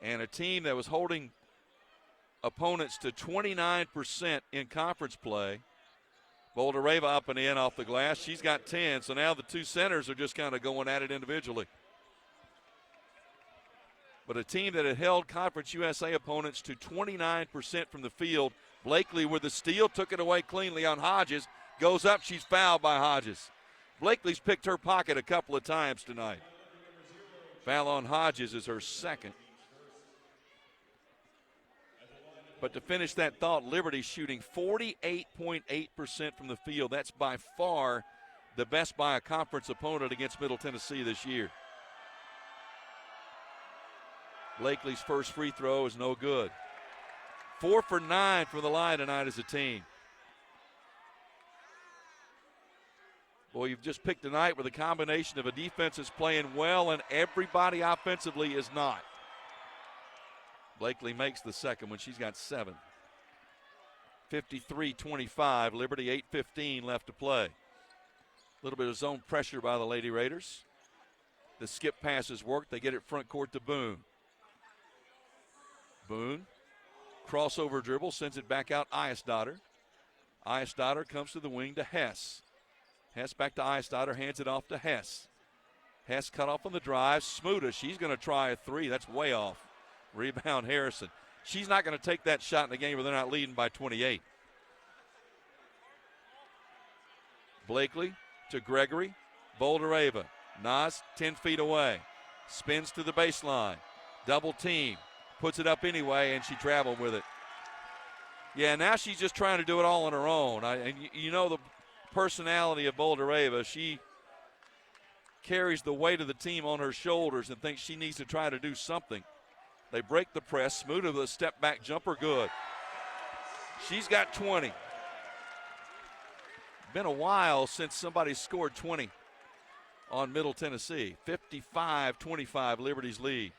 And a team that was holding opponents to 29% in conference play. Bouldereva up and in off the glass. She's got 10, so now the two centers are just kind of going at it individually. But a team that had held Conference USA opponents to 29% from the field. Blakely with the steal, took it away cleanly on Hodges. Goes up, she's fouled by Hodges. Blakely's picked her pocket a couple of times tonight. Foul on Hodges is her second. But to finish that thought, Liberty shooting 48.8% from the field. That's by far the best by a conference opponent against Middle Tennessee this year. Blakely's first free throw is no good. 4 for 9 from the line tonight as a team. Boy, you've just picked a night where the combination of a defense is playing well and everybody offensively is not. Blakely makes the second one. She's got 7. 53-25. Liberty 8:15 left to play. A little bit of zone pressure by the Lady Raiders. The skip passes work. They get it front court to Boone. Boone, crossover dribble, sends it back out Iasdottir. Iasdottir comes to the wing to Hess. Hess back to Iasdottir, hands it off to Hess. Hess cut off on the drive. Smuda, she's going to try a 3. That's way off. Rebound Harrison. She's not going to take that shot in the game where they're not leading by 28. Blakely to Gregory. Bouldereva. Nas 10 feet away. Spins to the baseline. Double team. Puts it up anyway, and she traveled with it. Yeah, now she's just trying to do it all on her own. And you know the personality of Bouldereva. She carries the weight of the team on her shoulders and thinks she needs to try to do something. They break the press. Smuda with a step-back jumper, good. She's got 20. Been a while since somebody scored 20 on Middle Tennessee. 55-25, Liberty's lead.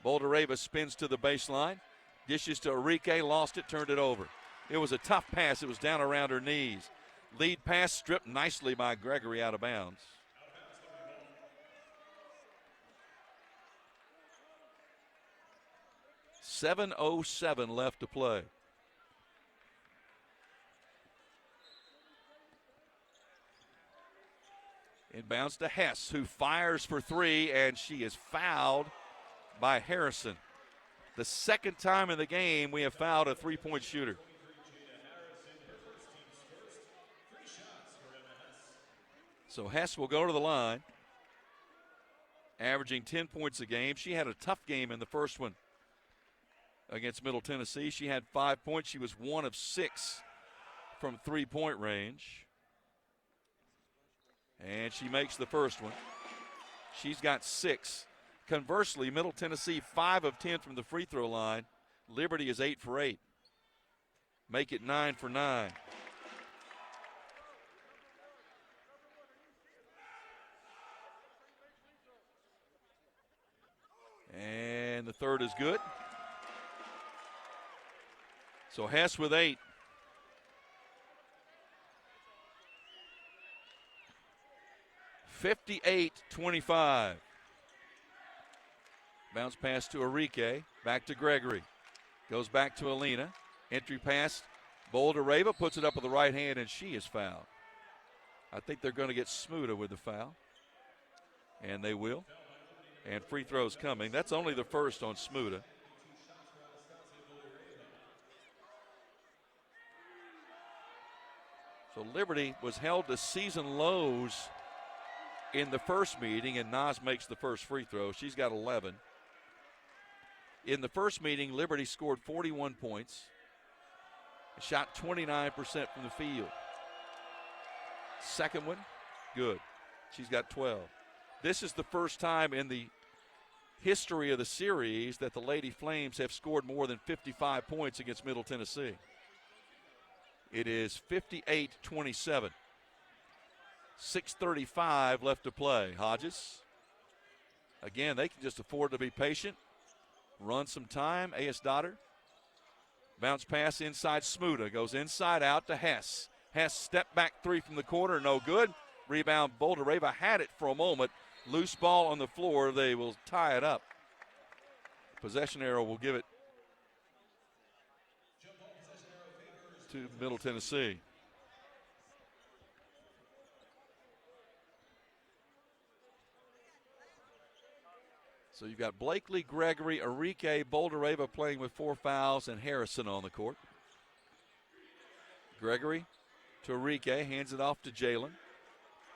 Bouldereva spins to the baseline. Dishes to Enrique, lost it, turned it over. It was a tough pass. It was down around her knees. Lead pass stripped nicely by Gregory out of bounds. .707 left to play. Inbounds to Hess, who fires for 3, and she is fouled by Harrison. The second time in the game we have fouled a three-point shooter. So Hess will go to the line, averaging 10 points a game. She had a tough game in the first one against Middle Tennessee. She had 5 points. She was 1 of 6 from three-point range. And she makes the first one. She's got 6. Conversely, Middle Tennessee 5 of 10 from the free throw line. Liberty is 8 for 8. Make it 9 for 9. And the third is good. So Hess with 8. 58-25. Bounce pass to Enrique. Back to Gregory. Goes back to Alina. Entry pass. Bouldereva puts it up with the right hand, and she is fouled. I think they're going to get Smuda with the foul. And they will. And free throws coming. That's only the first on Smuda. So Liberty was held to season lows in the first meeting, and Nas makes the first free throw. She's got 11. In the first meeting, Liberty scored 41 points, shot 29% from the field. Second one, good. She's got 12. This is the first time in the history of the series that the Lady Flames have scored more than 55 points against Middle Tennessee. It is 58-27. 6:35 left to play. Hodges. Again, they can just afford to be patient. Run some time. Ayesdotter. Bounce pass inside Smuda. Goes inside out to Hess. Hess step back three from the corner. No good. Rebound. Bouldereva had it for a moment. Loose ball on the floor. They will tie it up. Possession arrow will give it to Middle Tennessee. So you've got Blakely, Gregory, Enrique, Bouldereva playing with 4 fouls, and Harrison on the court. Gregory to Enrique, hands it off to Jalen.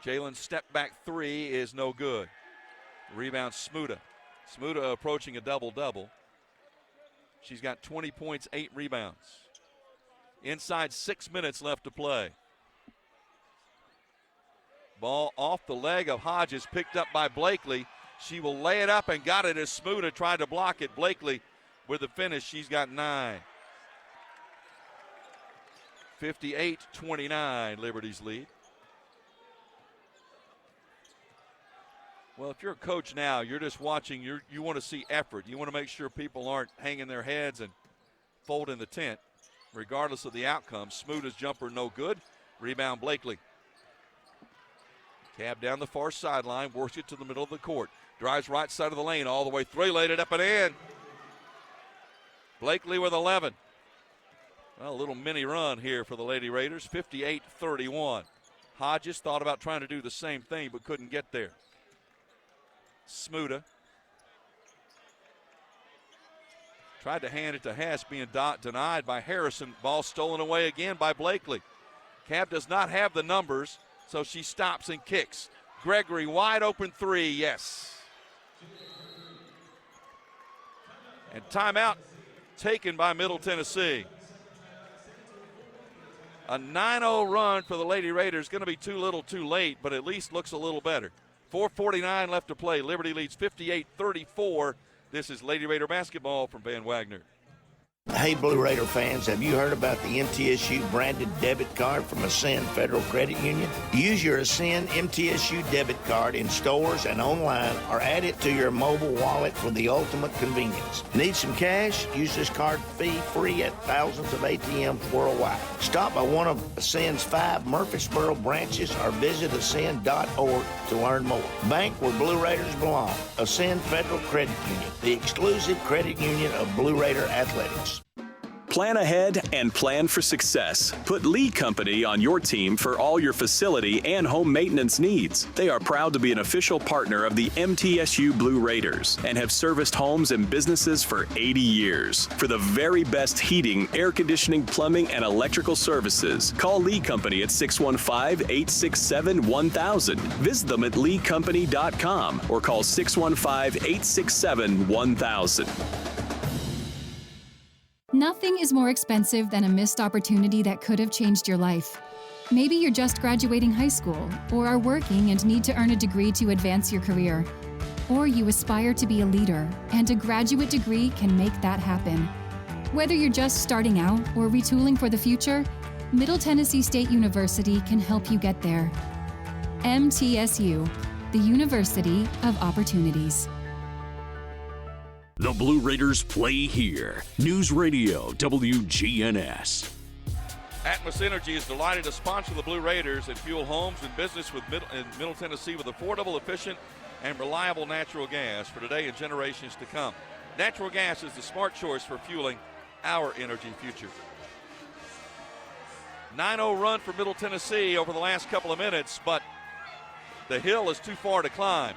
Jalen's step back three is no good. Rebound Smuda. Smuda approaching a double-double. She's got 20 points, 8 rebounds. Inside 6 minutes left to play. Ball off the leg of Hodges, picked up by Blakely. She will lay it up and got it as Smuda tried to block it. Blakely with the finish. She's got 9. 58-29, Liberty's lead. Well, if you're a coach now, you're just watching. You want to see effort. You want to make sure people aren't hanging their heads and folding the tent, regardless of the outcome. Smuda's jumper no good. Rebound Blakely. Cab down the far sideline, works it to the middle of the court. Drives right side of the lane all the way through, laid it up and in. Blakely with 11. Well, a little mini run here for the Lady Raiders, 58-31. Hodges thought about trying to do the same thing but couldn't get there. Smuda tried to hand it to Hess, being denied by Harrison. Ball stolen away again by Blakely. Cab does not have the numbers, so she stops and kicks. Gregory, wide open three, yes. And timeout taken by Middle Tennessee. A 9-0 run for the Lady Raiders. Going to be too little too late, but at least looks a little better. 4:49 left to play. Liberty leads 58-34. This is Lady Raider basketball from Van Wagner. Hey, Blue Raider fans, have you heard about the MTSU branded debit card from Ascend Federal Credit Union? Use your Ascend MTSU debit card in stores and online, or add it to your mobile wallet for the ultimate convenience. Need some cash? Use this card fee-free at thousands of ATMs worldwide. Stop by one of Ascend's 5 Murfreesboro branches or visit ascend.org to learn more. Bank where Blue Raiders belong. Ascend Federal Credit Union, the exclusive credit union of Blue Raider athletics. Plan ahead and plan for success. Put Lee Company on your team for all your facility and home maintenance needs. They are proud to be an official partner of the MTSU Blue Raiders and have serviced homes and businesses for 80 years. For the very best heating, air conditioning, plumbing, and electrical services, call Lee Company at 615-867-1000. Visit them at leecompany.com or call 615-867-1000. Nothing is more expensive than a missed opportunity that could have changed your life. Maybe you're just graduating high school, or are working and need to earn a degree to advance your career. Or you aspire to be a leader, and a graduate degree can make that happen. Whether you're just starting out or retooling for the future, Middle Tennessee State University can help you get there. MTSU, the University of Opportunities. The Blue Raiders play here. News Radio WGNS. Atmos Energy is delighted to sponsor the Blue Raiders and fuel homes and business in Middle Tennessee with affordable, efficient, and reliable natural gas for today and generations to come. Natural gas is the smart choice for fueling our energy future. 9-0 run for Middle Tennessee over the last couple of minutes, but the hill is too far to climb.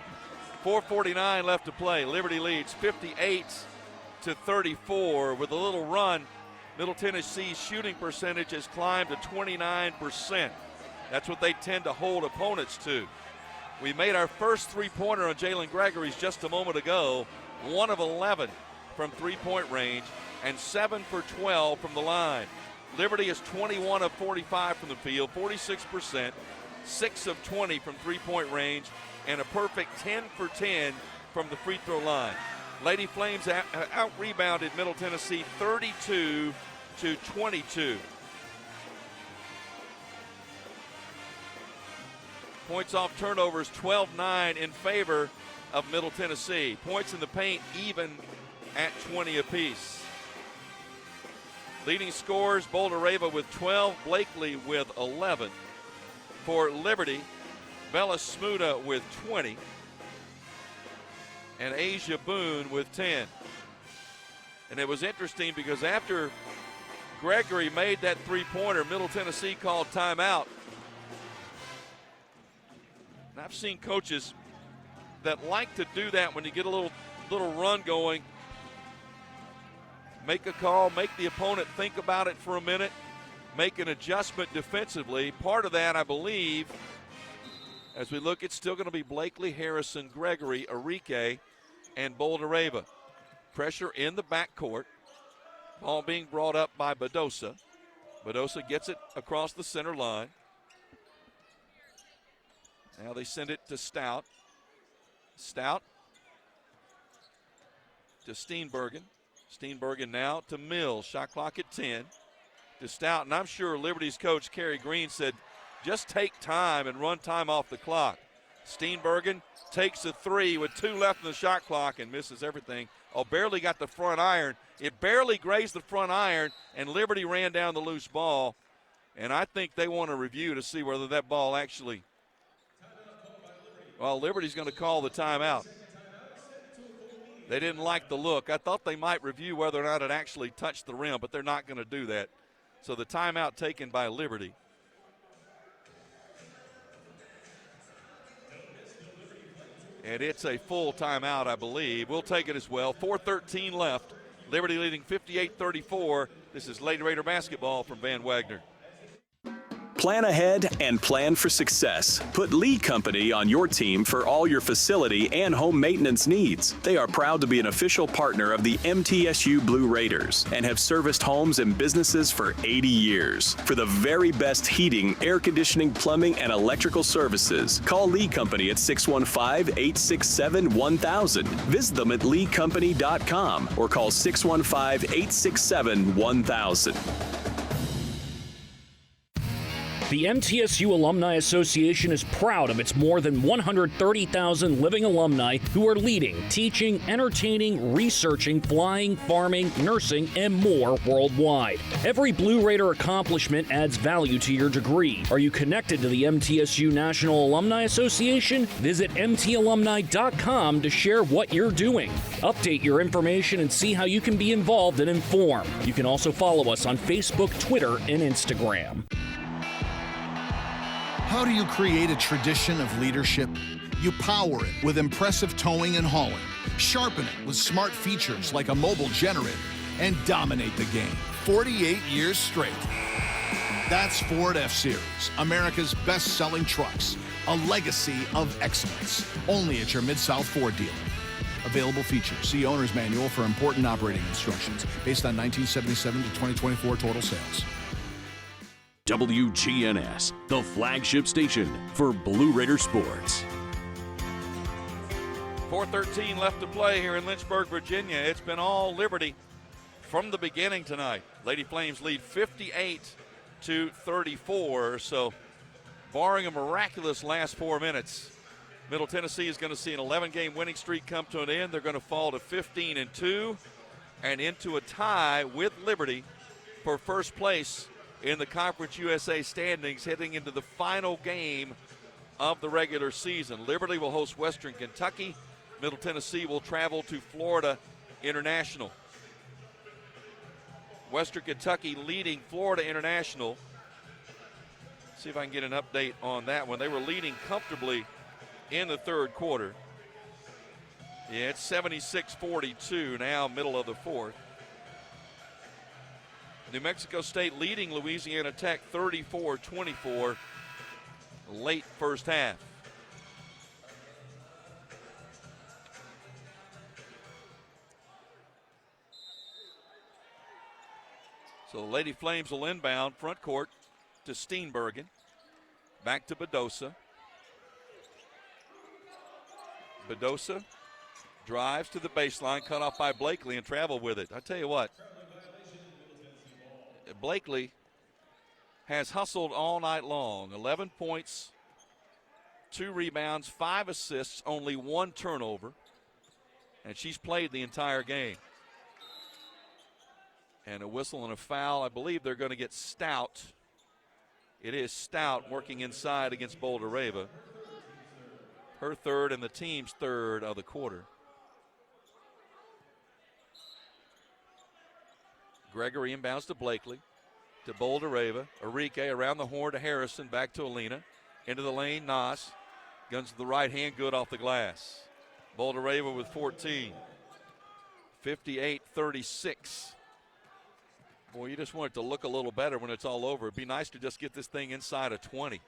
4:49 left to play. Liberty leads 58-34 with a little run. Middle Tennessee's shooting percentage has climbed to 29%. That's what they tend to hold opponents to. We made our first three-pointer on Jalen Gregory's just a moment ago, 1 of 11 from three-point range and 7 for 12 from the line. Liberty is 21 of 45 from the field, 46%, 6 of 20 from three-point range, and a perfect 10 for 10 from the free throw line. Lady Flames out-rebounded Middle Tennessee 32-22. Points off turnovers, 12-9 in favor of Middle Tennessee. Points in the paint even at 20 apiece. Leading scorers, Boulder-Rava with 12, Blakely with 11. For Liberty, Bella Smuda with 20. And Asia Boone with 10. And it was interesting because after Gregory made that three-pointer, Middle Tennessee called timeout. And I've seen coaches that like to do that when you get a little run going. Make a call, make the opponent think about it for a minute, make an adjustment defensively. Part of that, I believe, as we look, it's still going to be Blakely, Harrison, Gregory, Arike, and Boulder-Rava. Pressure in the backcourt. Ball being brought up by Bedosa. Bedosa gets it across the center line. Now they send it to Stout. Stout to Steenbergen. Steenbergen now to Mills. Shot clock at 10. To Stout. And I'm sure Liberty's coach, Kerry Green, said, just take time and run time off the clock. Steenbergen takes a three with 2 left in the shot clock and misses everything. Oh, barely got the front iron. It barely grazed the front iron, and Liberty ran down the loose ball. And I think they want to review to see whether that ball actually, well, Liberty's going to call the timeout. They didn't like the look. I thought they might review whether or not it actually touched the rim, but they're not going to do that. So the timeout taken by Liberty. And it's a full timeout, I believe. We'll take it as well. 4:13 left. Liberty leading 58-34. This is Lady Raider basketball from Van Wagner. Plan ahead and plan for success. Put Lee Company on your team for all your facility and home maintenance needs. They are proud to be an official partner of the MTSU Blue Raiders and have serviced homes and businesses for 80 years. For the very best heating, air conditioning, plumbing, and electrical services, call Lee Company at 615-867-1000. Visit them at leecompany.com or call 615-867-1000. The MTSU Alumni Association is proud of its more than 130,000 living alumni who are leading, teaching, entertaining, researching, flying, farming, nursing, and more worldwide. Every Blue Raider accomplishment adds value to your degree. Are you connected to the MTSU National Alumni Association? Visit mtalumni.com to share what you're doing. Update your information and see how you can be involved and informed. You can also follow us on Facebook, Twitter, and Instagram. How do you create a tradition of leadership? You power it with impressive towing and hauling, sharpen it with smart features like a mobile generator, and dominate the game 48 years straight. That's Ford F-Series, America's best-selling trucks, a legacy of excellence. Only at your Mid-South Ford dealer. Available features. See Owner's Manual for important operating instructions based on 1977 to 2024 total sales. WGNS, the flagship station for Blue Raider sports. 4:13 left to play here in Lynchburg, Virginia. It's been all Liberty from the beginning tonight. Lady Flames lead 58-34. So, barring a miraculous last 4 minutes, Middle Tennessee is going to see an 11-game winning streak come to an end. They're going to fall to 15-2 and into a tie with Liberty for first place in the Conference USA standings heading into the final game of the regular season. Liberty will host Western Kentucky. Middle Tennessee will travel to Florida International. Western Kentucky leading Florida International. See if I can get an update on that one. They were leading comfortably in the third quarter. Yeah, it's 76-42 now, middle of the fourth. New Mexico State leading Louisiana Tech 34-24 late first half. So the Lady Flames will inbound front court to Steenbergen. Back to Bedosa. Bedosa drives to the baseline, cut off by Blakely, and travel with it. I tell you what, Blakely has hustled all night long. 11 points, 2 rebounds, 5 assists, only 1 turnover, and she's played the entire game. And a whistle and a foul. I believe they're going to get Stout. It is Stout working inside against Boulder-Rava. Her third and the team's third of the quarter. Gregory inbounds to Blakely, to Boulder-Rava. Enrique around the horn to Harrison, back to Alina. Into the lane, Nas. Guns to the right hand, good off the glass. Boulder-Rava with 14. 58-36. Boy, you just want it to look a little better when it's all over. It'd be nice to just get this thing inside of 20.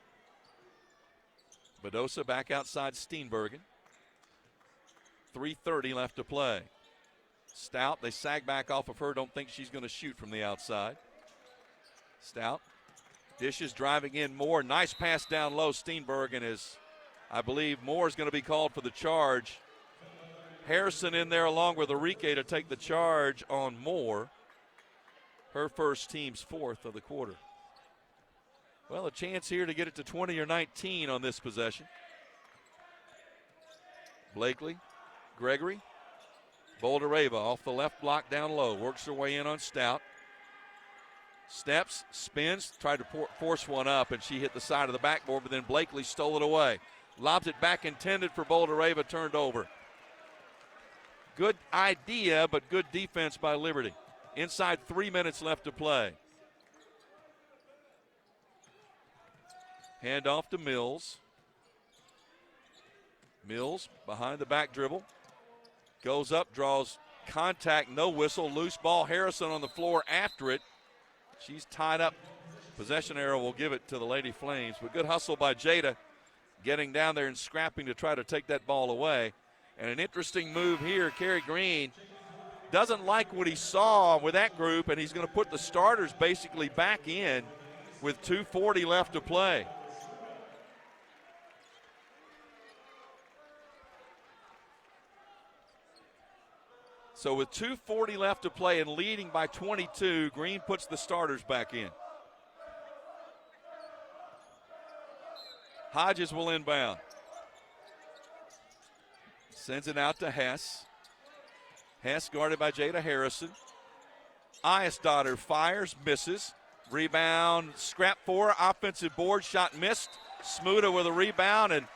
Bedosa back outside Steenbergen. 3:30 left to play. Stout, they sag back off of her. Don't think she's going to shoot from the outside. Stout dishes, driving in Moore. Nice pass down low. Steenbergen is, I believe, Moore is going to be called for the charge. Harrison in there along with Enrique to take the charge on Moore. Her first, team's fourth of the quarter. Well, a chance here to get it to 20 or 19 on this possession. Blakely, Gregory, Boulder-Rava off the left block down low. Works her way in on Stout. Steps, spins, tried to force one up, and she hit the side of the backboard, but then Blakely stole it away. Lobs it back, intended for Boulder-Rava, turned over. Good idea, but good defense by Liberty. Inside 3 minutes left to play. Hand off to Mills. Mills behind the back dribble. Goes up, draws contact, no whistle. Loose ball, Harrison on the floor after it. She's tied up. Possession arrow will give it to the Lady Flames. But good hustle by Jada, getting down there and scrapping to try to take that ball away. And an interesting move here. Kerry Green doesn't like what he saw with that group, and he's going to put the starters basically back in with 2:40 left to play. So with 2:40 left to play and leading by 22, Green puts the starters back in. Hodges will inbound. Sends it out to Hess. Hess guarded by Jada Harrison. Iasdottir fires, misses. Rebound, scrap for her. Offensive board, shot missed. Smuda with a rebound, and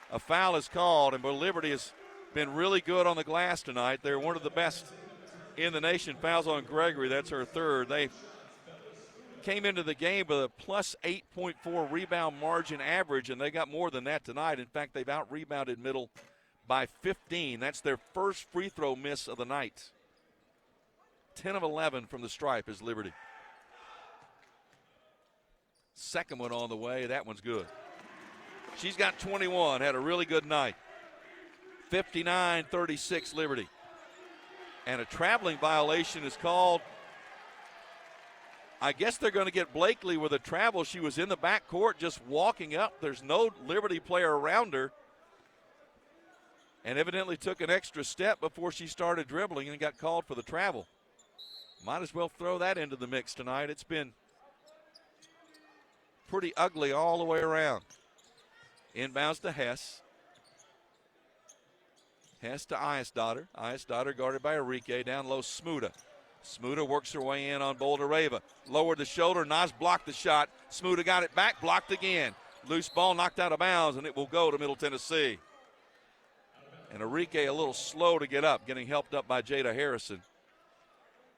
a foul is called. And Liberty has been really good on the glass tonight. They're one of the best in the nation. Fouls on Gregory, that's her third. They came into the game with a plus 8.4 rebound margin average, and they got more than that tonight. In fact, they've out-rebounded Middle by 15. That's their first free throw miss of the night. 10 of 11 from the stripe is Liberty. Second one on the way. That one's good. She's got 21. Had a really good night. 59-36 Liberty. And a traveling violation is called. I guess they're going to get Blakely with a travel. She was in the backcourt just walking up. There's no Liberty player around her. And evidently took an extra step before she started dribbling and got called for the travel. Might as well throw that into the mix tonight. It's been pretty ugly all the way around. Inbounds to Hess. Hess to Iasdottir. Iasdottir guarded by Enrique. Down low, Smuda. Smuda works her way in on Boulder-Rava. Lowered the shoulder. Nas blocked the shot. Smuda got it back. Blocked again. Loose ball knocked out of bounds, and it will go to Middle Tennessee. And Enrique a little slow to get up, getting helped up by Jada Harrison.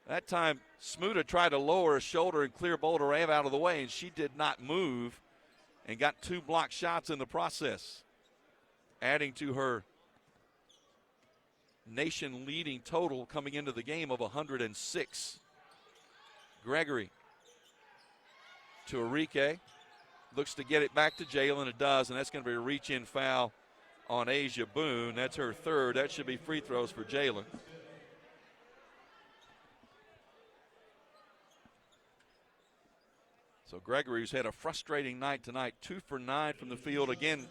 That time, Smuda tried to lower her shoulder and clear Boulder-Rava out of the way, and she did not move and got 2 blocked shots in the process, adding to her nation-leading total coming into the game of 106. Gregory to Enrique. Looks to get it back to Jalen. It does, and that's going to be a reach-in foul on Asia Boone. That's her third. That should be free throws for Jalen. So Gregory, who's had a frustrating night tonight, 2 for 9 from the field. Again,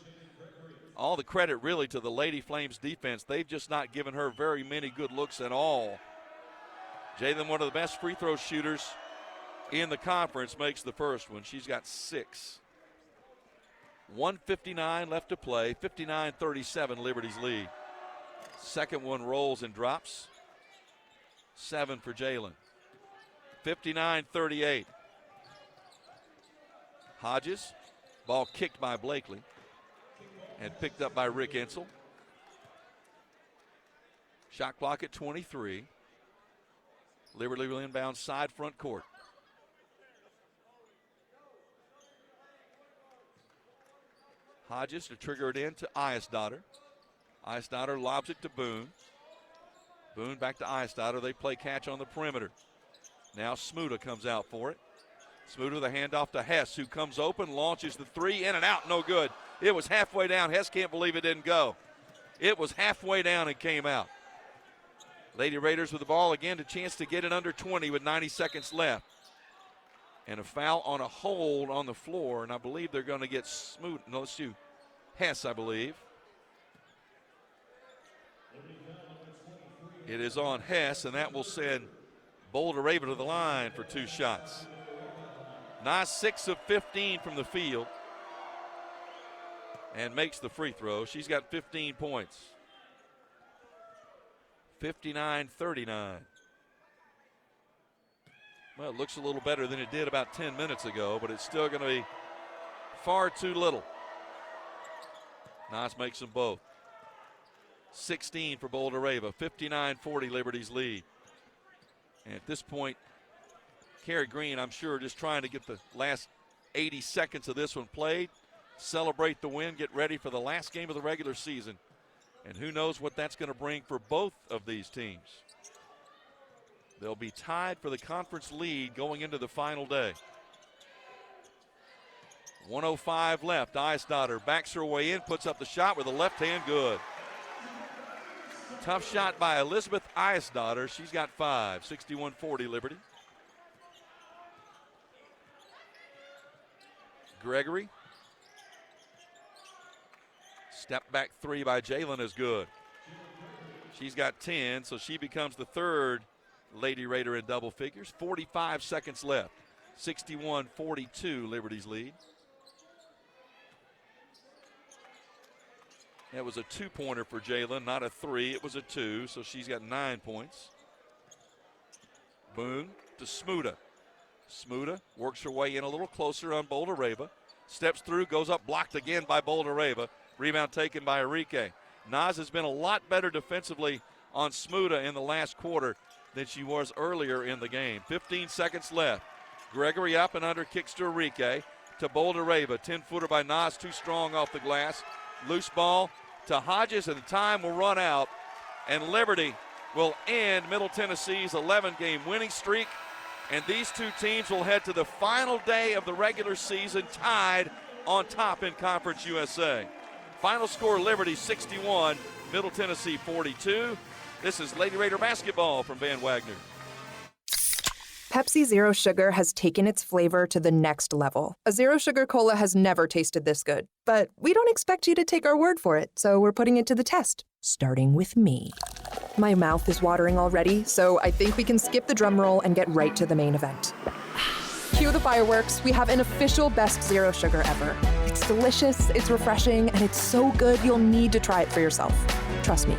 all the credit really to the Lady Flames defense. They've just not given her very many good looks at all. Jalen, one of the best free throw shooters in the conference, makes the first one. She's got 6. 1:59 left to play. 59-37, Liberty's lead. Second one rolls and drops. 7 for Jalen. 59-38. Hodges, ball kicked by Blakely and picked up by Rick Ensel. Shot clock at 23. Liberty will inbound side front court. Hodges to trigger it in to Eisdotter. Eisdotter lobs it to Boone. Boone back to Eisdotter. They play catch on the perimeter. Now Smuda comes out for it. Smuda the handoff to Hess, who comes open, launches the 3, in and out, no good. It was halfway down. Hess can't believe it didn't go. It was halfway down and came out. Lady Raiders with the ball again, a chance to get it under 20 with 90 seconds left. And a foul on a hold on the floor, and I believe they're going to get Hess, I believe. It is on Hess, and that will send Boulder-Rava to the line for 2 shots. Nice 6 of 15 from the field and makes the free throw. She's got 15 points. 59-39. Well, it looks a little better than it did about 10 minutes ago, but it's still going to be far too little. Nas makes them both. 16 for Boulder-Rava. 59-40, Liberty's lead. And at this point, Carrie Green, I'm sure, just trying to get the last 80 seconds of this one played, celebrate the win, get ready for the last game of the regular season. And who knows what that's going to bring for both of these teams. They'll be tied for the conference lead going into the final day. 1:05 left. Eisdotter backs her way in, puts up the shot with a left hand, good. Tough shot by Elizabeth Eisdotter. She's got 5. 61-40 Liberty. Gregory. Step back 3 by Jalen is good. She's got 10, so she becomes the third Lady Raider in double figures. 45 seconds left. 61-42, Liberty's lead. That was a 2-pointer for Jalen, not a 3. It was a 2, so she's got 9 points. Boone to Smuda. Smuda works her way in a little closer on Boulder-Rava. Steps through, goes up, blocked again by Boulder-Rava. Rebound taken by Enrique. Nas has been a lot better defensively on Smuda in the last quarter than she was earlier in the game. 15 seconds left. Gregory up and under, kicks to Enrique. To Boulder-Rava. 10-footer by Nas, too strong off the glass. Loose ball to Hodges, and the time will run out. And Liberty will end Middle Tennessee's 11-game winning streak. And these two teams will head to the final day of the regular season tied on top in Conference USA. Final score, Liberty 61, Middle Tennessee 42. This is Lady Raider basketball from Van Wagner. Pepsi Zero Sugar has taken its flavor to the next level. A Zero Sugar Cola has never tasted this good. But we don't expect you to take our word for it, so we're putting it to the test, starting with me. My mouth is watering already, so I think we can skip the drum roll and get right to the main event. Cue the fireworks. We have an official best Zero Sugar ever. It's delicious, it's refreshing, and it's so good you'll need to try it for yourself. Trust me.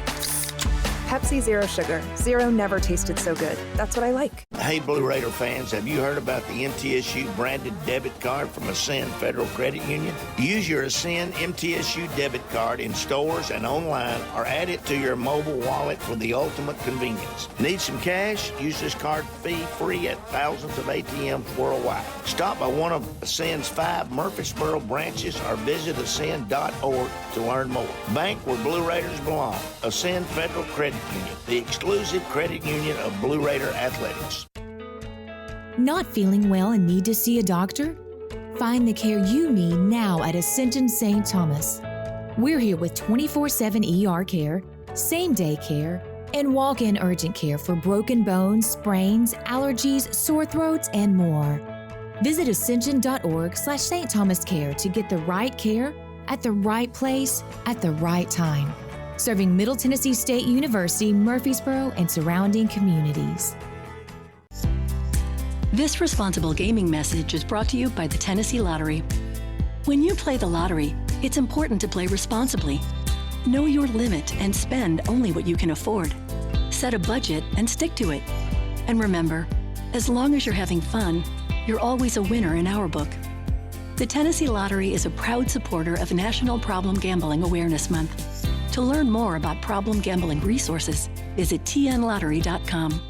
Pepsi Zero Sugar. Zero never tasted so good. That's what I like. Hey, Blue Raider fans, have you heard about the MTSU branded debit card from Ascend Federal Credit Union? Use your Ascend MTSU debit card in stores and online, or add it to your mobile wallet for the ultimate convenience. Need some cash? Use this card fee-free at thousands of ATMs worldwide. Stop by one of Ascend's 5 Murfreesboro branches or visit ascend.org to learn more. Bank where Blue Raiders belong. Ascend Federal Credit Union, the exclusive credit union of Blue Raider Athletics. Not feeling well and need to see a doctor? Find the care you need now at Ascension St. Thomas. We're here with 24/7 ER care, same-day care, and walk-in urgent care for broken bones, sprains, allergies, sore throats, and more. Visit ascension.org/St. Thomas Care to get the right care at the right place at the right time. Serving Middle Tennessee State University, Murfreesboro, and surrounding communities. This responsible gaming message is brought to you by the Tennessee Lottery. When you play the lottery, it's important to play responsibly. Know your limit and spend only what you can afford. Set a budget and stick to it. And remember, as long as you're having fun, you're always a winner in our book. The Tennessee Lottery is a proud supporter of National Problem Gambling Awareness Month. To learn more about problem gambling resources, visit tnlottery.com.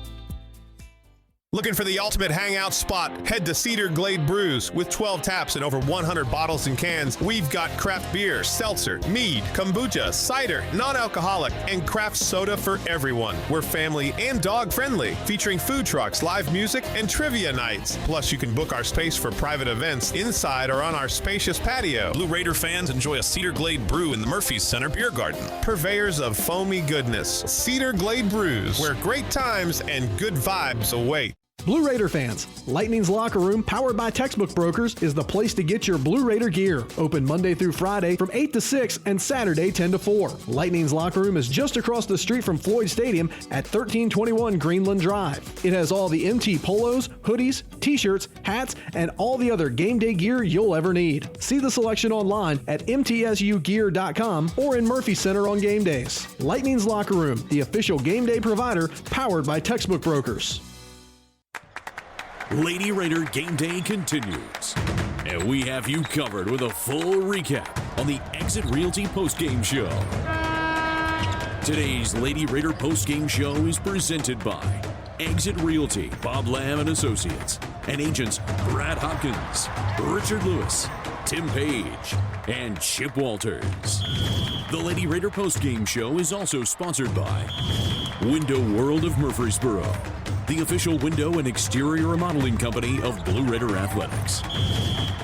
Looking for the ultimate hangout spot? Head to Cedar Glade Brews. With 12 taps and over 100 bottles and cans, we've got craft beer, seltzer, mead, kombucha, cider, non-alcoholic, and craft soda for everyone. We're family and dog friendly, featuring food trucks, live music, and trivia nights. Plus, you can book our space for private events inside or on our spacious patio. Blue Raider fans enjoy a Cedar Glade brew in the Murphy's Center Beer Garden. Purveyors of foamy goodness, Cedar Glade Brews, where great times and good vibes await. Blue Raider fans, Lightning's Locker Room, powered by Textbook Brokers, is the place to get your Blue Raider gear. Open Monday through Friday from 8 to 6 and Saturday 10 to 4. Lightning's Locker Room is just across the street from Floyd Stadium at 1321 Greenland Drive. It has all the MT polos, hoodies, t-shirts, hats, and all the other game day gear you'll ever need. See the selection online at mtsugear.com or in Murphy Center on game days. Lightning's Locker Room, the official game day provider, powered by Textbook Brokers. Lady Raider Game Day continues, and we have you covered with a full recap on the Exit Realty postgame show. Today's Lady Raider postgame show is presented by Exit Realty, Bob Lamb and Associates, and agents Brad Hopkins, Richard Lewis, Tim Page, and Chip Walters. The Lady Raider postgame show is also sponsored by Window World of Murfreesboro, the official window and exterior remodeling company of Blue Raider Athletics.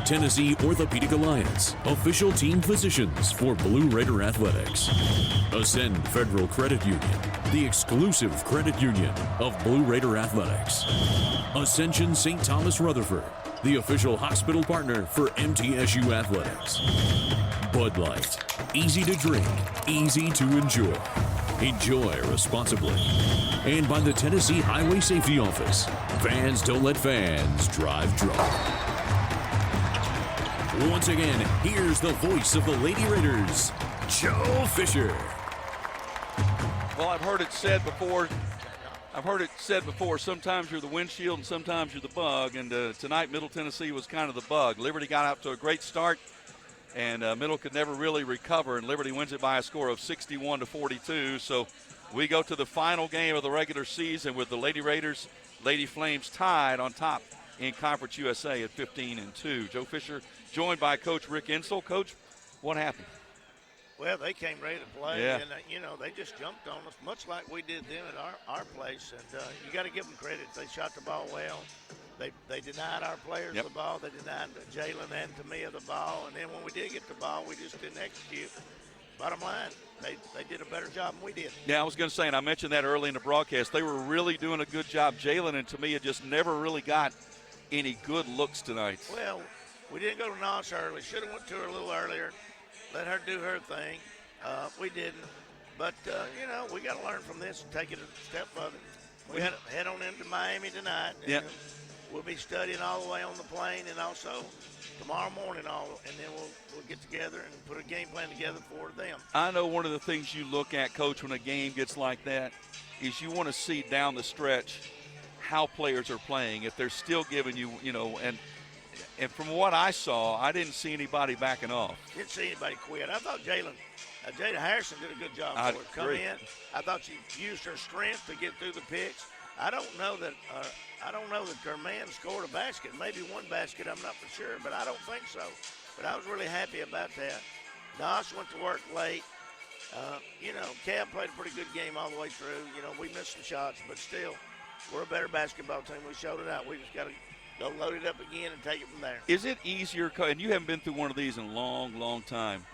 Tennessee Orthopedic Alliance, official team physicians for Blue Raider Athletics. Ascend Federal Credit Union, the exclusive credit union of Blue Raider Athletics. Ascension St. Thomas Rutherford, the official hospital partner for MTSU Athletics. Bud Light, easy to drink, easy to enjoy. Enjoy responsibly. And by the Tennessee Highway Safety Office. Fans don't let fans drive drunk. Once again, here's the voice of the Lady Raiders, Joe Fisher. Well, I've heard it said before, sometimes you're the windshield and sometimes you're the bug. And tonight, Middle Tennessee was kind of the bug. Liberty got out to a great start, and Middle could never really recover, and Liberty wins it by a score of 61-42. So we go to the final game of the regular season with the Lady Raiders, Lady Flames tied on top in Conference USA at 15-2. Joe Fisher joined by Coach Rick Insel. Coach, what happened? Well, they came ready to play, Yeah. and, they just jumped on us, much like we did them at our place. And you got to give them credit. They shot the ball well. They denied our players the ball. They denied Jalen and Tamia the ball. And then when we did get the ball, we just didn't execute. Bottom line, they did a better job than we did. Yeah, I was going to say, and I mentioned that early in the broadcast, they were really doing a good job. Jalen and Tamia just never really got any good looks tonight. Well, we didn't go to Nosh early. Should have went to her a little earlier. Let her do her thing. We didn't. But, we got to learn from this and take it a step further. We had to head on into Miami tonight. Yeah. we'll be studying all the way on the plane, and also tomorrow morning and then we'll get together and put a game plan together for them. I know one of the things you look at, Coach, when a game gets like that is you want to see down the stretch how players are playing. If they're still giving you, and from what I saw, I didn't see anybody backing off. Didn't see anybody quit. I thought Jada Harrison did a good job for it. Come in. I thought she used her strength to get through the picks. I don't know that her man scored a basket. Maybe one basket, I'm not for sure, but I don't think so. But I was really happy about that. Nos went to work late. Cab played a pretty good game all the way through. We missed some shots, but still, we're a better basketball team. We showed it out. We just got to go load it up again and take it from there. Is it easier, and you haven't been through one of these in a long, long time,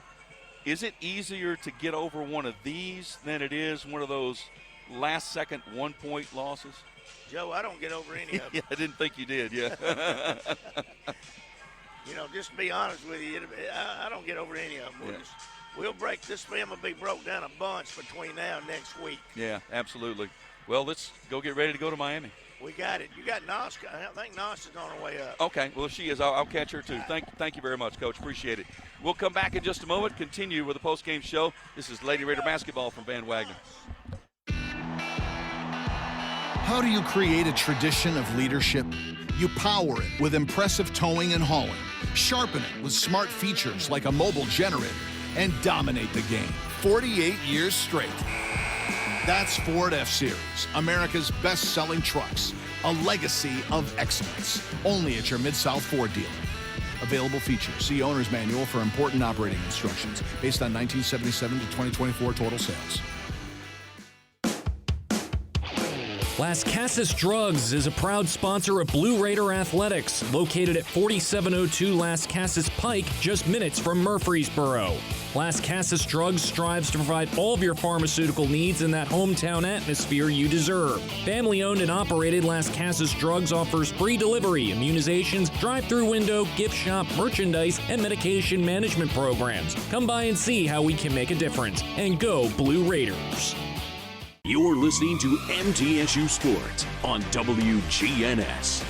is it easier to get over one of these than it is one of those last-second one-point losses? Joe, I don't get over any of them. Yeah, I didn't think you did, yeah. Just to be honest with you, I don't get over any of them. We'll break this film will be broke down a bunch between now and next week. Yeah, absolutely. Well, let's go get ready to go to Miami. We got it. You got Nos. I think Nos is on her way up. Okay, well, she is. I'll catch her, too. Thank you very much, Coach. Appreciate it. We'll come back in just a moment, continue with the post-game show. This is Lady Raider basketball from Van Wagner. How do you create a tradition of leadership? You power it with impressive towing and hauling, sharpen it with smart features like a mobile generator, and dominate the game 48 years straight. That's Ford F-Series, America's best-selling trucks, a legacy of excellence. Only at your Mid-South Ford dealer. Available features. See Owner's Manual for important operating instructions based on 1977 to 2024 total sales. Las Casas Drugs is a proud sponsor of Blue Raider Athletics, located at 4702 Las Casas Pike, just minutes from Murfreesboro. Las Casas Drugs strives to provide all of your pharmaceutical needs in that hometown atmosphere you deserve. Family-owned and operated, Las Casas Drugs offers free delivery, immunizations, drive-through window, gift shop, merchandise, and medication management programs. Come by and see how we can make a difference. And go Blue Raiders. You're listening to MTSU Sports on WGNS.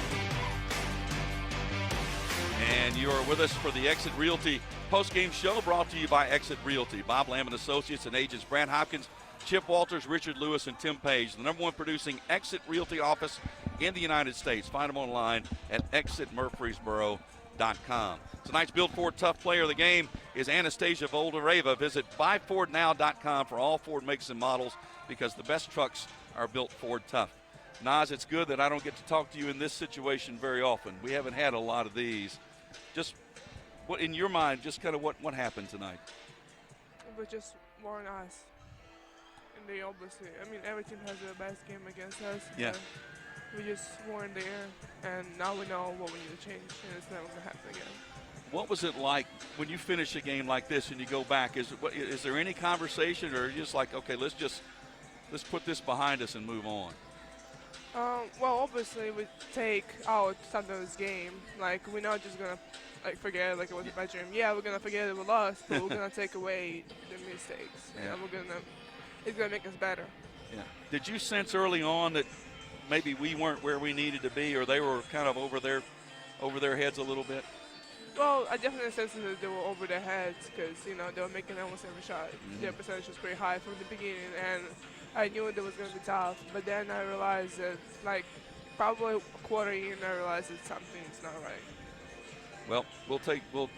And you are with us for the Exit Realty post-game show, brought to you by Exit Realty. Bob Lamb and Associates and agents Brad Hopkins, Chip Walters, Richard Lewis, and Tim Page, the #1 producing Exit Realty office in the United States. Find them online at exitmurfreesboro.com. Tonight's Build Ford Tough Player of the game is Anastasia Voldereva. Visit buyfordnow.com for all Ford makes and models, because the best trucks are built Ford tough. Nas, it's good that I don't get to talk to you in this situation very often. We haven't had a lot of these. Just what, in your mind, just kind of what happened tonight? It was just more nice. And they obviously, every team has their best game against us. Yeah. We just weren't there, and now we know what we need to change, and it's never going to happen again. What was it like when you finish a game like this and you go back? Is there any conversation, or are you just like, okay, let's put this behind us and move on? Well, obviously we take out Sunday's game. Like, we're not just gonna forget it was a bad dream. Yeah, we're gonna forget it was lost, but we're gonna take away the mistakes, and it's gonna make us better. Yeah. Did you sense early on that maybe we weren't where we needed to be, or they were kind of over their heads a little bit? Well, I definitely sensed that they were over their heads, because they were making almost every shot. Mm-hmm. Their percentage was pretty high from the beginning, and I knew it was going to be tough. But then I realized that, probably a quarter in, I realized that something's not right. Well, we'll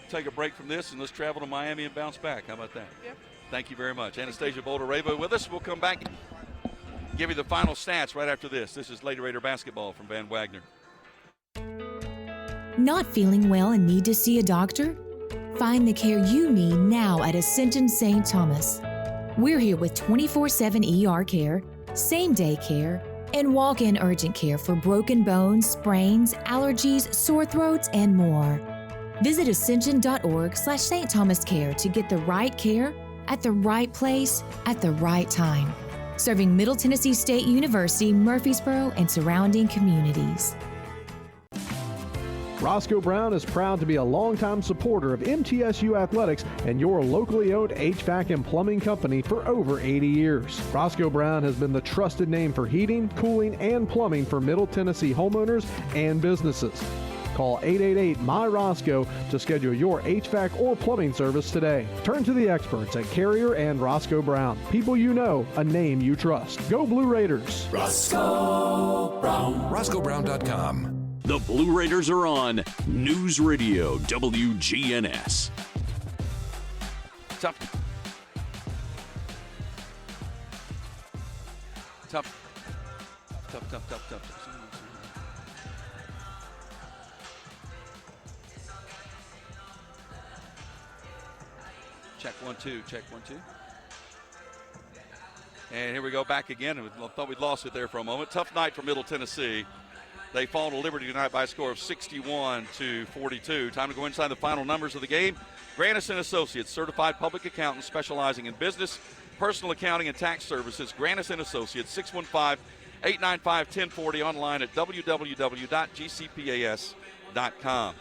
take a break from this, and let's travel to Miami and bounce back. How about that? Yep. Thank you very much. Anastasia Voldereva with us. We'll come back and give you the final stats right after this. This is Lady Raider basketball from Van Wagner. Not feeling well and need to see a doctor? Find the care you need now at Ascension St. Thomas. We're here with 24/7 ER care, same-day care, and walk-in urgent care for broken bones, sprains, allergies, sore throats, and more. Visit ascension.org/St. Thomas Care to get the right care at the right place at the right time. Serving Middle Tennessee State University, Murfreesboro, and surrounding communities. Roscoe Brown is proud to be a longtime supporter of MTSU athletics and your locally owned HVAC and plumbing company for over 80 years. Roscoe Brown has been the trusted name for heating, cooling, and plumbing for Middle Tennessee homeowners and businesses. Call 888-MY-ROSCOE to schedule your HVAC or plumbing service today. Turn to the experts at Carrier and Roscoe Brown. People you know, a name you trust. Go Blue Raiders. Roscoe Brown. RoscoeBrown.com. The Blue Raiders are on News Radio WGNS. Tough. Check 1 2. Check 1 2. And here we go back again. I thought we'd lost it there for a moment. Tough night for Middle Tennessee. They fall to Liberty tonight by a score of 61-42. Time to go inside the final numbers of the game. Grandison Associates, certified public accountant specializing in business, personal accounting, and tax services. Grandison Associates, 615-895-1040, online at www.gcpas.com.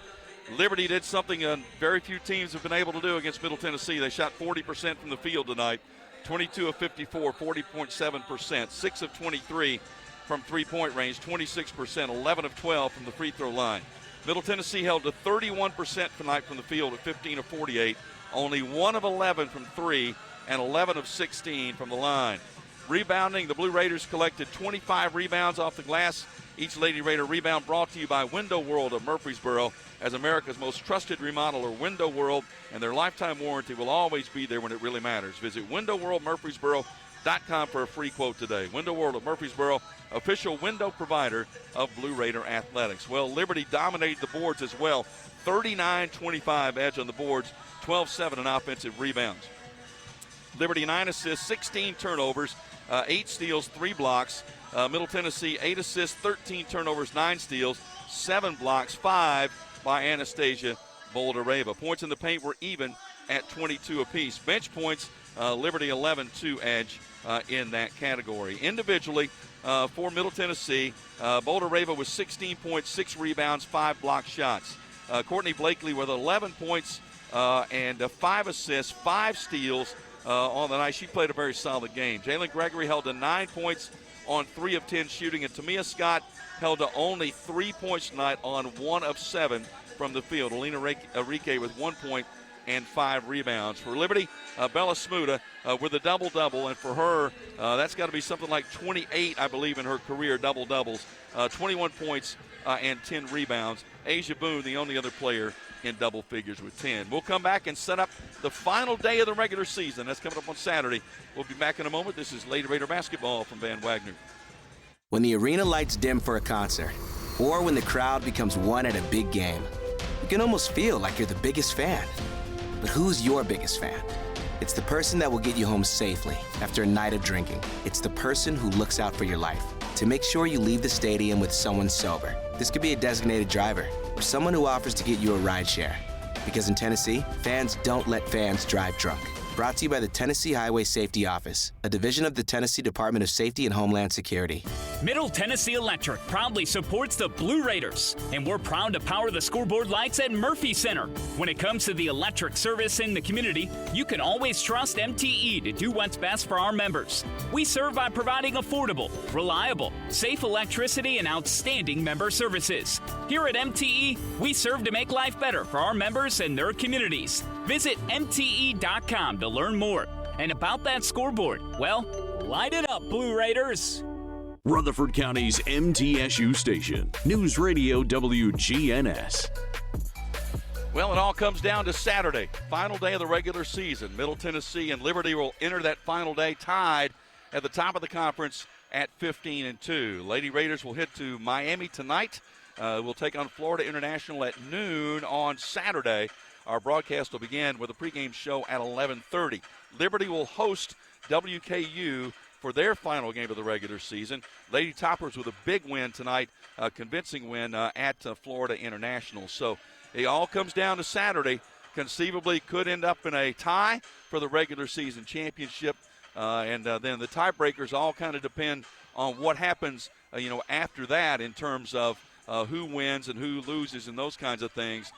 Liberty did something very few teams have been able to do against Middle Tennessee. They shot 40% from the field tonight, 22 of 54, 40.7%, 6 of 23 from three-point range, 26%, 11 of 12 from the free throw line. Middle Tennessee held to 31% tonight from the field at 15 of 48, only 1 of 11 from three, and 11 of 16 from the line. Rebounding, the Blue Raiders collected 25 rebounds off the glass. Each Lady Raider rebound brought to you by Window World of Murfreesboro, as America's most trusted remodeler. Window World, and their lifetime warranty will always be there when it really matters. Visit WindowWorldMurfreesboro.com for a free quote today. Window World of Murfreesboro, official window provider of Blue Raider athletics. Well, Liberty dominated the boards as well. 39-25 edge on the boards, 12-7 in offensive rebounds. Liberty 9 assists, 16 turnovers, 8 steals, 3 blocks. Middle Tennessee 8 assists, 13 turnovers, 9 steals, 7 blocks, 5 by Anastasia Boldareva. Points in the paint were even at 22 apiece. Bench points, Liberty 11-2 edge in that category. Individually, for Middle Tennessee, Boldareva was 16 points, 6 rebounds, 5 block shots. Courtney Blakely with 11 points and 5 assists, 5 steals on the night. She played a very solid game. Jalen Gregory held to 9 points on 3 of 10 shooting, and Tamia Scott held to only 3 points tonight on 1 of 7 from the field. Alina Enrique with 1 point and 5 rebounds. For Liberty, Bella Smuda with a double-double, and for her, that's got to be something like 28, I believe, in her career double-doubles. 21 points and 10 rebounds. Asia Boone, the only other player in double figures with 10. We'll come back and set up the final day of the regular season. That's coming up on Saturday. We'll be back in a moment. This is Lady Raider basketball from Van Wagner. When the arena lights dim for a concert, or when the crowd becomes one at a big game, you can almost feel like you're the biggest fan. But who's your biggest fan? It's the person that will get you home safely after a night of drinking. It's the person who looks out for your life to make sure you leave the stadium with someone sober. This could be a designated driver or someone who offers to get you a ride share. Because in Tennessee, fans don't let fans drive drunk. Brought to you by the Tennessee Highway Safety Office, a division of the Tennessee Department of Safety and Homeland Security. Middle Tennessee Electric proudly supports the Blue Raiders, and we're proud to power the scoreboard lights at Murphy Center. When it comes to the electric service in the community, you can always trust MTE to do what's best for our members. We serve by providing affordable, reliable, safe electricity and outstanding member services. Here at MTE, we serve to make life better for our members and their communities. Visit MTE.com to learn more. And about that scoreboard, well, light it up, Blue Raiders. Rutherford County's MTSU station, News Radio WGNS. Well, it all comes down to Saturday, final day of the regular season. Middle Tennessee and Liberty will enter that final day tied at the top of the conference at 15-2. Lady Raiders will head to Miami tonight. We'll take on Florida International at noon on Saturday. Our broadcast will begin with a pregame show at 11:30. Liberty will host WKU for their final game of the regular season. Lady Toppers with a big win tonight, a convincing win at Florida International. So it all comes down to Saturday. Conceivably could end up in a tie for the regular season championship. And then the tiebreakers all kind of depend on what happens, after that in terms of who wins and who loses and those kinds of things.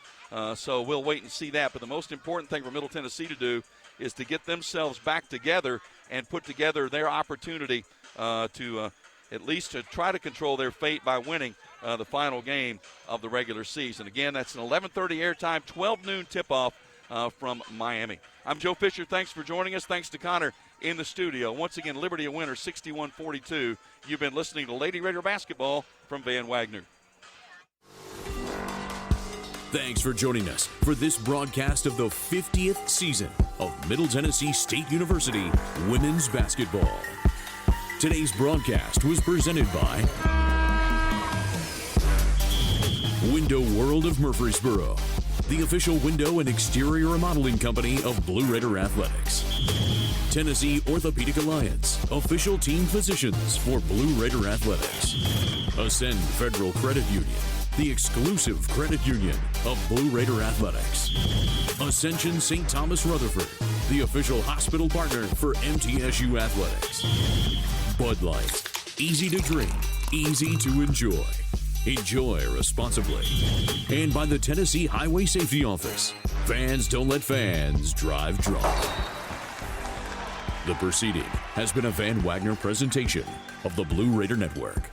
So we'll wait and see that. But the most important thing for Middle Tennessee to do is to get themselves back together and put together their opportunity to at least to try to control their fate by winning the final game of the regular season. Again, that's an 11:30 airtime, 12 noon tip-off from Miami. I'm Joe Fisher. Thanks for joining us. Thanks to Connor in the studio. Once again, Liberty a winner, 61-42. You've been listening to Lady Raider basketball from Van Wagner. Thanks for joining us for this broadcast of the 50th season of Middle Tennessee State University women's basketball. Today's broadcast was presented by Window World of Murfreesboro, the official window and exterior remodeling company of Blue Raider Athletics. Tennessee Orthopedic Alliance, official team physicians for Blue Raider Athletics. Ascend Federal Credit Union, the exclusive credit union of Blue Raider Athletics. Ascension St. Thomas Rutherford, the official hospital partner for MTSU Athletics. Bud Light, easy to drink, easy to enjoy. Enjoy responsibly. And by the Tennessee Highway Safety Office. Fans don't let fans drive drunk. The proceeding has been a Van Wagner presentation of the Blue Raider Network.